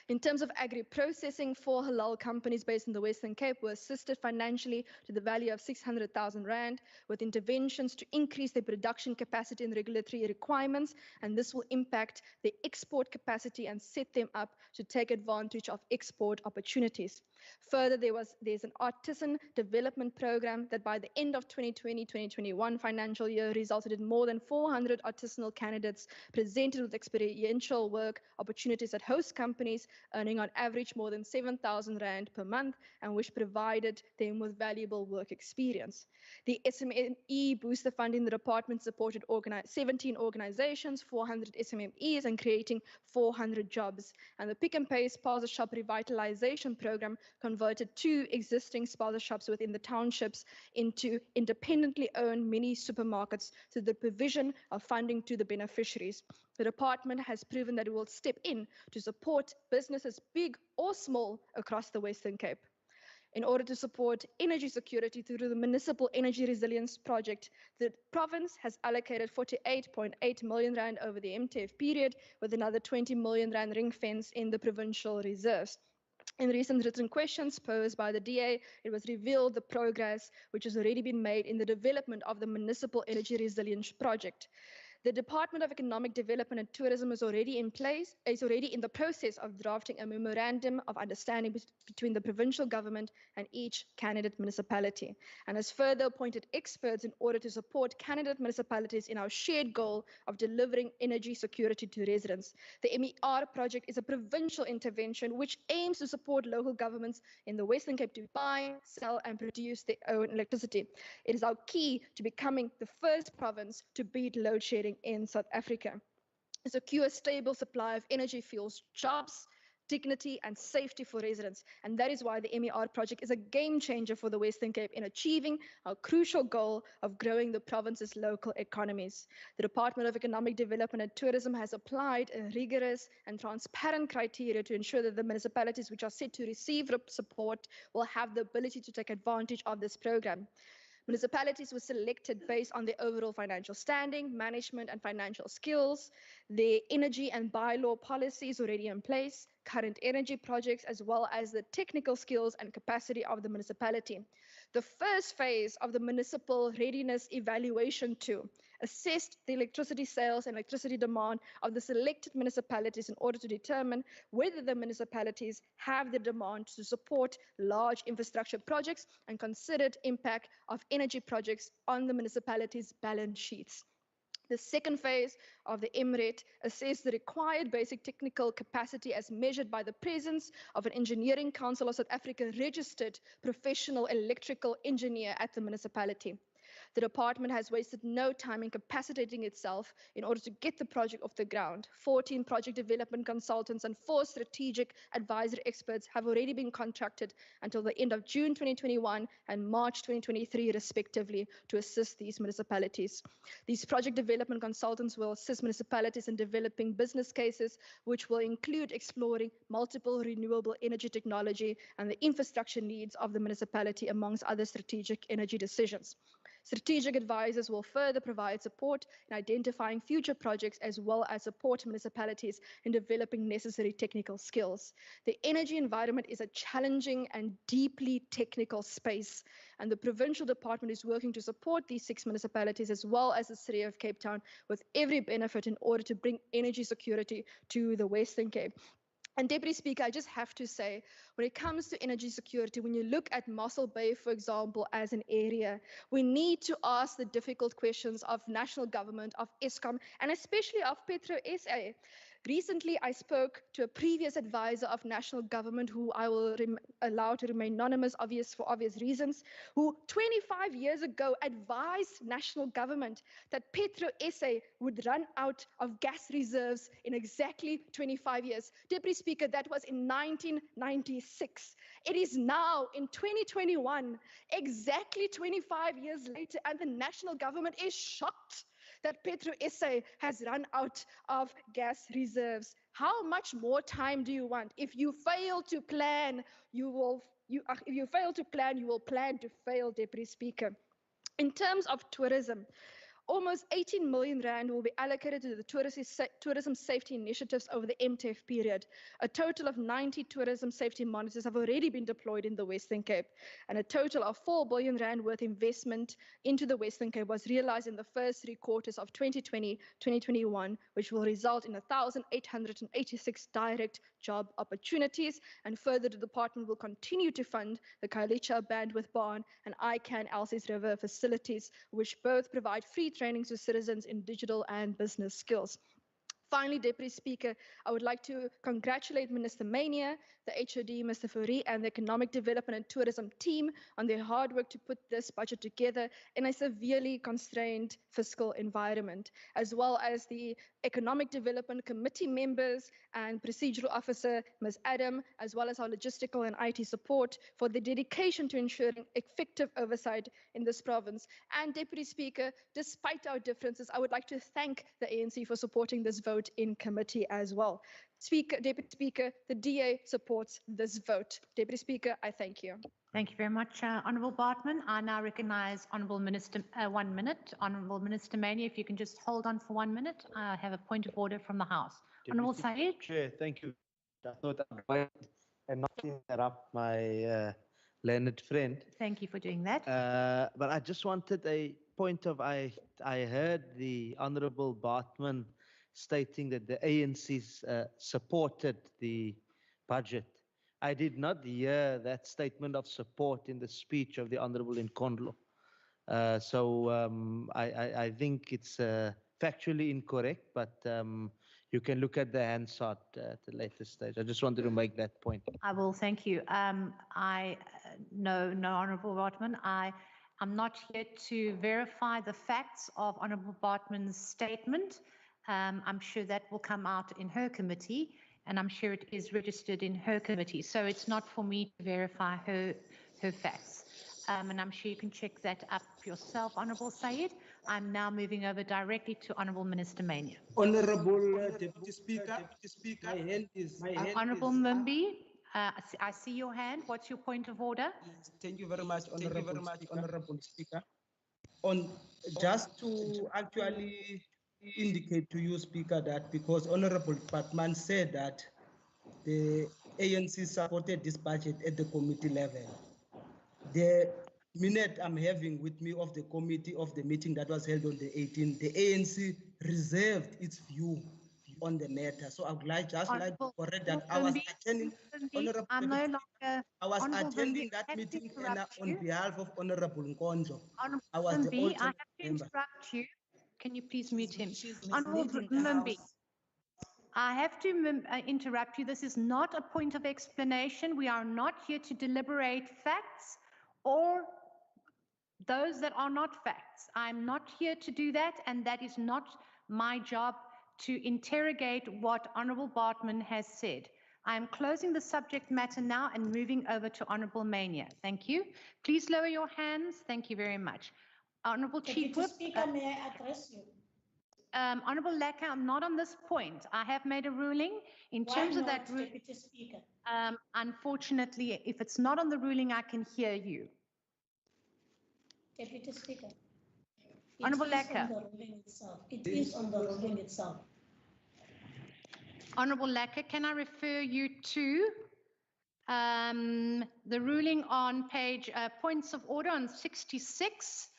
In terms of agri-processing, 4 halal companies based in the Western Cape were assisted financially to the value of 600,000 rand with interventions to increase their production capacity and regulatory requirements, and this will impact the export capacity and set them up to take advantage of export opportunities. Further, there's an artisan development program that by the end of 2020-2021 financial year resulted in more than 400 artisanal candidates presented with experiential work opportunities at host companies, earning on average more than 7,000 rand per month, and which provided them with valuable work experience. The SME Booster Fund in the department supported 17 organizations, 400 SMMEs, and creating 400 jobs. And the Pick and Pay Spaza Shop Revitalization Program converted 2 existing spaza shops within the townships into independently owned mini supermarkets through the provision of funding to the beneficiaries. The department has proven that it will step in to support businesses big or small across the Western Cape. In order to support energy security through the Municipal Energy Resilience Project, the province has allocated 48.8 million rand over the MTF period, with another 20 million rand ring-fenced in the provincial reserves. In recent written questions posed by the DA, it was revealed the progress which has already been made in the development of the Municipal Energy Resilience Project. The Department of Economic Development and Tourism is already in the process of drafting a memorandum of understanding between the provincial government and each candidate municipality, and has further appointed experts in order to support candidate municipalities in our shared goal of delivering energy security to residents. The MER project is a provincial intervention which aims to support local governments in the Western Cape to buy, sell, and produce their own electricity. It is our key to becoming the first province to beat load shedding in South Africa. To secure a stable supply of energy fuels, jobs, dignity, and safety for residents. And that is why the MER project is a game changer for the Western Cape in achieving our crucial goal of growing the province's local economies. The Department of Economic Development and Tourism has applied a rigorous and transparent criteria to ensure that the municipalities which are set to receive support will have the ability to take advantage of this program. Municipalities were selected based on their overall financial standing, management and financial skills, their energy and bylaw policies already in place, current energy projects, as well as the technical skills and capacity of the municipality. The first phase of the Municipal Readiness Evaluation 2 assessed the electricity sales and electricity demand of the selected municipalities in order to determine whether the municipalities have the demand to support large infrastructure projects and considered impact of energy projects on the municipalities' balance sheets. The second phase of the MRET assessed the required basic technical capacity as measured by the presence of an Engineering Council of South Africa registered professional electrical engineer at the municipality. The department has wasted no time in capacitating itself in order to get the project off the ground. 14 project development consultants and 4 strategic advisory experts have already been contracted until the end of June 2021 and March 2023, respectively, to assist these municipalities. These project development consultants will assist municipalities in developing business cases, which will include exploring multiple renewable energy technology and the infrastructure needs of the municipality, amongst other strategic energy decisions. Strategic advisors will further provide support in identifying future projects as well as support municipalities in developing necessary technical skills. The energy environment is a challenging and deeply technical space, and the provincial department is working to support these 6 municipalities as well as the city of Cape Town with every benefit in order to bring energy security to the Western Cape. And Deputy Speaker, I just have to say, when it comes to energy security, when you look at Mossel Bay, for example, as an area, we need to ask the difficult questions of national government, of Eskom, and especially of Petro SA. Recently, I spoke to a previous advisor of national government, who I will allow to remain anonymous for obvious reasons, who 25 years ago advised national government that Petro SA would run out of gas reserves in exactly 25 years. Deputy Speaker, that was in 1996. It is now in 2021, exactly 25 years later, and the national government is shocked that Petro SA has run out of gas reserves. How much more time do you want? If you fail to plan, you will plan to fail, Deputy Speaker. In terms of tourism, almost 18 million rand will be allocated to the tourism safety initiatives over the MTF period. A total of 90 tourism safety monitors have already been deployed in the Western Cape, and a total of 4 billion rand worth investment into the Western Cape was realized in the first 3 quarters of 2020-2021, which will result in 1,886 direct job opportunities. And further, the department will continue to fund the Khayelitsha Bandwidth Barn and ICANN Elsies River facilities, which both provide free training to citizens in digital and business skills. Finally, Deputy Speaker, I would like to congratulate Minister Mania, the HOD, Mr. Fourie, and the Economic Development and Tourism team on their hard work to put this budget together in a severely constrained fiscal environment, as well as the Economic Development Committee members and Procedural Officer, Ms. Adam, as well as our logistical and IT support for the dedication to ensuring effective oversight in this province. And Deputy Speaker, despite our differences, I would like to thank the ANC for supporting this vote vote in committee as well. Deputy Speaker, the DA supports this vote. Deputy Speaker, I thank you. Thank you very much, Honourable Bartman. I now recognise Honourable Minister, 1 minute. Honourable Minister Mania, if you can just hold on for 1 minute. I have a point of order from the House. Honourable Said. Chair, thank you. I thought I'd go and not interrupt my learned friend. Thank you for doing that. But I just wanted a point of, I heard the Honourable Bartman stating that the ANC's supported the budget. I did not hear that statement of support in the speech of the Honourable Nkondlo. So I think it's factually incorrect, but you can look at the Hansard at a later stage. I just wanted to make that point. I will, thank you. No, Honourable Bartman. I'm not here to verify the facts of Honourable Bartman's statement. I'm sure that will come out in her committee, and I'm sure it is registered in her committee. So it's not for me to verify her facts. And I'm sure you can check that up yourself, Honourable Said. I'm now moving over directly to Honourable Minister Mania. Honourable Deputy Speaker, my hand is Honourable Mumbi, I see your hand. What's your point of order? Thank you very much, Honourable Speaker. Just to actually indicate to you, Speaker, that because Honourable Bartman said that the ANC supported this budget at the committee level. The minute I'm having with me of the committee of the meeting that was held on the 18th, the ANC reserved its view on the matter. So I would like to correct that. I was attending, Honourable I was attending that meeting on behalf of Honourable Nkondlo. I was the alternate I have to member. interrupt you. Can you please mute him? Honourable Mumbi, I have to interrupt you. This is not a point of explanation. We are not here to deliberate facts or those that are not facts. I'm not here to do that, and that is not my job to interrogate what Honourable Bartman has said. I am closing the subject matter now and moving over to Honourable Mania. Thank you. Please lower your hands. Thank you very much. Honourable Chief Whip. Speaker, may I address you? Honourable Lecker, I'm not on this point. I have made a ruling in terms of that ruling. Deputy Speaker? Unfortunately, if it's not on the ruling, I can hear you. Deputy Speaker. Honourable Lecker. It is on the ruling itself. Honourable Lecker, can I refer you to the ruling on page points of order on 66,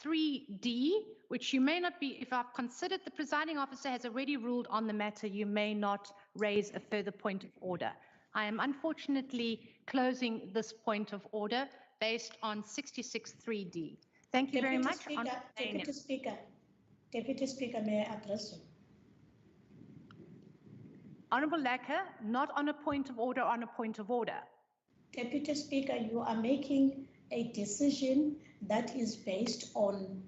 3D, which you may not be, if I've considered the presiding officer has already ruled on the matter, you may not raise a further point of order. I am unfortunately closing this point of order based on 66, 3D. Thank you very much. Deputy Speaker, may I address you? Honourable Lecker, not on a point of order, on a point of order. Deputy Speaker, you are making a decision that is based on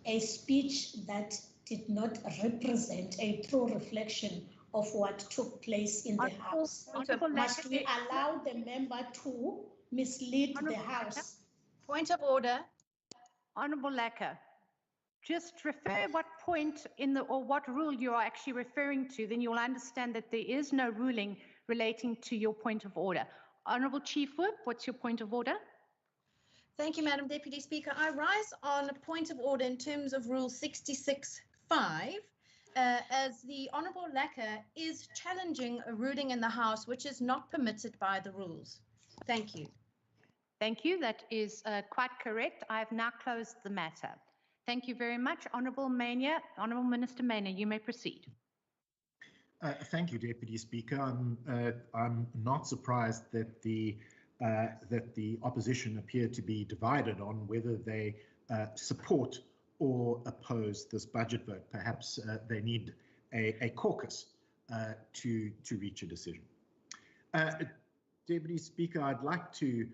a speech that did not represent a true reflection of what took place in the House. Must we allow the member to mislead the House? Point of order. Honourable Lecker, just refer what point in the, or what rule you are actually referring to, then you'll understand that there is no ruling relating to your point of order. Honourable Chief Whip, what's your point of order? Thank you, Madam Deputy Speaker. I rise on a point of order in terms of Rule 66(5), as the Honourable Lecker is challenging a ruling in the House which is not permitted by the rules. Thank you. Thank you. That is quite correct. I have now closed the matter. Thank you very much. Honourable Mania, Honourable Minister Mania, you may proceed. Thank you, Deputy Speaker. I'm not surprised that the opposition appear to be divided on whether they support or oppose this budget vote. Perhaps they need a caucus to reach a decision. Deputy Speaker, I'd like to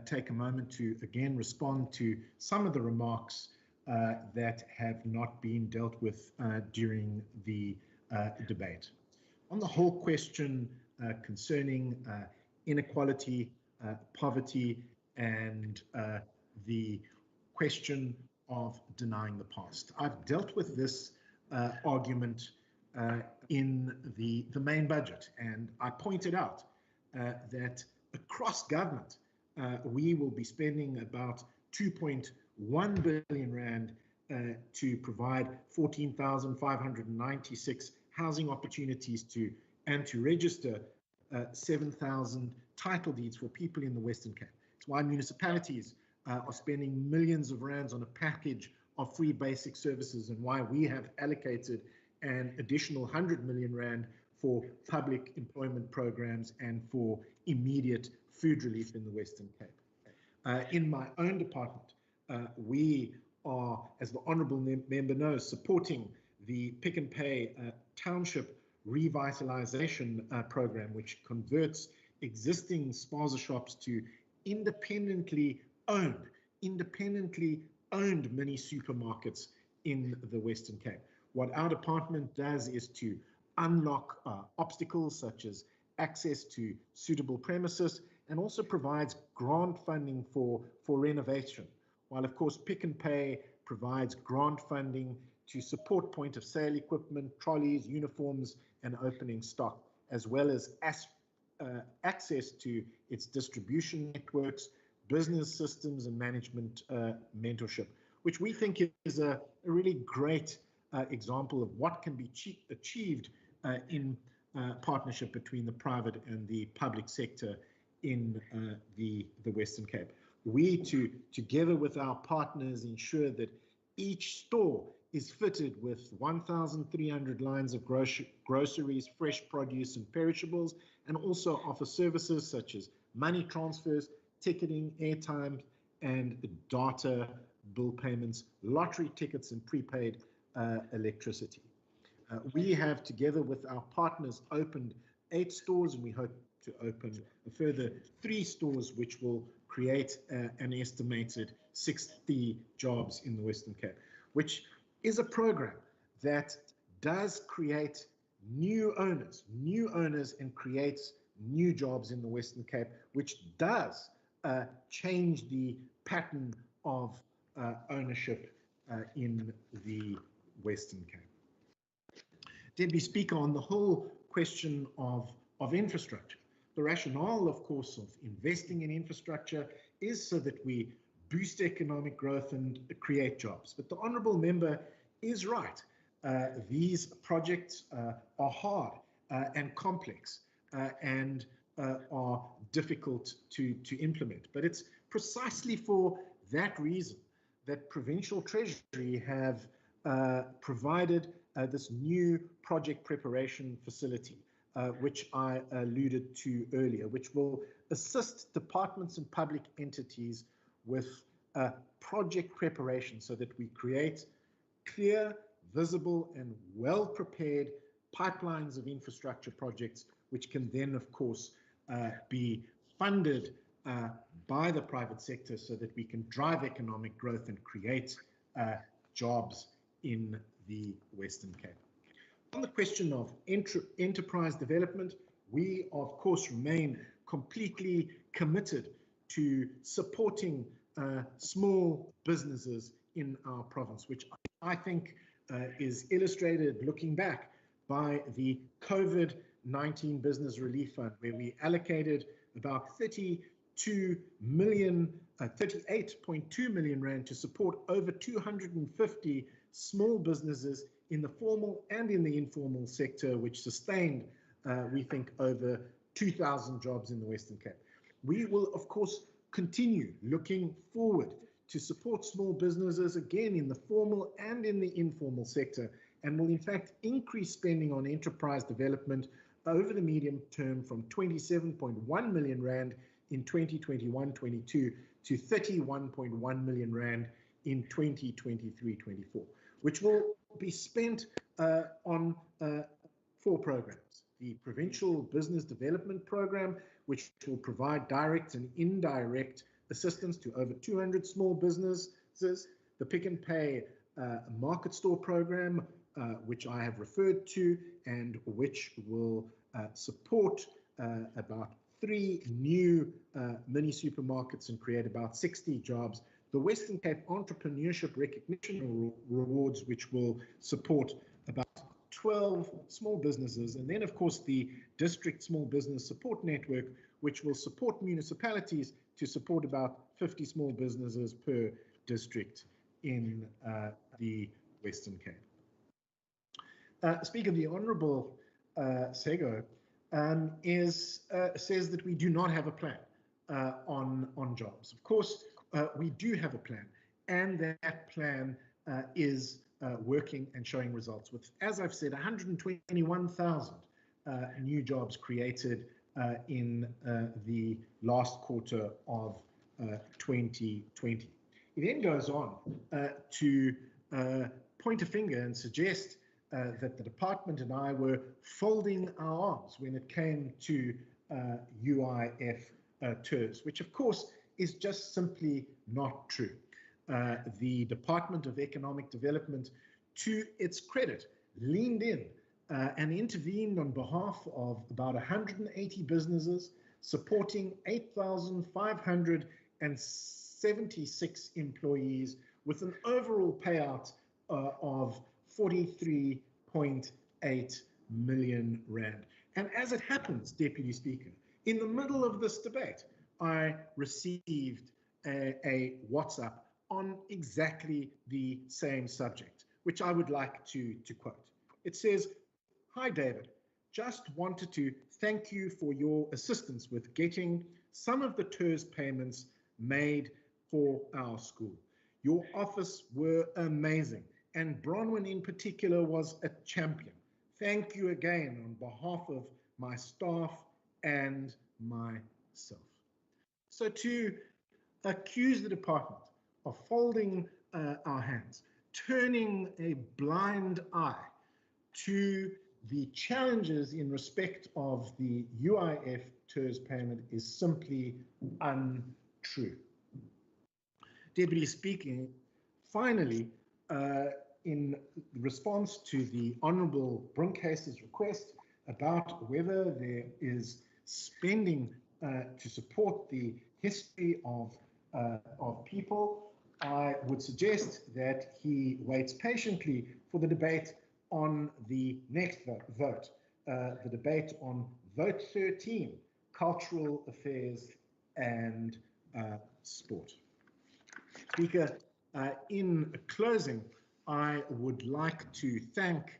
take a moment to again respond to some of the remarks that have not been dealt with during the debate. On the whole question concerning inequality, poverty, and the question of denying the past. I've dealt with this argument in the main budget. And I pointed out that across government, we will be spending about 2.1 billion rand to provide 14,596 housing opportunities to register 7,000 title deeds for people in the Western Cape. It's why municipalities are spending millions of rands on a package of free basic services, and why we have allocated an additional 100 million rand for public employment programs and for immediate food relief in the Western Cape. In my own department, we are, as the honourable member knows, supporting the Pick and Pay Township Revitalisation Program, which converts existing spaza shops to independently owned mini supermarkets in the Western Cape. What our department does is to unlock obstacles such as access to suitable premises, and also provides grant funding for renovation. While of course Pick and Pay provides grant funding to support point of sale equipment, trolleys, uniforms, and opening stock, as well as access to its distribution networks, business systems, and management mentorship, which we think is a really great example of what can be achieved in partnership between the private and the public sector in the Western Cape. We, together with our partners, ensure that each store is fitted with 1,300 lines of groceries, fresh produce, and perishables, and also offer services such as money transfers, ticketing, airtime, and data bill payments, lottery tickets, and prepaid electricity. We have, together with our partners, opened 8 stores, and we hope to open a further 3 stores, which will create an estimated 60 jobs in the Western Cape, which is a program that does create new owners and creates new jobs in the Western Cape, which does change the pattern of ownership in the Western Cape. Deputy Speaker, on the whole question of infrastructure, the rationale, of course, of investing in infrastructure is so that we boost economic growth and create jobs. But the honourable member is right. These projects are hard and complex and are difficult to implement. But it's precisely for that reason that Provincial Treasury have provided this new project preparation facility, which I alluded to earlier, which will assist departments and public entities with project preparation so that we create clear, visible, and well-prepared pipelines of infrastructure projects, which can then, of course, be funded by the private sector so that we can drive economic growth and create jobs in the Western Cape. On the question of enterprise development, we, of course, remain completely committed to supporting small businesses in our province, which I think is illustrated looking back by the COVID-19 Business Relief Fund, where we allocated about 38.2 million rand to support over 250 small businesses in the formal and in the informal sector, which sustained, we think, over 2,000 jobs in the Western Cape. We will, of course, continue looking forward to support small businesses, again, in the formal and in the informal sector, and will, in fact, increase spending on enterprise development over the medium term from 27.1 million rand in 2021-22 to 31.1 million rand in 2023-24, which will be spent on 4 programs. The Provincial Business Development Program, which will provide direct and indirect assistance to over 200 small businesses. The Pick and Pay Market Store Program, which I have referred to, and which will support about 3 new mini supermarkets and create about 60 jobs. The Western Cape Entrepreneurship Recognition Rewards, which will support about 12 small businesses, and then, of course, the district small business support network, which will support municipalities to support about 50 small businesses per district in the Western Cape. Speaker, the Honourable Sego says that we do not have a plan on jobs. Of course, we do have a plan, and that plan is working and showing results with, as I've said, 121,000 new jobs created in the last quarter of 2020. He then goes on to point a finger and suggest that the department and I were folding our arms when it came to UIF TERS, which of course is just simply not true. The Department of Economic Development, to its credit, leaned in and intervened on behalf of about 180 businesses, supporting 8,576 employees with an overall payout of 43.8 million rand. And as it happens, Deputy Speaker, in the middle of this debate, I received a WhatsApp on exactly the same subject, which I would like to quote. It says, "Hi David, just wanted to thank you for your assistance with getting some of the TERS payments made for our school. Your office were amazing, and Bronwyn in particular was a champion. Thank you again on behalf of my staff and myself." So to accuse the department of folding our hands, turning a blind eye to the challenges in respect of the UIF TERS payment is simply untrue. Deputy Speaker, finally, in response to the Honourable Brinkhaster's request about whether there is spending to support the history of people, I would suggest that he waits patiently for the debate on the next vote, the debate on vote 13, cultural affairs and sport. Speaker, in closing, I would like to thank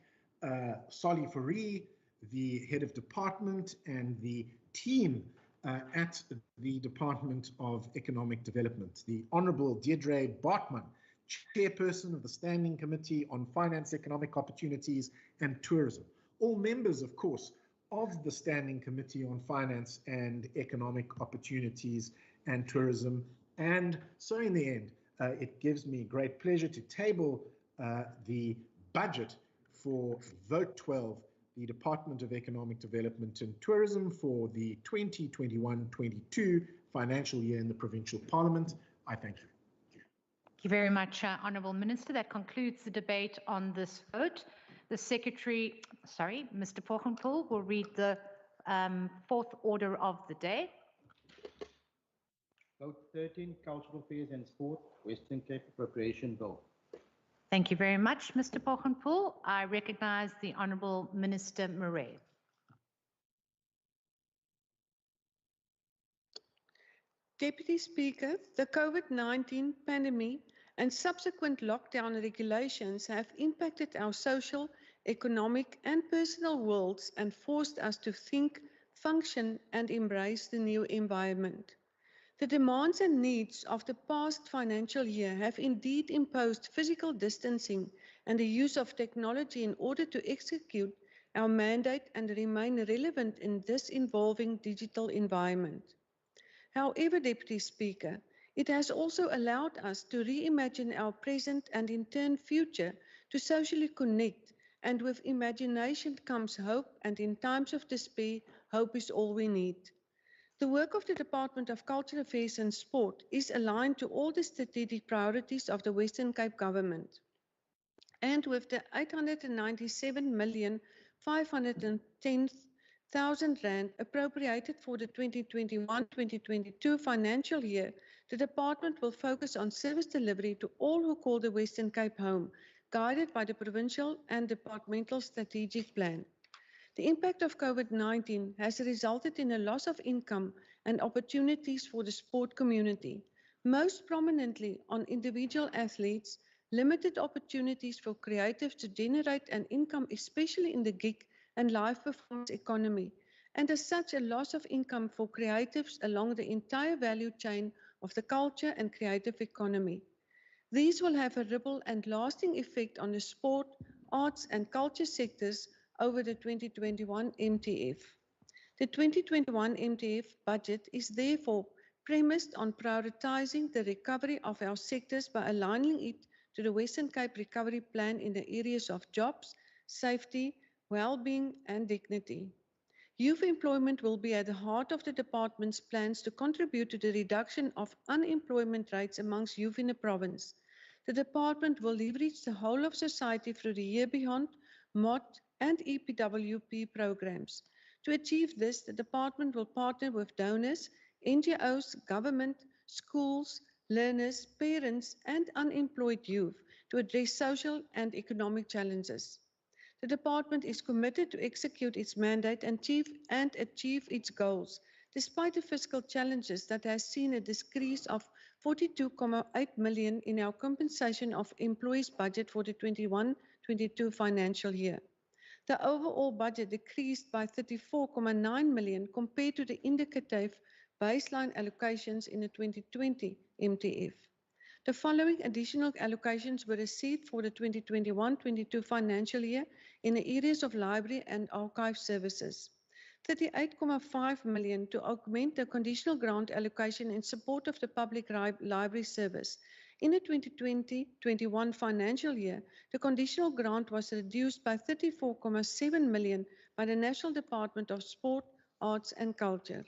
Solly Fourie, the head of department, and the team at the Department of Economic Development, the Honourable Deirdre Bartman, Chairperson of the Standing Committee on Finance, Economic Opportunities and Tourism, all members, of course, of the Standing Committee on Finance and Economic Opportunities and Tourism. And so in the end, it gives me great pleasure to table the budget for Vote 12, the Department of Economic Development and Tourism for the 2021-22 financial year in the Provincial Parliament. I thank you. Thank you very much, Honourable Minister. That concludes the debate on this vote. The Secretary, Mr. Pochenpoel, will read the fourth order of the day. Vote 13, Cultural Affairs and Sport, Western Cape Appropriation Bill. Thank you very much, Mr. Pochenpoel. I recognise the Honourable Minister Murray. Deputy Speaker, the COVID-19 pandemic and subsequent lockdown regulations have impacted our social, economic and personal worlds and forced us to think, function and embrace the new environment. The demands and needs of the past financial year have indeed imposed physical distancing and the use of technology in order to execute our mandate and remain relevant in this evolving digital environment. However, Deputy Speaker, it has also allowed us to reimagine our present and in turn future to socially connect, and with imagination comes hope, and in times of despair, hope is all we need. The work of the Department of Cultural Affairs and Sport is aligned to all the strategic priorities of the Western Cape Government. And with the 897,510,000 rand appropriated for the 2021-2022 financial year, the Department will focus on service delivery to all who call the Western Cape home, guided by the provincial and departmental strategic plan. The impact of COVID-19 has resulted in a loss of income and opportunities for the sport community, most prominently on individual athletes, limited opportunities for creatives to generate an income, especially in the gig and live performance economy, and as such a loss of income for creatives along the entire value chain of the culture and creative economy. These will have a ripple and lasting effect on the sport, arts and culture sectors over the 2021 MTF. The 2021 MTF budget is therefore premised on prioritizing the recovery of our sectors by aligning it to the Western Cape Recovery Plan in the areas of jobs, safety, well-being and dignity. Youth employment will be at the heart of the department's plans to contribute to the reduction of unemployment rates amongst youth in the province. The department will leverage the whole of society through the Year Beyond, MOD and EPWP programs. To achieve this, the department will partner with donors, NGOs, government, schools, learners, parents and unemployed youth to address social and economic challenges. The department is committed to execute its mandate and achieve its goals, despite the fiscal challenges that has seen a decrease of 42.8 million in our compensation of employees budget for the 21-22 financial year. The overall budget decreased by 34.9 million compared to the indicative baseline allocations in the 2020 MTF. The following additional allocations were received for the 2021-22 financial year in the areas of library and archive services. 38.5 million to augment the conditional grant allocation in support of the public library service. In the 2020-21 financial year, the conditional grant was reduced by 34.7 million by the National Department of Sport, Arts and Culture.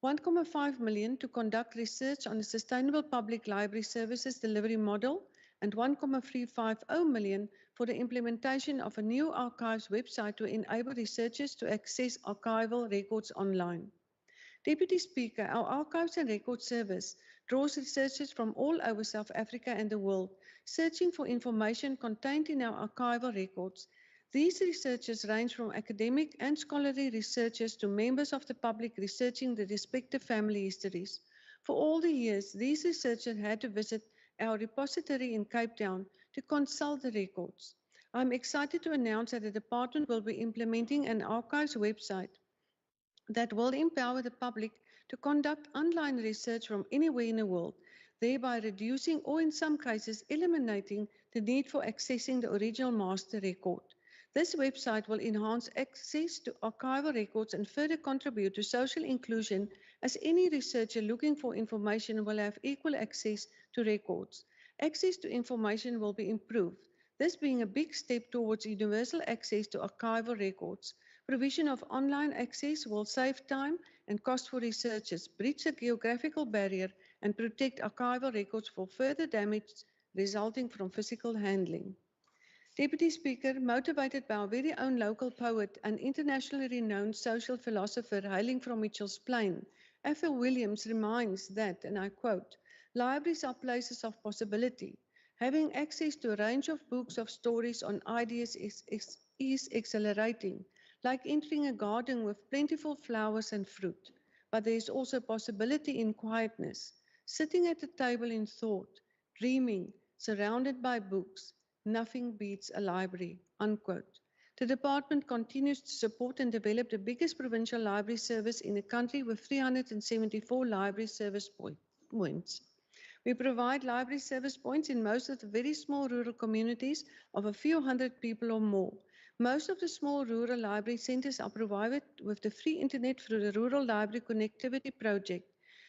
1.5 million to conduct research on the sustainable public library services delivery model and 1.350 million for the implementation of a new archives website to enable researchers to access archival records online. Deputy Speaker, our Archives and Records Service draws researchers from all over South Africa and the world, searching for information contained in our archival records. These researchers range from academic and scholarly researchers to members of the public researching the respective family histories. For all the years, these researchers had to visit our repository in Cape Town to consult the records. I'm excited to announce that the department will be implementing an archives website that will empower the public to conduct online research from anywhere in the world, thereby reducing or in some cases eliminating the need for accessing the original master record. This website will enhance access to archival records and further contribute to social inclusion, as any researcher looking for information will have equal access to records. Access to information will be improved, this being a big step towards universal access to archival records. Provision of online access will save time and cost for researchers, bridge the geographical barrier, and protect archival records from further damage resulting from physical handling. Deputy Speaker, motivated by our very own local poet and internationally renowned social philosopher hailing from Mitchell's Plain, F.L. Williams reminds that, and I quote, "Libraries are places of possibility. Having access to a range of books of stories on ideas is exhilarating, like entering a garden with plentiful flowers and fruit. But there is also possibility in quietness, sitting at a table in thought, dreaming, surrounded by books. Nothing beats a library," unquote. The department continues to support and develop the biggest provincial library service in the country with 374 library service points. We provide library service points in most of the very small rural communities of a few hundred people or more. Most of the small rural library centers are provided with the free internet through the Rural Library Connectivity Project.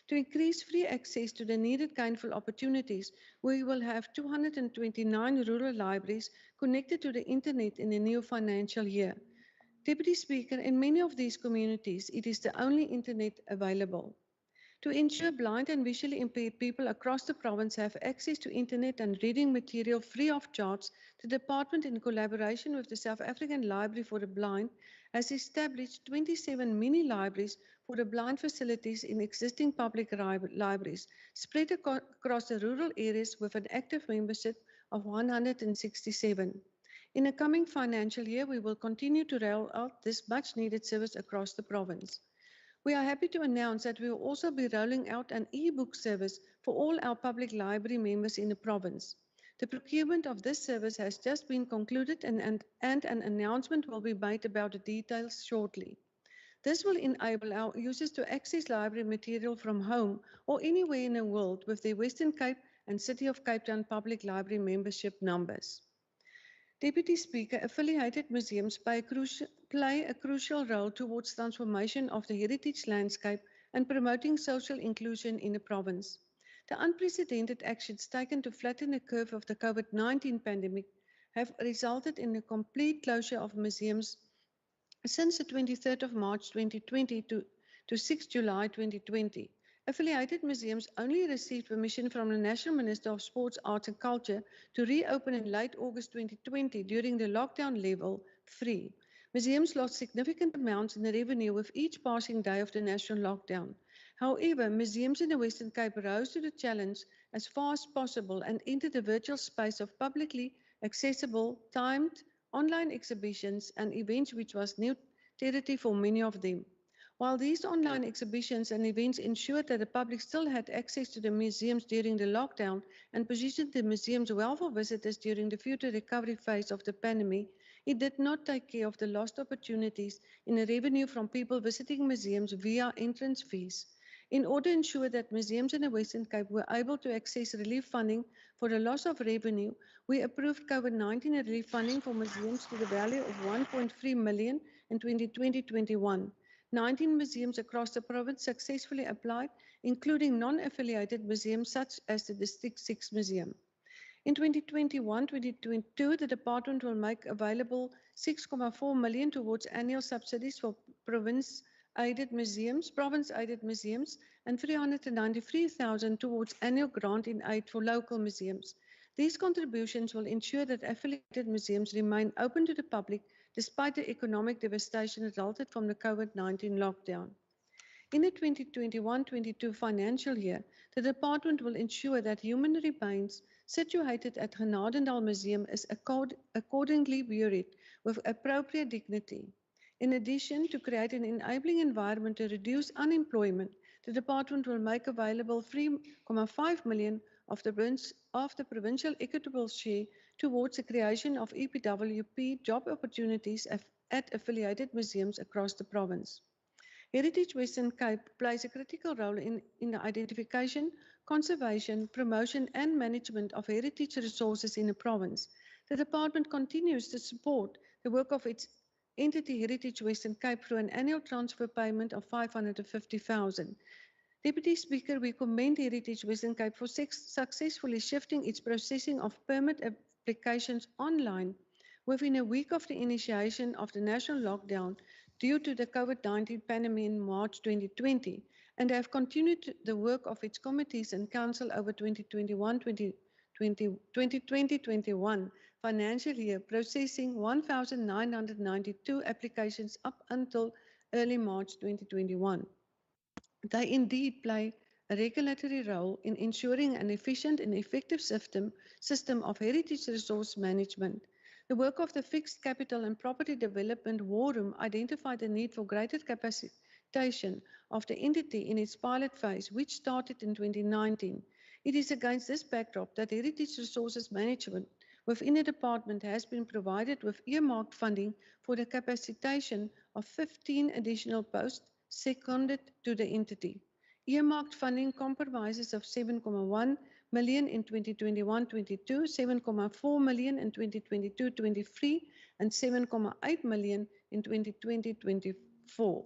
To increase free access to the needed gainful opportunities, we will have 229 rural libraries connected to the internet in the new financial year. Deputy Speaker, in many of these communities, it is the only internet available. To ensure blind and visually impaired people across the province have access to internet and reading material free of charge, the department, in collaboration with the South African Library for the Blind, has established 27 mini libraries for the blind facilities in existing public libraries, spread across the rural areas with an active membership of 167. In the coming financial year, we will continue to roll out this much-needed service across the province. We are happy to announce that we will also be rolling out an e-book service for all our public library members in the province. The procurement of this service has just been concluded and an announcement will be made about the details shortly. This will enable our users to access library material from home or anywhere in the world with their Western Cape and City of Cape Town public library membership numbers. Deputy Speaker, affiliated museums play a crucial role towards transformation of the heritage landscape and promoting social inclusion in the province. The unprecedented actions taken to flatten the curve of the COVID-19 pandemic have resulted in the complete closure of museums since the 23rd of March 2020 to 6 July 2020. Affiliated museums only received permission from the National Minister of Sports, Arts and Culture to reopen in late August 2020 during the lockdown level 3. Museums lost significant amounts in the revenue with each passing day of the national lockdown. However, museums in the Western Cape rose to the challenge as far as possible and entered the virtual space of publicly accessible, timed, online exhibitions and events, which was new territory for many of them. While these online exhibitions and events ensured that the public still had access to the museums during the lockdown and positioned the museums well for visitors during the future recovery phase of the pandemic, it did not take care of the lost opportunities in the revenue from people visiting museums via entrance fees. In order to ensure that museums in the Western Cape were able to access relief funding for the loss of revenue, we approved COVID-19 relief funding for museums to the value of 1.3 million in 2020-21. 19 museums across the province successfully applied, including non-affiliated museums such as the District 6 Museum. In 2021-2022, the department will make available 6.4 million towards annual subsidies for province-aided museums, and 393,000 towards annual grant in aid for local museums. These contributions will ensure that affiliated museums remain open to the public despite the economic devastation resulted from the COVID-19 lockdown. In the 2021-22 financial year, the department will ensure that human remains situated at Genadendal Museum is accordingly buried with appropriate dignity. In addition, to create an enabling environment to reduce unemployment, the department will make available 3.5 million of the provincial equitable share towards the creation of EPWP job opportunities at affiliated museums across the province. Heritage Western Cape plays a critical role in the identification, conservation, promotion and management of heritage resources in the province. The department continues to support the work of its entity Heritage Western Cape through an annual transfer payment of 550,000. Deputy Speaker, we commend Heritage Western Cape for successfully shifting its processing of permit applications online within a week of the initiation of the national lockdown due to the COVID-19 pandemic in March 2020, and have continued the work of its committees and council over 2020-21 financial year, processing 1,992 applications up until early March 2021. They indeed play a regulatory role in ensuring an efficient and effective system of heritage resource management. The work of the Fixed Capital and Property Development War Room identified the need for greater capacitation of the entity in its pilot phase, which started in 2019. It is against this backdrop that Heritage Resources Management within the department has been provided with earmarked funding for the capacitation of 15 additional posts seconded to the entity. Earmarked funding compromises of 7.1 million in 2021-22, 7.4 million in 2022-23, and 7.8 million in 2020-24.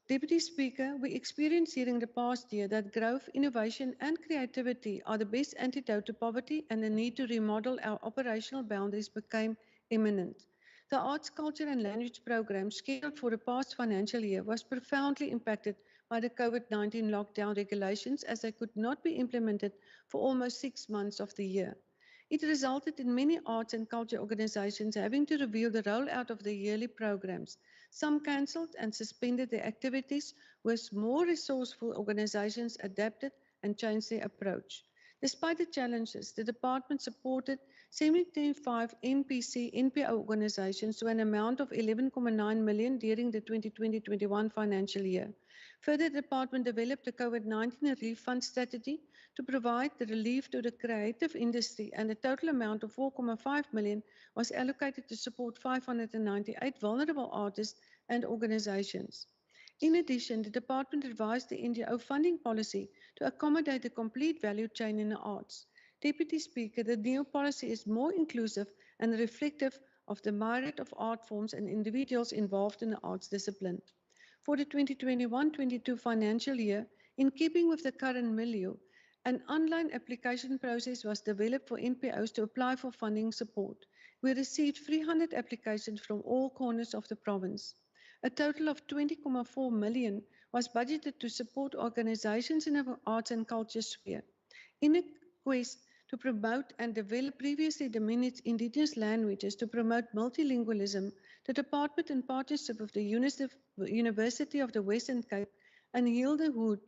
Deputy Speaker, we experienced during the past year that growth, innovation and creativity are the best antidote to poverty, and the need to remodel our operational boundaries became imminent. The Arts, Culture and Language program scheduled for the past financial year was profoundly impacted by the COVID-19 lockdown regulations, as they could not be implemented for almost 6 months of the year. It resulted in many arts and culture organizations having to review the rollout of the yearly programs. Some cancelled and suspended their activities, whereas more resourceful organizations adapted and changed their approach. Despite the challenges, the department supported 75 NPO organizations to an amount of 11.9 million during the 2020-21 financial year. Further, the department developed a COVID-19 relief fund strategy to provide the relief to the creative industry, and a total amount of 4.5 million was allocated to support 598 vulnerable artists and organizations. In addition, the department revised the NGO funding policy to accommodate the complete value chain in the arts. Deputy Speaker, the new policy is more inclusive and reflective of the myriad of art forms and individuals involved in the arts discipline. For the 2021-22 financial year, in keeping with the current milieu, an online application process was developed for NPOs to apply for funding support. We received 300 applications from all corners of the province. A total of 20.4 million was budgeted to support organizations in the arts and culture sphere. In a quest to promote and develop previously diminished indigenous languages to promote multilingualism, the department, in partnership with the University of the Western Cape and Hilde Hood,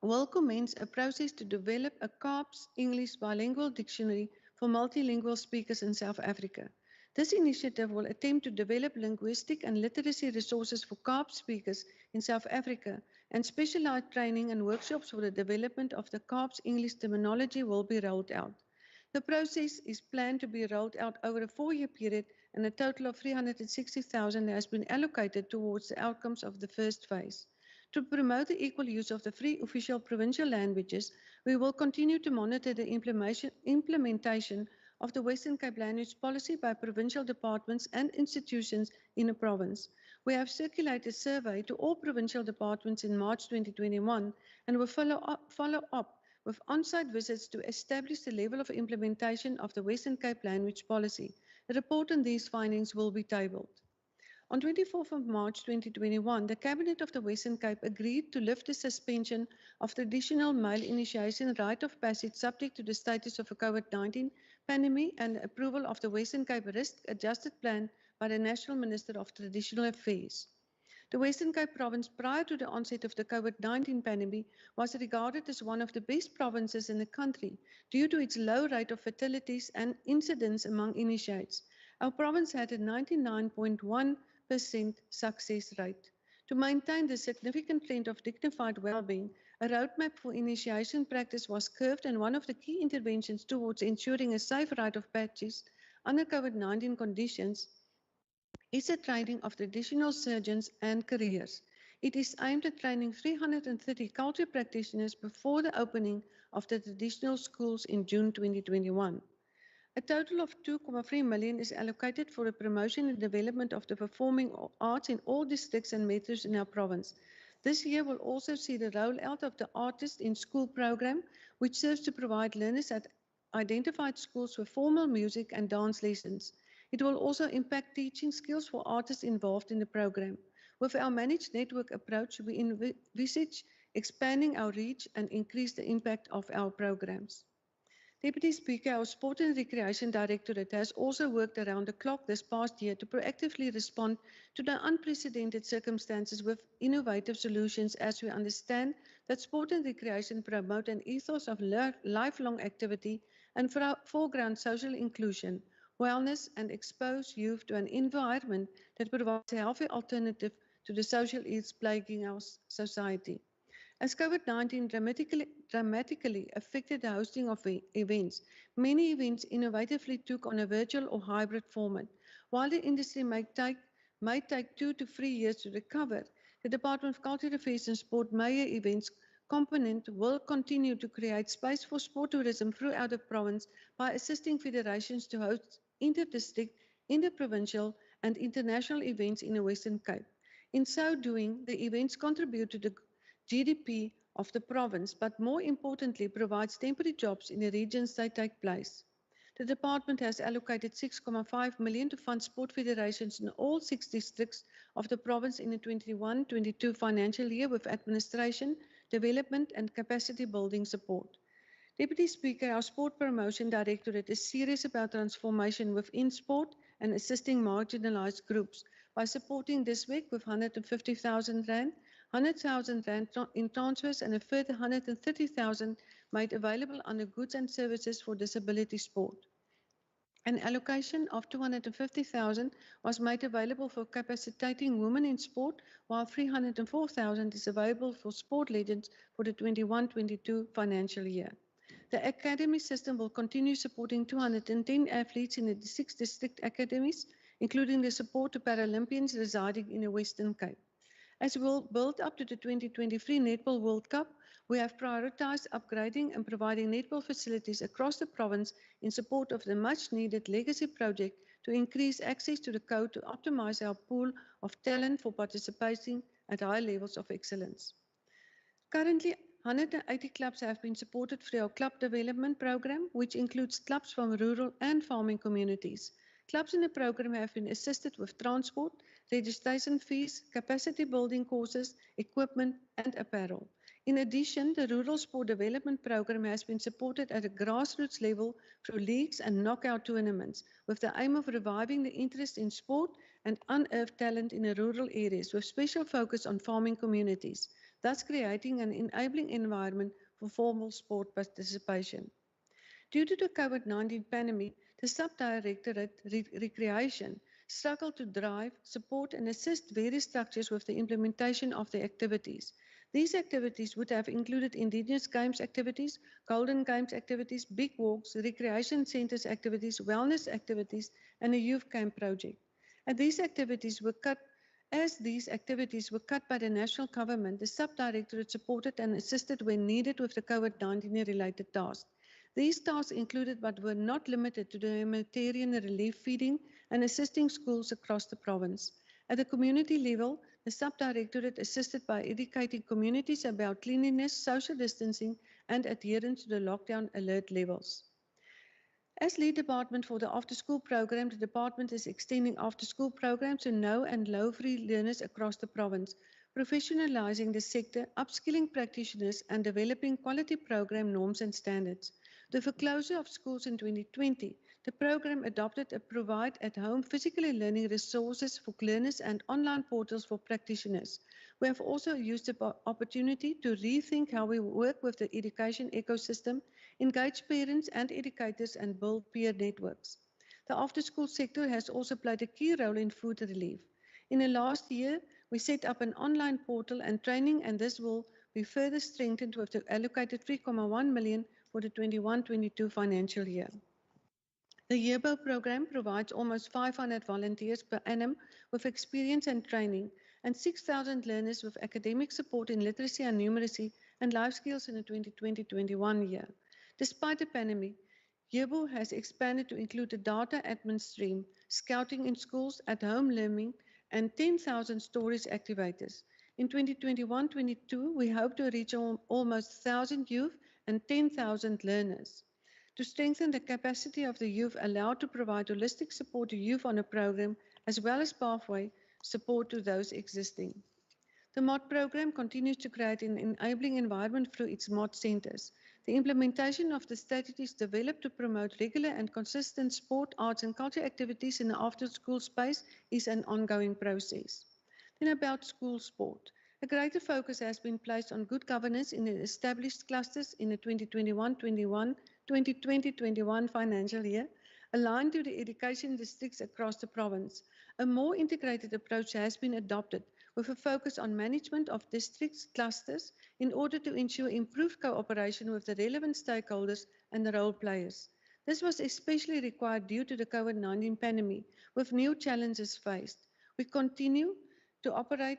will commence a process to develop a Kaaps English bilingual dictionary for multilingual speakers in South Africa. This initiative will attempt to develop linguistic and literacy resources for Kaaps speakers in South Africa, and specialized training and workshops for the development of the Kaaps English terminology will be rolled out. The process is planned to be rolled out over a 4-year period, and a total of 360,000 has been allocated towards the outcomes of the first phase. To promote the equal use of the 3 official provincial languages, we will continue to monitor the implementation of the Western Cape language policy by provincial departments and institutions in the province. We have circulated a survey to all provincial departments in March 2021 and will follow up with on-site visits to establish the level of implementation of the Western Cape language policy. A report on these findings will be tabled. On 24th of March 2021, the Cabinet of the Western Cape agreed to lift the suspension of traditional male initiation rite of passage subject to the status of a COVID-19 pandemic and the approval of the Western Cape risk-adjusted plan by the National Minister of Traditional Affairs. The Western Cape province, prior to the onset of the COVID-19 pandemic, was regarded as one of the best provinces in the country due to its low rate of fatalities and incidents among initiates. Our province had a 99.1% success rate. To maintain the significant trend of dignified well-being, a roadmap for initiation practice was curved, and one of the key interventions towards ensuring a safe rite of passage under COVID-19 conditions is the training of traditional surgeons and careers. It is aimed at training 330 culture practitioners before the opening of the traditional schools in June 2021. A total of 2.3 million is allocated for the promotion and development of the performing arts in all districts and metros in our province. This year will also see the rollout of the Artist in School program, which serves to provide learners at identified schools with formal music and dance lessons. It will also impact teaching skills for artists involved in the program. With our managed network approach, we envisage expanding our reach and increase the impact of our programs. Deputy Speaker, our Sport and Recreation Directorate has also worked around the clock this past year to proactively respond to the unprecedented circumstances with innovative solutions, as we understand that sport and recreation promote an ethos of lifelong activity and foreground social inclusion, wellness, and expose youth to an environment that provides a healthy alternative to the social ills plaguing our society. As COVID-19 dramatically affected the hosting of events, many events innovatively took on a virtual or hybrid format. While the industry might take 2 to 3 years to recover, the Department of Culture Affairs and Sport Major Events component will continue to create space for sport tourism throughout the province by assisting federations to host inter-district, inter-provincial, and international events in the Western Cape. In so doing, the events contribute to the GDP of the province, but more importantly, provides temporary jobs in the regions they take place. The department has allocated 6.5 million to fund sport federations in all 6 districts of the province in the 21-22 financial year with administration, development, and capacity building support. Deputy Speaker, our Sport Promotion Directorate is serious about transformation within sport and assisting marginalized groups by supporting this week with 150,000 rand, 100,000 rand in transfers, and a further 130,000 made available under goods and services for disability sport. An allocation of 250,000 was made available for capacitating women in sport, while 304,000 is available for sport legends for the 21-22 financial year. The academy system will continue supporting 210 athletes in the 6 district academies, including the support to Paralympians residing in the Western Cape. As we build up to the 2023 Netball World Cup, we have prioritized upgrading and providing netball facilities across the province in support of the much-needed legacy project to increase access to the code to optimize our pool of talent for participating at high levels of excellence. Currently, 180 clubs have been supported through our club development program, which includes clubs from rural and farming communities. Clubs in the program have been assisted with transport, registration fees, capacity building courses, equipment, and apparel. In addition, the Rural Sport Development Program has been supported at a grassroots level through leagues and knockout tournaments, with the aim of reviving the interest in sport and unearthed talent in the rural areas, with special focus on farming communities, thus creating an enabling environment for formal sport participation. Due to the COVID-19 pandemic, the Sub-Directorate Recreation struggled to drive, support, and assist various structures with the implementation of the activities. These activities would have included Indigenous Games activities, Golden Games activities, big walks, recreation centers activities, wellness activities, and a youth camp project. As these activities were cut by the national government, the Sub-Directorate supported and assisted when needed with the COVID-19 related tasks. These tasks included but were not limited to the humanitarian relief feeding and assisting schools across the province. At the community level, the Sub-Directorate assisted by educating communities about cleanliness, social distancing, and adherence to the lockdown alert levels. As lead department for the after-school program, the department is extending after-school programs to no and low-free learners across the province, professionalizing the sector, upskilling practitioners, and developing quality program norms and standards. With the closure of schools in 2020, the program adopted a provide at-home physically learning resources for learners and online portals for practitioners. We have also used the opportunity to rethink how we work with the education ecosystem, engage parents and educators, and build peer networks. The after-school sector has also played a key role in food relief. In the last year, we set up an online portal and training, and this will be further strengthened with the allocated 3.1 million for the 21-22 financial year. The Yearbow program provides almost 500 volunteers per annum with experience and training, and 6,000 learners with academic support in literacy and numeracy and life skills in the 2020-21 year. Despite the pandemic, Yearbow has expanded to include the data admin stream, scouting in schools, at-home learning, and 10,000 stories activators. In 2021-22, we hope to reach almost 1,000 youth and 10,000 learners. To strengthen the capacity of the youth allowed to provide holistic support to youth on a program, as well as pathway support to those existing. The MOD program continues to create an enabling environment through its MOD centers. The implementation of the strategies developed to promote regular and consistent sport, arts, and culture activities in the after-school space is an ongoing process. Then about school sport. A greater focus has been placed on good governance in the established clusters in the 2020-21 financial year, aligned to the education districts across the province. A more integrated approach has been adopted with a focus on management of districts clusters in order to ensure improved cooperation with the relevant stakeholders and the role players. This was especially required due to the COVID-19 pandemic, with new challenges faced. We continue to operate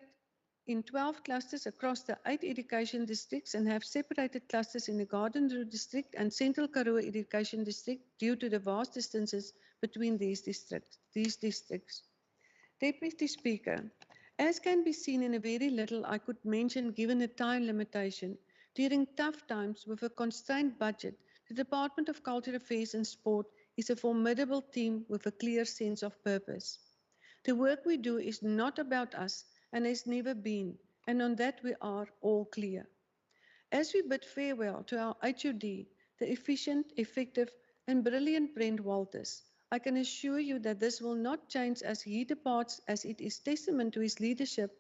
in 12 clusters across the 8 education districts and have separated clusters in the Garden Route district and Central Karoo Education District due to the vast distances between these districts. Deputy Speaker, as can be seen in a very little I could mention given the time limitation, during tough times with a constrained budget, the Department of Cultural Affairs and Sport is a formidable team with a clear sense of purpose. The work we do is not about us and has never been, and on that we are all clear. As we bid farewell to our HOD, the efficient, effective, and brilliant Brent Walters, I can assure you that this will not change as he departs, as it is testament to his leadership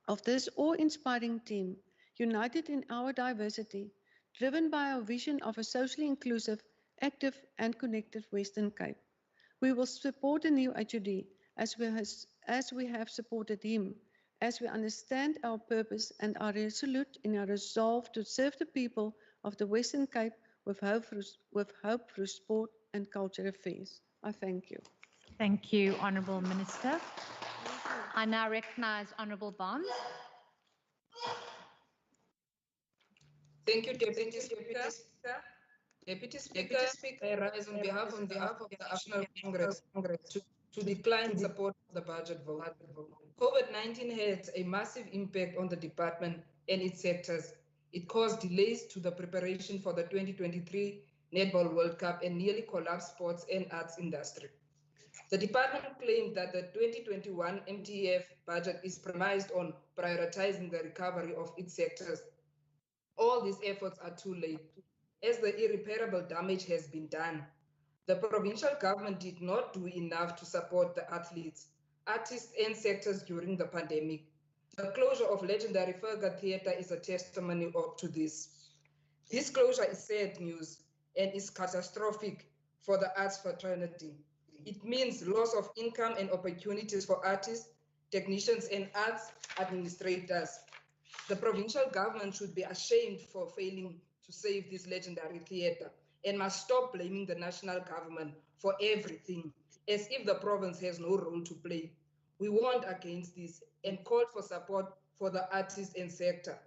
of this awe-inspiring team, united in our diversity, driven by our vision of a socially inclusive, active and connected Western Cape. We will support the new HOD as we have supported him, as we understand our purpose and are resolute in our resolve to serve the people of the Western Cape with hope through sport and culture affairs. I thank you. Thank you, Honourable Minister. I now recognise Honourable Barnes. Thank you, Deputy Speaker. Deputy Speaker, I rise on behalf of the National Congress to decline support of the budget vote. COVID-19 had a massive impact on the department and its sectors. It caused delays to the preparation for the 2023 Netball World Cup and nearly collapsed sports and arts industry. The department claimed that the 2021 MTF budget is premised on prioritizing the recovery of its sectors. All these efforts are too late, as the irreparable damage has been done. The provincial government did not do enough to support the athletes, artists and sectors during the pandemic. The closure of legendary Furga Theatre is a testimony to this. This closure is sad news and is catastrophic for the arts fraternity. It means loss of income and opportunities for artists, technicians and arts administrators. The provincial government should be ashamed for failing to save this legendary theatre and must stop blaming the national government for everything, as if the province has no role to play. We warned against this and called for support for the artists and sector.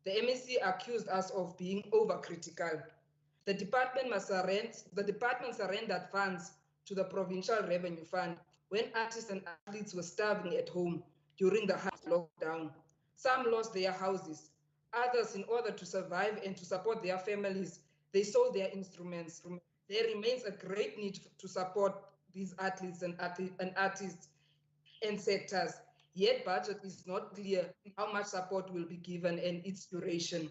The MEC accused us of being overcritical. The department surrendered funds to the Provincial Revenue Fund when artists and athletes were starving at home during the hard lockdown. Some lost their houses. Others, in order to survive and to support their families, they sold their instruments. There remains a great need to support these athletes and artists and sectors. Yet budget is not clear how much support will be given and its duration.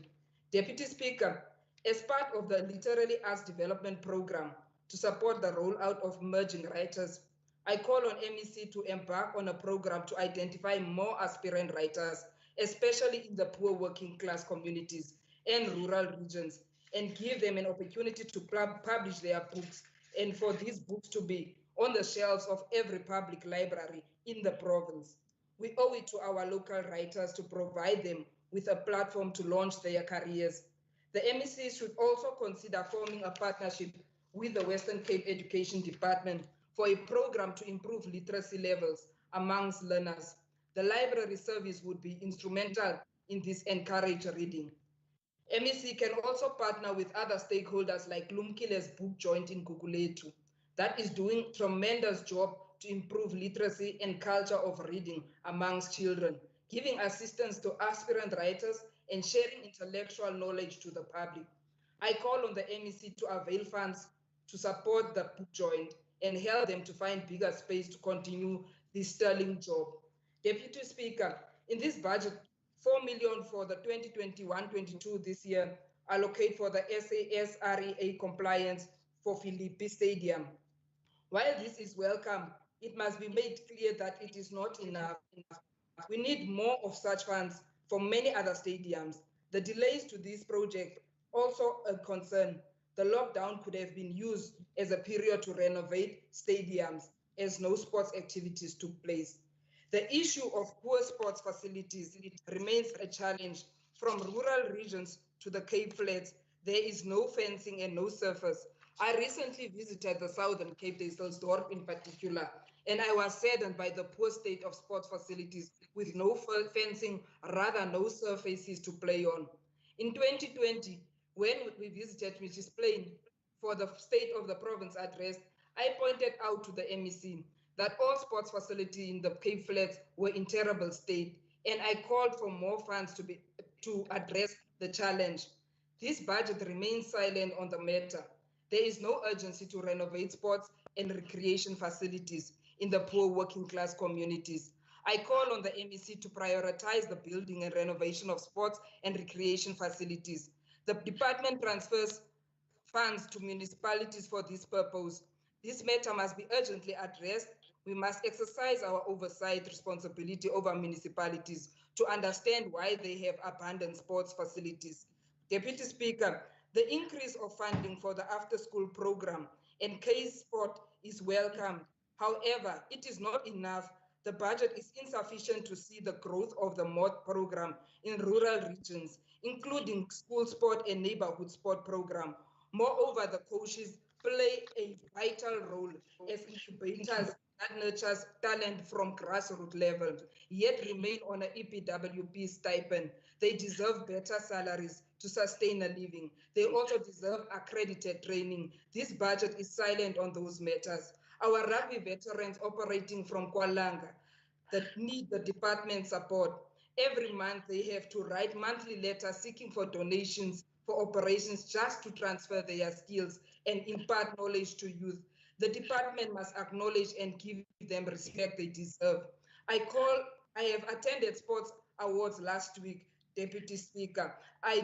Deputy Speaker, as part of the Literary Arts Development Program to support the rollout of emerging writers, I call on MEC to embark on a program to identify more aspirant writers, especially in the poor working class communities and rural regions, and give them an opportunity to publish their books, and for these books to be on the shelves of every public library in the province. We owe it to our local writers to provide them with a platform to launch their careers. The MEC should also consider forming a partnership with the Western Cape Education Department for a program to improve literacy levels amongst learners. The library service would be instrumental in this encourage reading. MEC can also partner with other stakeholders like Lumkile's book joint in Guguletu that is doing tremendous job to improve literacy and culture of reading amongst children, giving assistance to aspirant writers and sharing intellectual knowledge to the public. I call on the MEC to avail funds to support the book joint and help them to find bigger space to continue this sterling job. Deputy Speaker, in this budget, 4 million for the 2021-22 this year allocate for the SASREA compliance for Philippi Stadium. While this is welcome, it must be made clear that it is not enough. We need more of such funds for many other stadiums. The delays to this project also a concern. The lockdown could have been used as a period to renovate stadiums as no sports activities took place. The issue of poor sports facilities remains a challenge. From rural regions to the Cape Flats, there is no fencing and no surface. I recently visited the Southern Cape, Duyselsdorp in particular, and I was saddened by the poor state of sports facilities with no fencing, rather no surfaces to play on. In 2020, when we visited Mrs. Plain for the State of the Province address, I pointed out to the MEC that all sports facilities in the Cape Flats were in terrible state, and I called for more funds to address the challenge. This budget remains silent on the matter. There is no urgency to renovate sports and recreation facilities in the poor working class communities. I call on the MEC to prioritize the building and renovation of sports and recreation facilities. The department transfers funds to municipalities for this purpose. This matter must be urgently addressed. We must exercise our oversight responsibility over municipalities to understand why they have abandoned sports facilities. Deputy Speaker, The increase of funding for the after-school program and K-Sport is welcome. However, it is not enough. The budget is insufficient to see the growth of the MOD program in rural regions, including school sport and neighborhood sport program. Moreover, the coaches play a vital role as incubators that nurtures talent from grassroots level, yet remain on an EPWP stipend. They deserve better salaries to sustain a living. They also deserve accredited training. This budget is silent on those matters. Our rugby veterans operating from Kwalanga that need the department support. Every month they have to write monthly letters seeking for donations for operations just to transfer their skills and impart knowledge to youth. The department must acknowledge and give them respect they deserve. I have attended sports awards last week, Deputy Speaker. I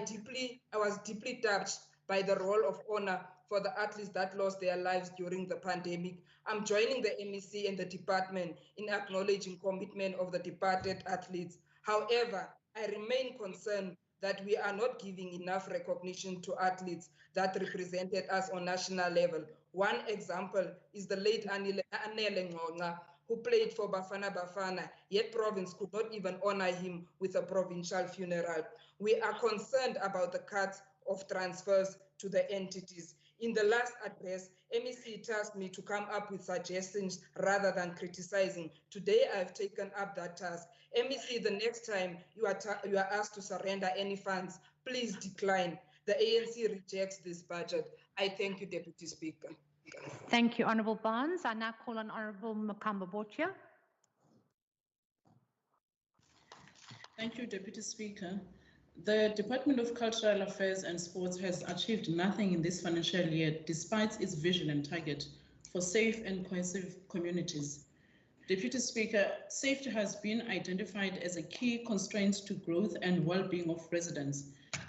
was deeply touched by the role of honor for the athletes that lost their lives during the pandemic. I'm joining the MEC and the department in acknowledging commitment of the departed athletes. However, I remain concerned that we are not giving enough recognition to athletes that represented us on national level. One example is the late Anele Ngonga, who played for Bafana Bafana, yet province could not even honor him with a provincial funeral. We are concerned about the cuts of transfers to the entities. In the last address, MEC tasked me to come up with suggestions rather than criticizing. Today, I've taken up that task. MEC, the next time you are asked to surrender any funds, please decline. The ANC rejects this budget. I thank you, Deputy Speaker. Thank you, Honourable Barnes. I now call on Honourable Makamba Botia. Thank you, Deputy Speaker. The Department of Cultural Affairs and Sports has achieved nothing in this financial year despite its vision and target for safe and cohesive communities. Deputy Speaker, safety has been identified as a key constraint to growth and well-being of residents.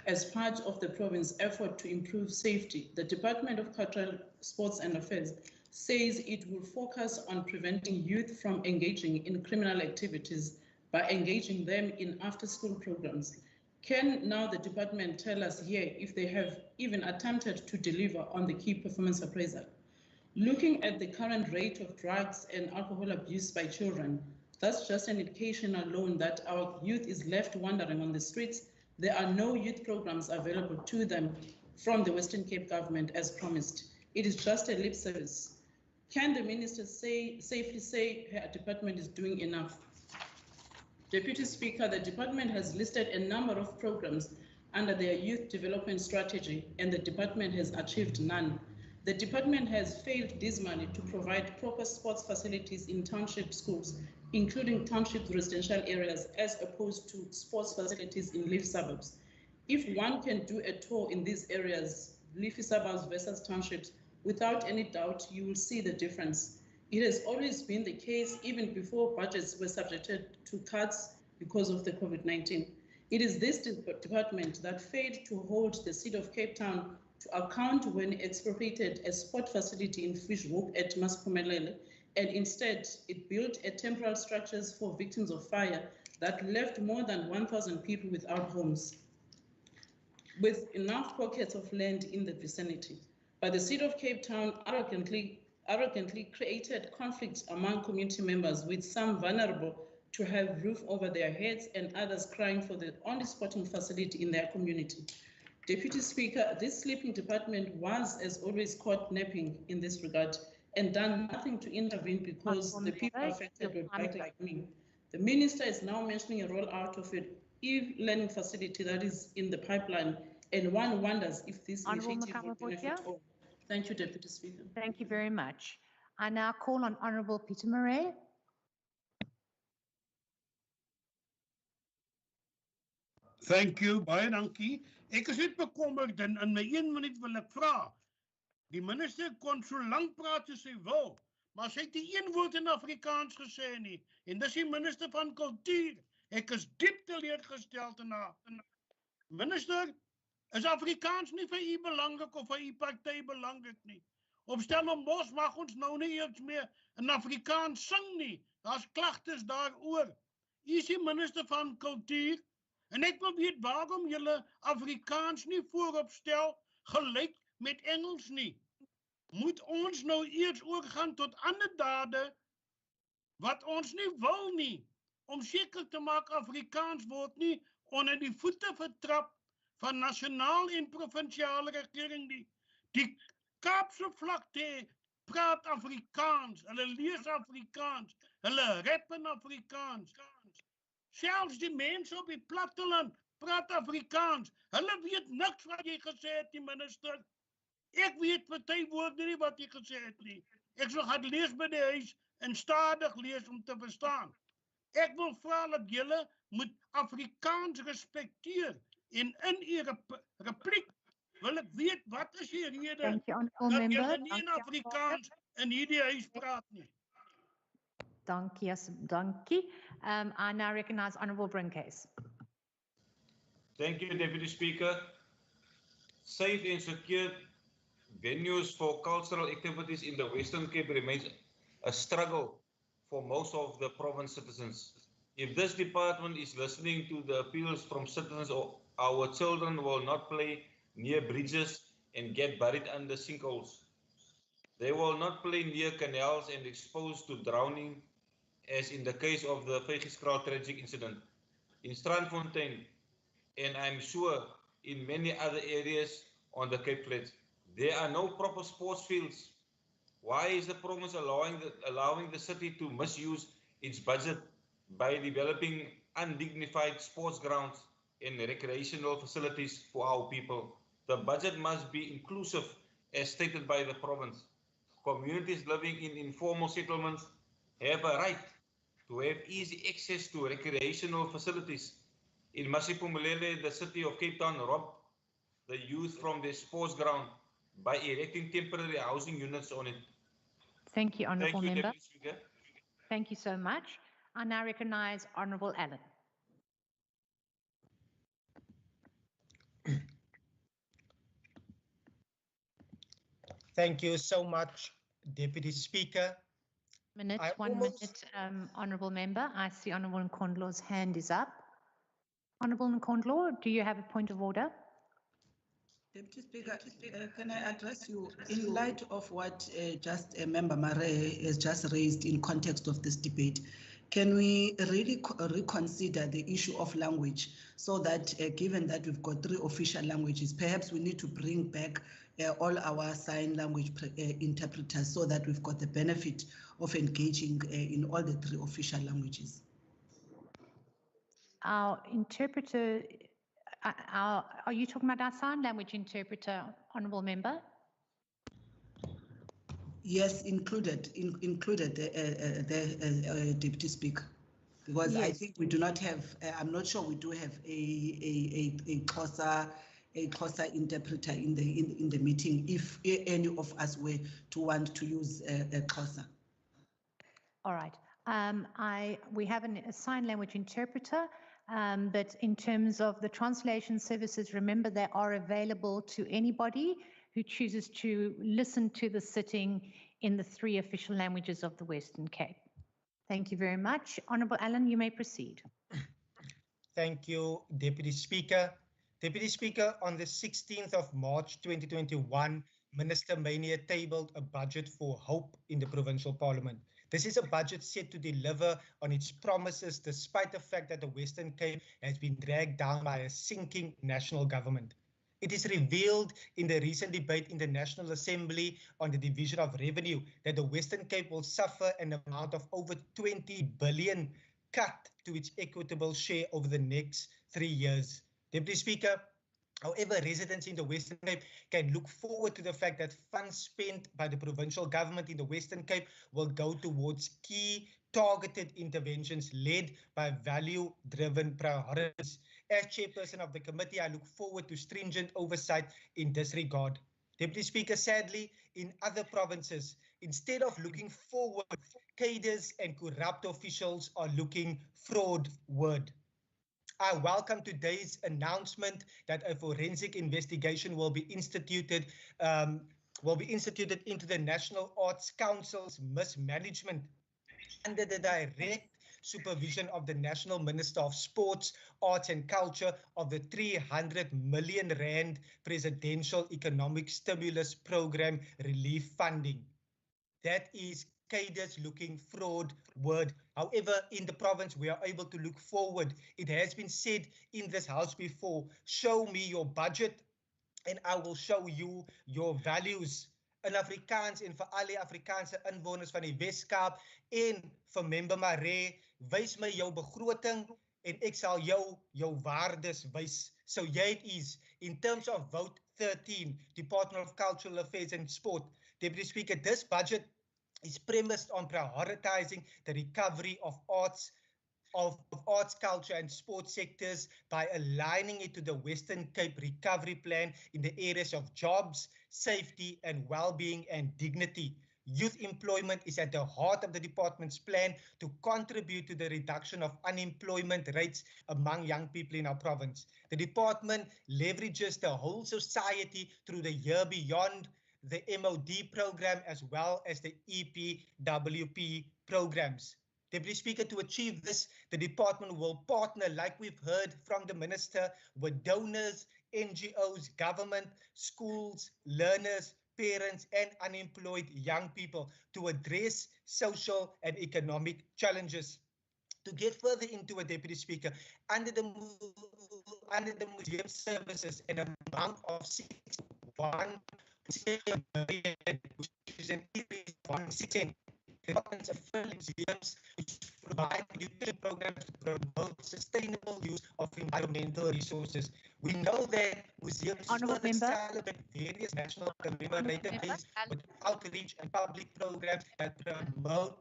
As part of the province's effort to improve safety, the Department of Cultural, Sports and Affairs says it will focus on preventing youth from engaging in criminal activities by engaging them in after-school programs. Can now the department tell us here if they have even attempted to deliver on the key performance appraisal? Looking at the current rate of drugs and alcohol abuse by children, that's just an indication alone that our youth is left wandering on the streets. There are no youth programs available to them from the Western Cape government as promised. It is just a lip service. Can the minister safely say her department is doing enough? Deputy Speaker, the department has listed a number of programs under their youth development strategy, and the department has achieved none. The department has failed dismally to provide proper sports facilities in township schools, including township residential areas, as opposed to sports facilities in leaf suburbs. If one can do a tour in these areas, leafy suburbs versus townships, without any doubt, you will see the difference. It has always been the case, even before budgets were subjected to cuts because of the COVID-19. It is this department that failed to hold the City of Cape Town to account when it expropriated a sport facility in Fishhoek at Maspumelele, and instead it built temporary structures for victims of fire that left more than 1,000 people without homes, with enough pockets of land in the vicinity. But the City of Cape Town arrogantly created conflicts among community members, with some vulnerable to have roof over their heads and others crying for the only sporting facility in their community. Deputy Speaker, this sleeping department was, as always, caught napping in this regard and done nothing to intervene because the people affected were black like me. The minister is now mentioning a rollout of an e-learning facility that is in the pipeline, and one wonders if this initiative will benefit all. Thank you, Deputy Speaker. Thank you very much. I now call on Honourable Peter Murray. Thank you, baie dankie. Ek is net bekommerd en in my 1 minuut wil ek vra. Die minister kon so lank praat as sy wil, maar sy het nie een woord in Afrikaans gesê nie. En dis die minister van kultuur. Ek is diep teleurgesteld in haar. Minister, is Afrikaans nie vir u belangrik of vir u party belangrik nie? Op Stellenbosch mag ons nou nie eens meer in Afrikaans sing nie. Daar's klagtes daaroor. U is die minister van kultuur. En ek wil weet waarom julle Afrikaans nie voorop stel gelyk met Engels nie. Moet ons nou eers oorgaan tot ander dade wat ons nie wil nie, om seker te maak Afrikaans word nie onder die voete vertrap van nasionaal en provinsiale regering nie. Die Kaapse vlakte praat Afrikaans, hulle lees Afrikaans, hulle rap in Afrikaans. Selfs die mense op die platteland praat Afrikaans. Hulle weet niks wat jy gesê het, die minister. Ek weet party woorde nie wat jy gesê het nie. Ek sal gaan lees by die huis en stadig lees om te verstaan. Ek wil vra dat julle moet Afrikaans respekteer en in u repliek wil ek weet wat is die rede Thank you, honourable dat member. julle nie in Afrikaans in hierdie huis praat nie. Dankie, dankie. I now recognize Honourable Brinkhays. Thank you, Deputy Speaker. Safe and secure venues for cultural activities in the Western Cape remains a struggle for most of the province citizens. If this department is listening to the appeals from citizens, our children will not play near bridges and get buried under sinkholes. They will not play near canals and exposed to drowning, as in the case of the Vegieskraal tragic incident. In Strandfontein, and I'm sure in many other areas on the Cape Flats, there are no proper sports fields. Why is the province allowing the city to misuse its budget by developing undignified sports grounds and recreational facilities for our people? The budget must be inclusive, as stated by the province. Communities living in informal settlements have a right to have easy access to recreational facilities. In Masiphumelele, the city of Cape Town robbed the youth from their sports ground by erecting temporary housing units on it. Thank you, Honourable Thank you, member. Deputy Speaker. Thank you so much. I now recognize Honourable Allen. Thank you so much, Deputy Speaker. One minute, Honourable member. I see Honourable Nkondlo's hand is up. Honourable Nkondlo, do you have a point of order? Deputy Speaker, can I address you in light of what just Member Mare has just raised in context of this debate? Can we really reconsider the issue of language so that given that we've got 3 official languages, perhaps we need to bring back all our sign language interpreters so that we've got the benefit of engaging in all the 3 official languages? Our interpreter, are you talking about our sign language interpreter, Honourable Member? Yes, included the Deputy Speaker, because Yes. I think we do not have. I'm not sure we do have a closer interpreter in the meeting. If any of us were to want to use a closer. All right. We have a sign language interpreter, but in terms of the translation services, remember they are available to anybody who chooses to listen to the sitting in the 3 official languages of the Western Cape. Thank you very much. Honourable Allen, you may proceed. Thank you, Deputy Speaker. Deputy Speaker, on the 16th of March 2021, Minister Mania tabled a budget for hope in the Provincial Parliament. This is a budget set to deliver on its promises despite the fact that the Western Cape has been dragged down by a sinking national government. It is revealed in the recent debate in the National Assembly on the division of revenue that the Western Cape will suffer an amount of over 20 billion cut to its equitable share over the next 3 years. Deputy Speaker, however, residents in the Western Cape can look forward to the fact that funds spent by the provincial government in the Western Cape will go towards key targeted interventions led by value-driven priorities. As chairperson of the committee, I look forward to stringent oversight in this regard. Deputy Speaker, sadly, in other provinces, instead of looking forward, cadres and corrupt officials are looking fraudward. I welcome today's announcement that a forensic investigation will be instituted into the National Arts Council's mismanagement under the direct supervision of the National Minister of Sports, Arts and Culture of the 300 million rand Presidential Economic Stimulus Program relief funding. That is CADIS looking forward. However, in the province, we are able to look forward. It has been said in this house before, show me your budget and I will show you your values. In Afrikaans en vir al die Afrikaanse inwoners van die Weskaap en vir Member Maree, wys my jou begroting en ek sal jou waardes wys. So here it is, in terms of vote 13, Department of Cultural Affairs and Sport. Deputy Speaker, this budget is premised on prioritizing the recovery of arts, culture and sports sectors by aligning it to the Western Cape Recovery Plan in the areas of jobs, safety and well-being and dignity. Youth employment is at the heart of the department's plan to contribute to the reduction of unemployment rates among young people in our province. The department leverages the whole society through the year beyond, the MOD program, as well as the EPWP programs. Deputy Speaker, to achieve this, the department will partner, like we've heard from the Minister, with donors, NGOs, government, schools, learners, parents, and unemployed young people to address social and economic challenges. To get further into it, Deputy Speaker, under the museum services, an amount of 61 million, which is an increase of 1%. Departments of museums which provide education programs to promote sustainable use of environmental resources. We know that museums further celebrate various national commemorated days with outreach and public programs that promote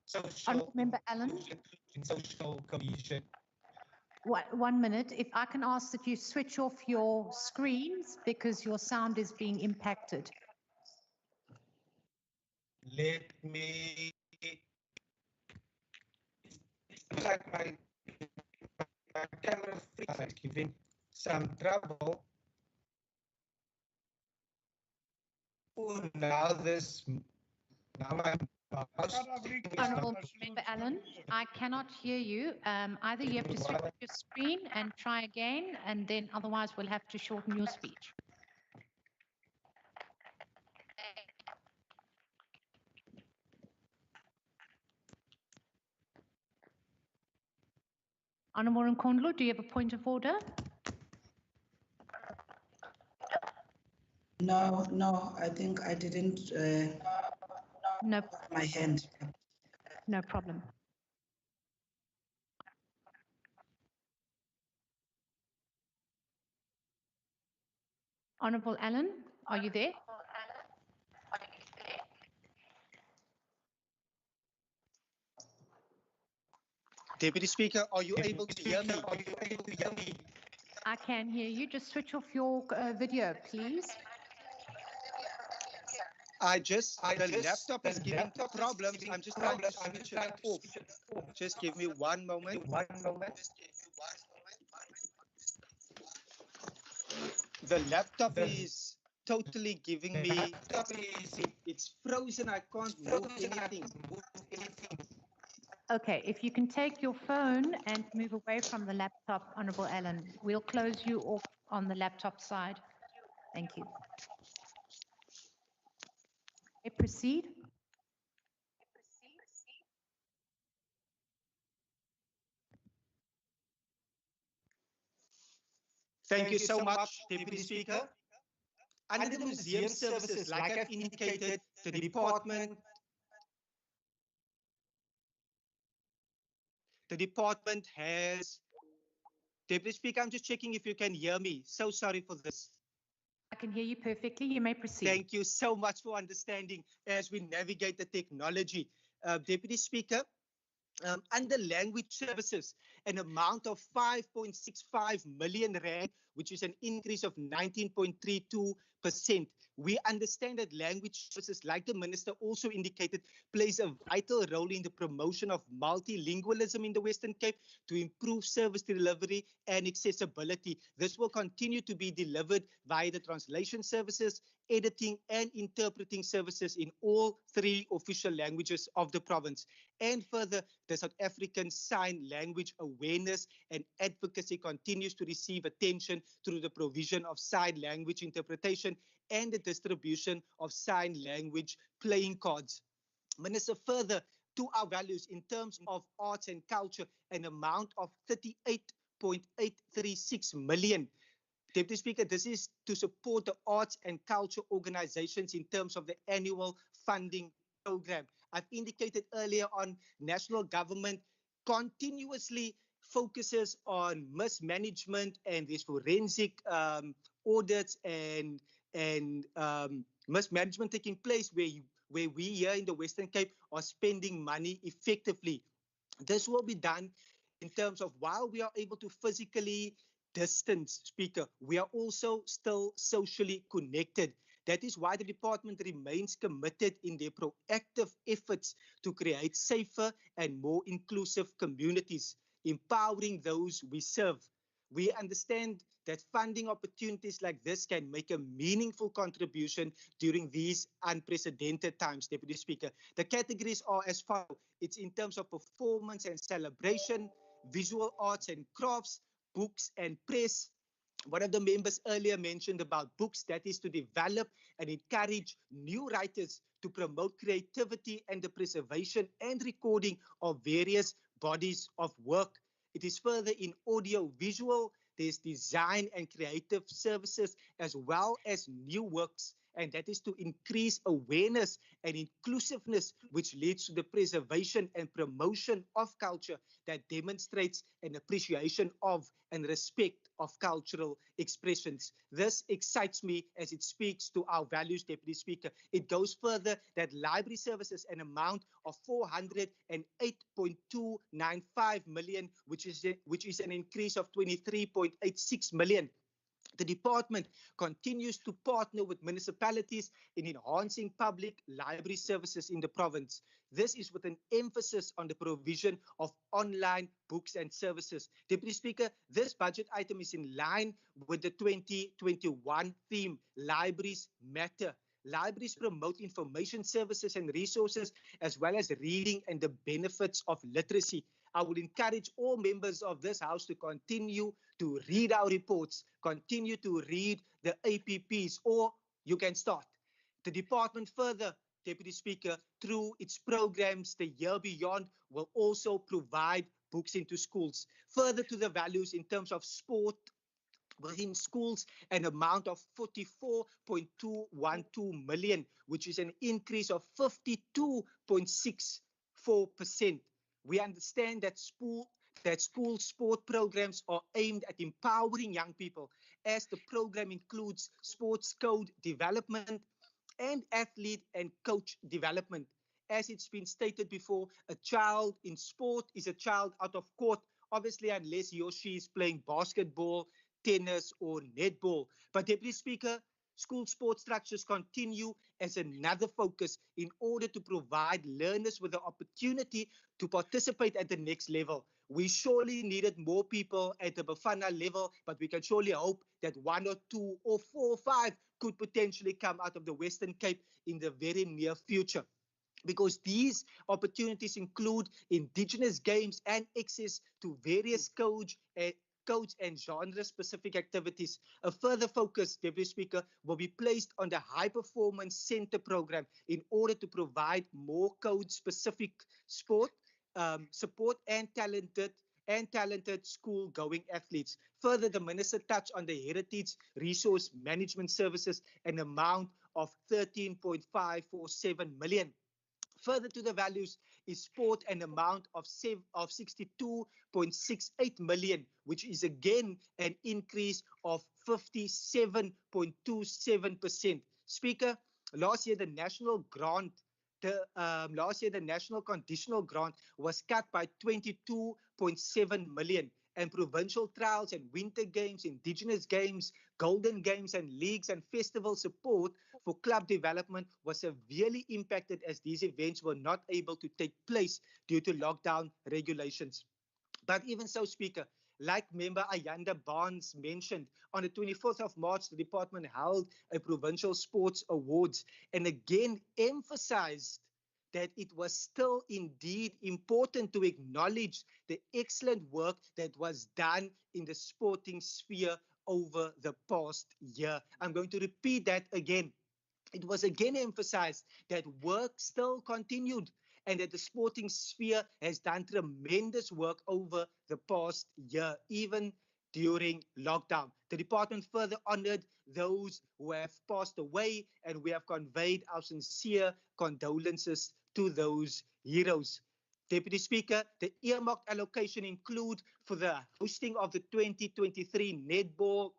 social and social cohesion. 1 minute. If I can ask that you switch off your screens because your sound is being impacted. Let me, it's like my camera is giving some trouble. Oh, now my mouse. Honourable Member Allen, I cannot hear you. Either you have to switch off your screen and try again, and then otherwise we'll have to shorten your speech. Honourable Nkondlo, do you have a point of order? No, I think I didn't no. my hand. No problem. Honourable Allen, are you there? Deputy Speaker, are you able to hear me? I can hear you. Just switch off your video, please. The laptop is giving problems. I'm just trying to switch it off. Just give me 1 moment. The laptop is totally giving me, it's frozen. I can't move anything. Okay, if you can take your phone and move away from the laptop, Honourable Allen, we'll close you off on the laptop side. Thank you. Okay, proceed. Thank you so much, Deputy Speaker. Under the museum services, like I've indicated, the department has, Deputy Speaker, I'm just checking if you can hear me. So sorry for this. I can hear you perfectly. You may proceed. Thank you so much for understanding as we navigate the technology. Deputy Speaker, under language services, an amount of 5.65 million rand, which is an increase of 19.32%. We understand that language services, like the Minister also indicated, plays a vital role in the promotion of multilingualism in the Western Cape to improve service delivery and accessibility. This will continue to be delivered via the translation services editing and interpreting services in all 3 official languages of the province. And further, the South African Sign Language awareness and advocacy continues to receive attention through the provision of sign language interpretation and the distribution of sign language playing cards. Minister, further to our values in terms of arts and culture, an amount of 38.836 million. Deputy Speaker, this is to support the arts and culture organizations in terms of the annual funding program. I've indicated earlier on, national government continuously focuses on mismanagement, and there's forensic audits and mismanagement taking place where we here in the Western Cape are spending money effectively. This will be done in terms of while we are able to physically distance, Speaker, we are also still socially connected. That is why the department remains committed in their proactive efforts to create safer and more inclusive communities, empowering those we serve. We understand that funding opportunities like this can make a meaningful contribution during these unprecedented times, Deputy Speaker. The categories are as follows. It's in terms of performance and celebration, visual arts and crafts, books and press. One of the members earlier mentioned about books, that is to develop and encourage new writers to promote creativity and the preservation and recording of various bodies of work. It is further in audio visual, there's design and creative services as well as new works, and that is to increase awareness and inclusiveness, which leads to the preservation and promotion of culture that demonstrates an appreciation of and respect of cultural expressions. This excites me as it speaks to our values, Deputy Speaker. It goes further that library services, an amount of 408.295 million, which is an increase of 23.86 million. The department continues to partner with municipalities in enhancing public library services in the province. This is with an emphasis on the provision of online books and services. Deputy Speaker, this budget item is in line with the 2021 theme, Libraries Matter. Libraries promote information services and resources, as well as reading and the benefits of literacy. I would encourage all members of this House to continue to read our reports, continue to read the APPs, or you can start. The department further, Deputy Speaker, through its programs, the year beyond, will also provide books into schools. Further to the values in terms of sport within schools, an amount of 44.212 million, which is an increase of 52.64%. We understand that school sport programs are aimed at empowering young people, as the program includes sports code development and athlete and coach development. As it's been stated before, a child in sport is a child out of court, obviously, unless he or she is playing basketball, tennis, or netball. But Deputy Speaker, school sports structures continue as another focus in order to provide learners with the opportunity to participate at the next level. We surely needed more people at the Bafana level, but we can surely hope that 1 or 2 or 4 or 5 could potentially come out of the Western Cape in the very near future, because these opportunities include indigenous games and access to various codes and genre-specific activities. A further focus, Deputy Speaker, will be placed on the High Performance Center program in order to provide more code-specific sport support and talented school-going athletes. Further, the Minister touched on the Heritage Resource Management Services, an amount of 13.547 million. Further to the values is sport, an amount of 62.68 million, which is again an increase of 57.27%. Speaker, last year the national conditional grant was cut by 22.7 million, and provincial trials and winter games, indigenous games, golden games and leagues and festival support for club development was severely impacted as these events were not able to take place due to lockdown regulations. But even so, Speaker, Like member Ayanda Barnes mentioned, on the 24th of March, the department held a Provincial Sports Awards and again emphasized that it was still indeed important to acknowledge the excellent work that was done in the sporting sphere over the past year. I'm going to repeat that again. It was again emphasized that work still continued and that the sporting sphere has done tremendous work over the past year, even during lockdown. The department further honored those who have passed away, and we have conveyed our sincere condolences to those heroes. Deputy Speaker, the earmarked allocation include for the hosting of the 2023 Netball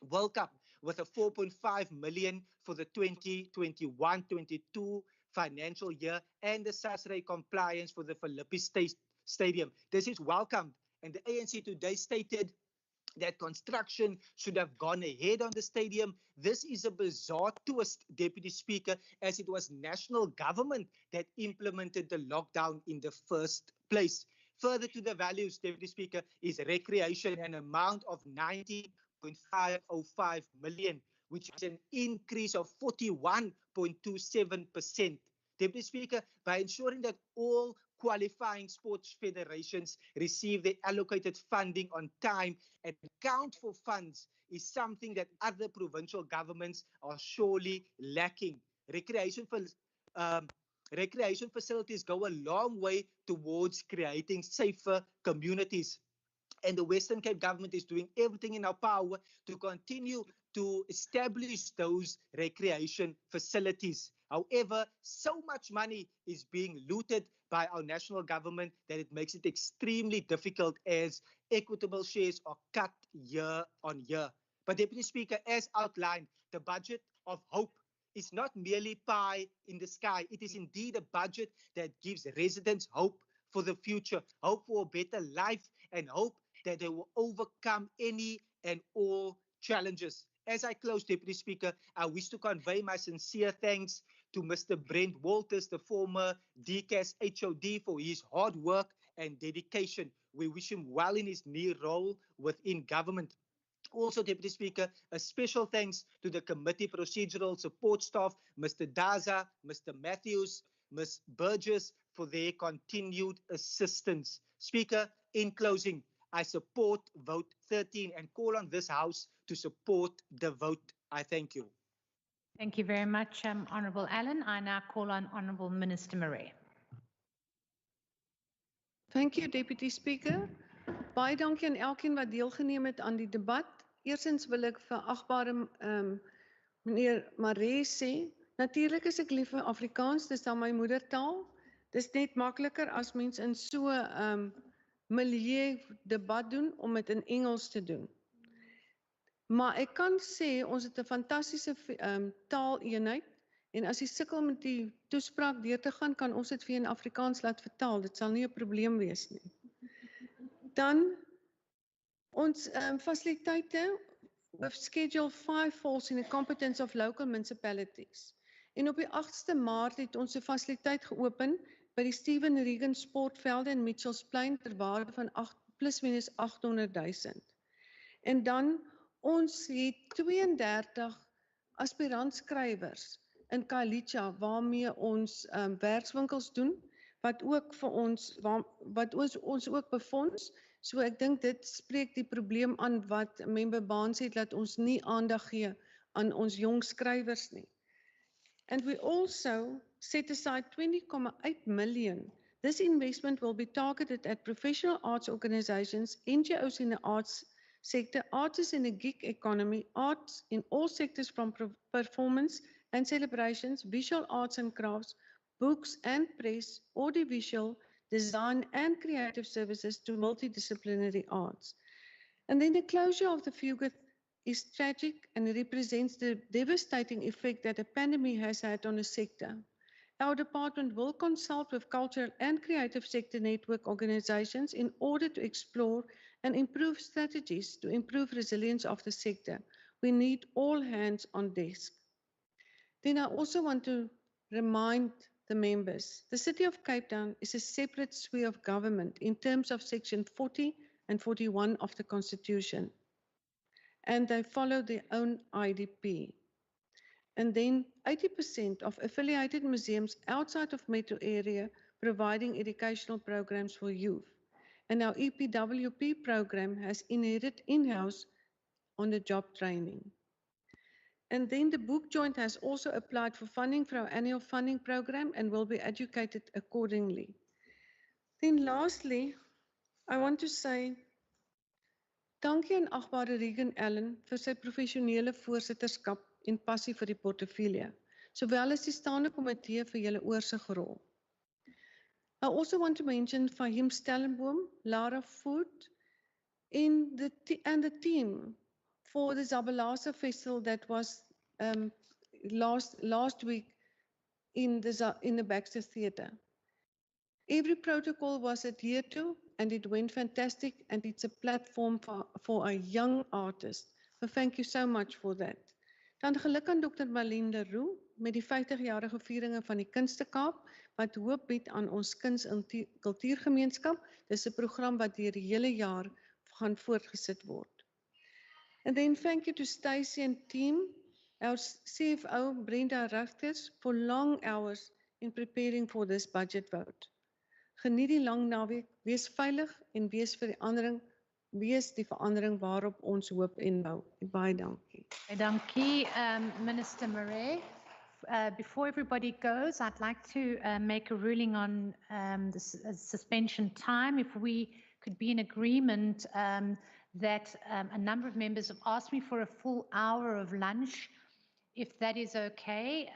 World Cup with a 4.5 million for the 2021-22 financial year and the SASRA compliance for the Philippi Stadium. This is welcomed, and the ANC today stated that construction should have gone ahead on the stadium. This is a bizarre twist, Deputy Speaker, as it was national government that implemented the lockdown in the first place. Further to the values, Deputy Speaker, is recreation, an amount of 90.505 million, which is an increase of 41.27%. Deputy Speaker, by ensuring that all qualifying sports federations receive their allocated funding on time and account for funds is something that other provincial governments are surely lacking. Recreation facilities go a long way towards creating safer communities. And the Western Cape government is doing everything in our power to continue to establish those recreation facilities. However, so much money is being looted by our national government that it makes it extremely difficult as equitable shares are cut year on year. But Deputy Speaker, as outlined, the budget of hope is not merely pie in the sky. It is indeed a budget that gives residents hope for the future, hope for a better life, and hope that they will overcome any and all challenges. As I close, Deputy Speaker, I wish to convey my sincere thanks to Mr. Brent Walters, the former DCAS HOD, for his hard work and dedication. We wish him well in his new role within government. Also, Deputy Speaker, a special thanks to the committee procedural support staff, Mr. Daza, Mr. Matthews, Ms. Burgess, for their continued assistance. Speaker, in closing, I support vote 13 and call on this House to support the vote. I thank you. Thank you very much, Honourable Allen. I now call on Honourable Minister Murray. Thank you, Deputy Speaker. Baie dankie aan elkeen wat deelgeneem het aan die debat. Eerstens wil ek vir agbare meneer Maree sê, natuurlik is ek lief vir Afrikaans, dis dan my moedertaal. Dis net makliker as mens in so milieu debat doen om dit in Engels te doen. Maar ek kan sê ons het 'n fantastiese taaleenheid en as jy sukkel met die toespraak deur te gaan, kan ons dit vir in Afrikaans laat vertaal. Dit sal nie 'n probleem wees nie. Dan ons fasiliteite with Schedule 5 falls in the competence of local municipalities. En op die 8ste Maart het ons 'n fasiliteit geopen by die Stephen Regan Sportvelde in Mitchells Plain ter waarde van +- 800,000. En dan ons het 32 aspirantskrywers in Khayelitsha waarmee ons werkswinkels doen wat ook vir ons ons ook befonds. So ek dink dit spreek die probleem aan wat member Barnes het dat ons nie aandag gee aan ons jong skrywers nie. And we also set aside 20.8 million. This investment will be targeted at professional arts organizations, NGOs in the arts sector, artists in the gig economy, arts in all sectors from performance and celebrations, visual arts and crafts, books and press, audiovisual, design and creative services to multidisciplinary arts. And then the closure of the Fugit is tragic and represents the devastating effect that the pandemic has had on the sector. Our department will consult with cultural and creative sector network organizations in order to explore and improve strategies to improve resilience of the sector. We need all hands on desk. Then I also want to remind the members, the City of Cape Town is a separate sphere of government in terms of Section 40 and 41 of the Constitution. And they follow their own IDP. And then 80% of affiliated museums outside of metro area providing educational programs for youth. And our EPWP program has inherited in-house on-the-job training. And then the book joint has also applied for funding for our annual funding program and will be educated accordingly. Then lastly, I want to say dankie aan agbare Regan Allen vir sy professionele voorsitterskap en passie vir die portefeulje, sowel as die staande komitee vir julle oorsigrol. I also want to mention Fahim Stellenboom, Lara Food, and the team for the Zabalasa Festival that was last week in the Baxter Theatre. Every protocol was adhered to, and it went fantastic, and it's a platform for a young artist. So thank you so much for that. Dan geluk aan Dr. Marlene Leroux met die 50-jarige vieringe van die Kunstekaap, wat hoop bied aan ons kuns- en kultuurgemeenskap. Dis 'n program wat deur die hele jaar gaan voortgesit word. And then thank you to Stacey and team, our CFO Brenda Rechters, for long hours in preparing for this budget vote. Geniet die lang naweek, wees veilig en wees die verandering waarop ons hoop en bou. Baie dankie. Dankie, Minister Murray. Before everybody goes, I'd like to make a ruling on the suspension time. If we could be in agreement that a number of members have asked me for a full hour of lunch, if that is okay.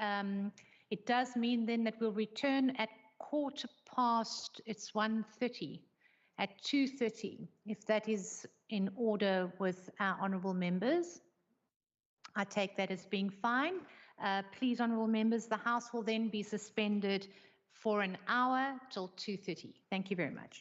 It does mean then that we'll return at 1:15, at 2:30, if that is in order with our honourable members. I take that as being fine. Please, honourable members, the House will then be suspended for an hour till 2:30. Thank you very much.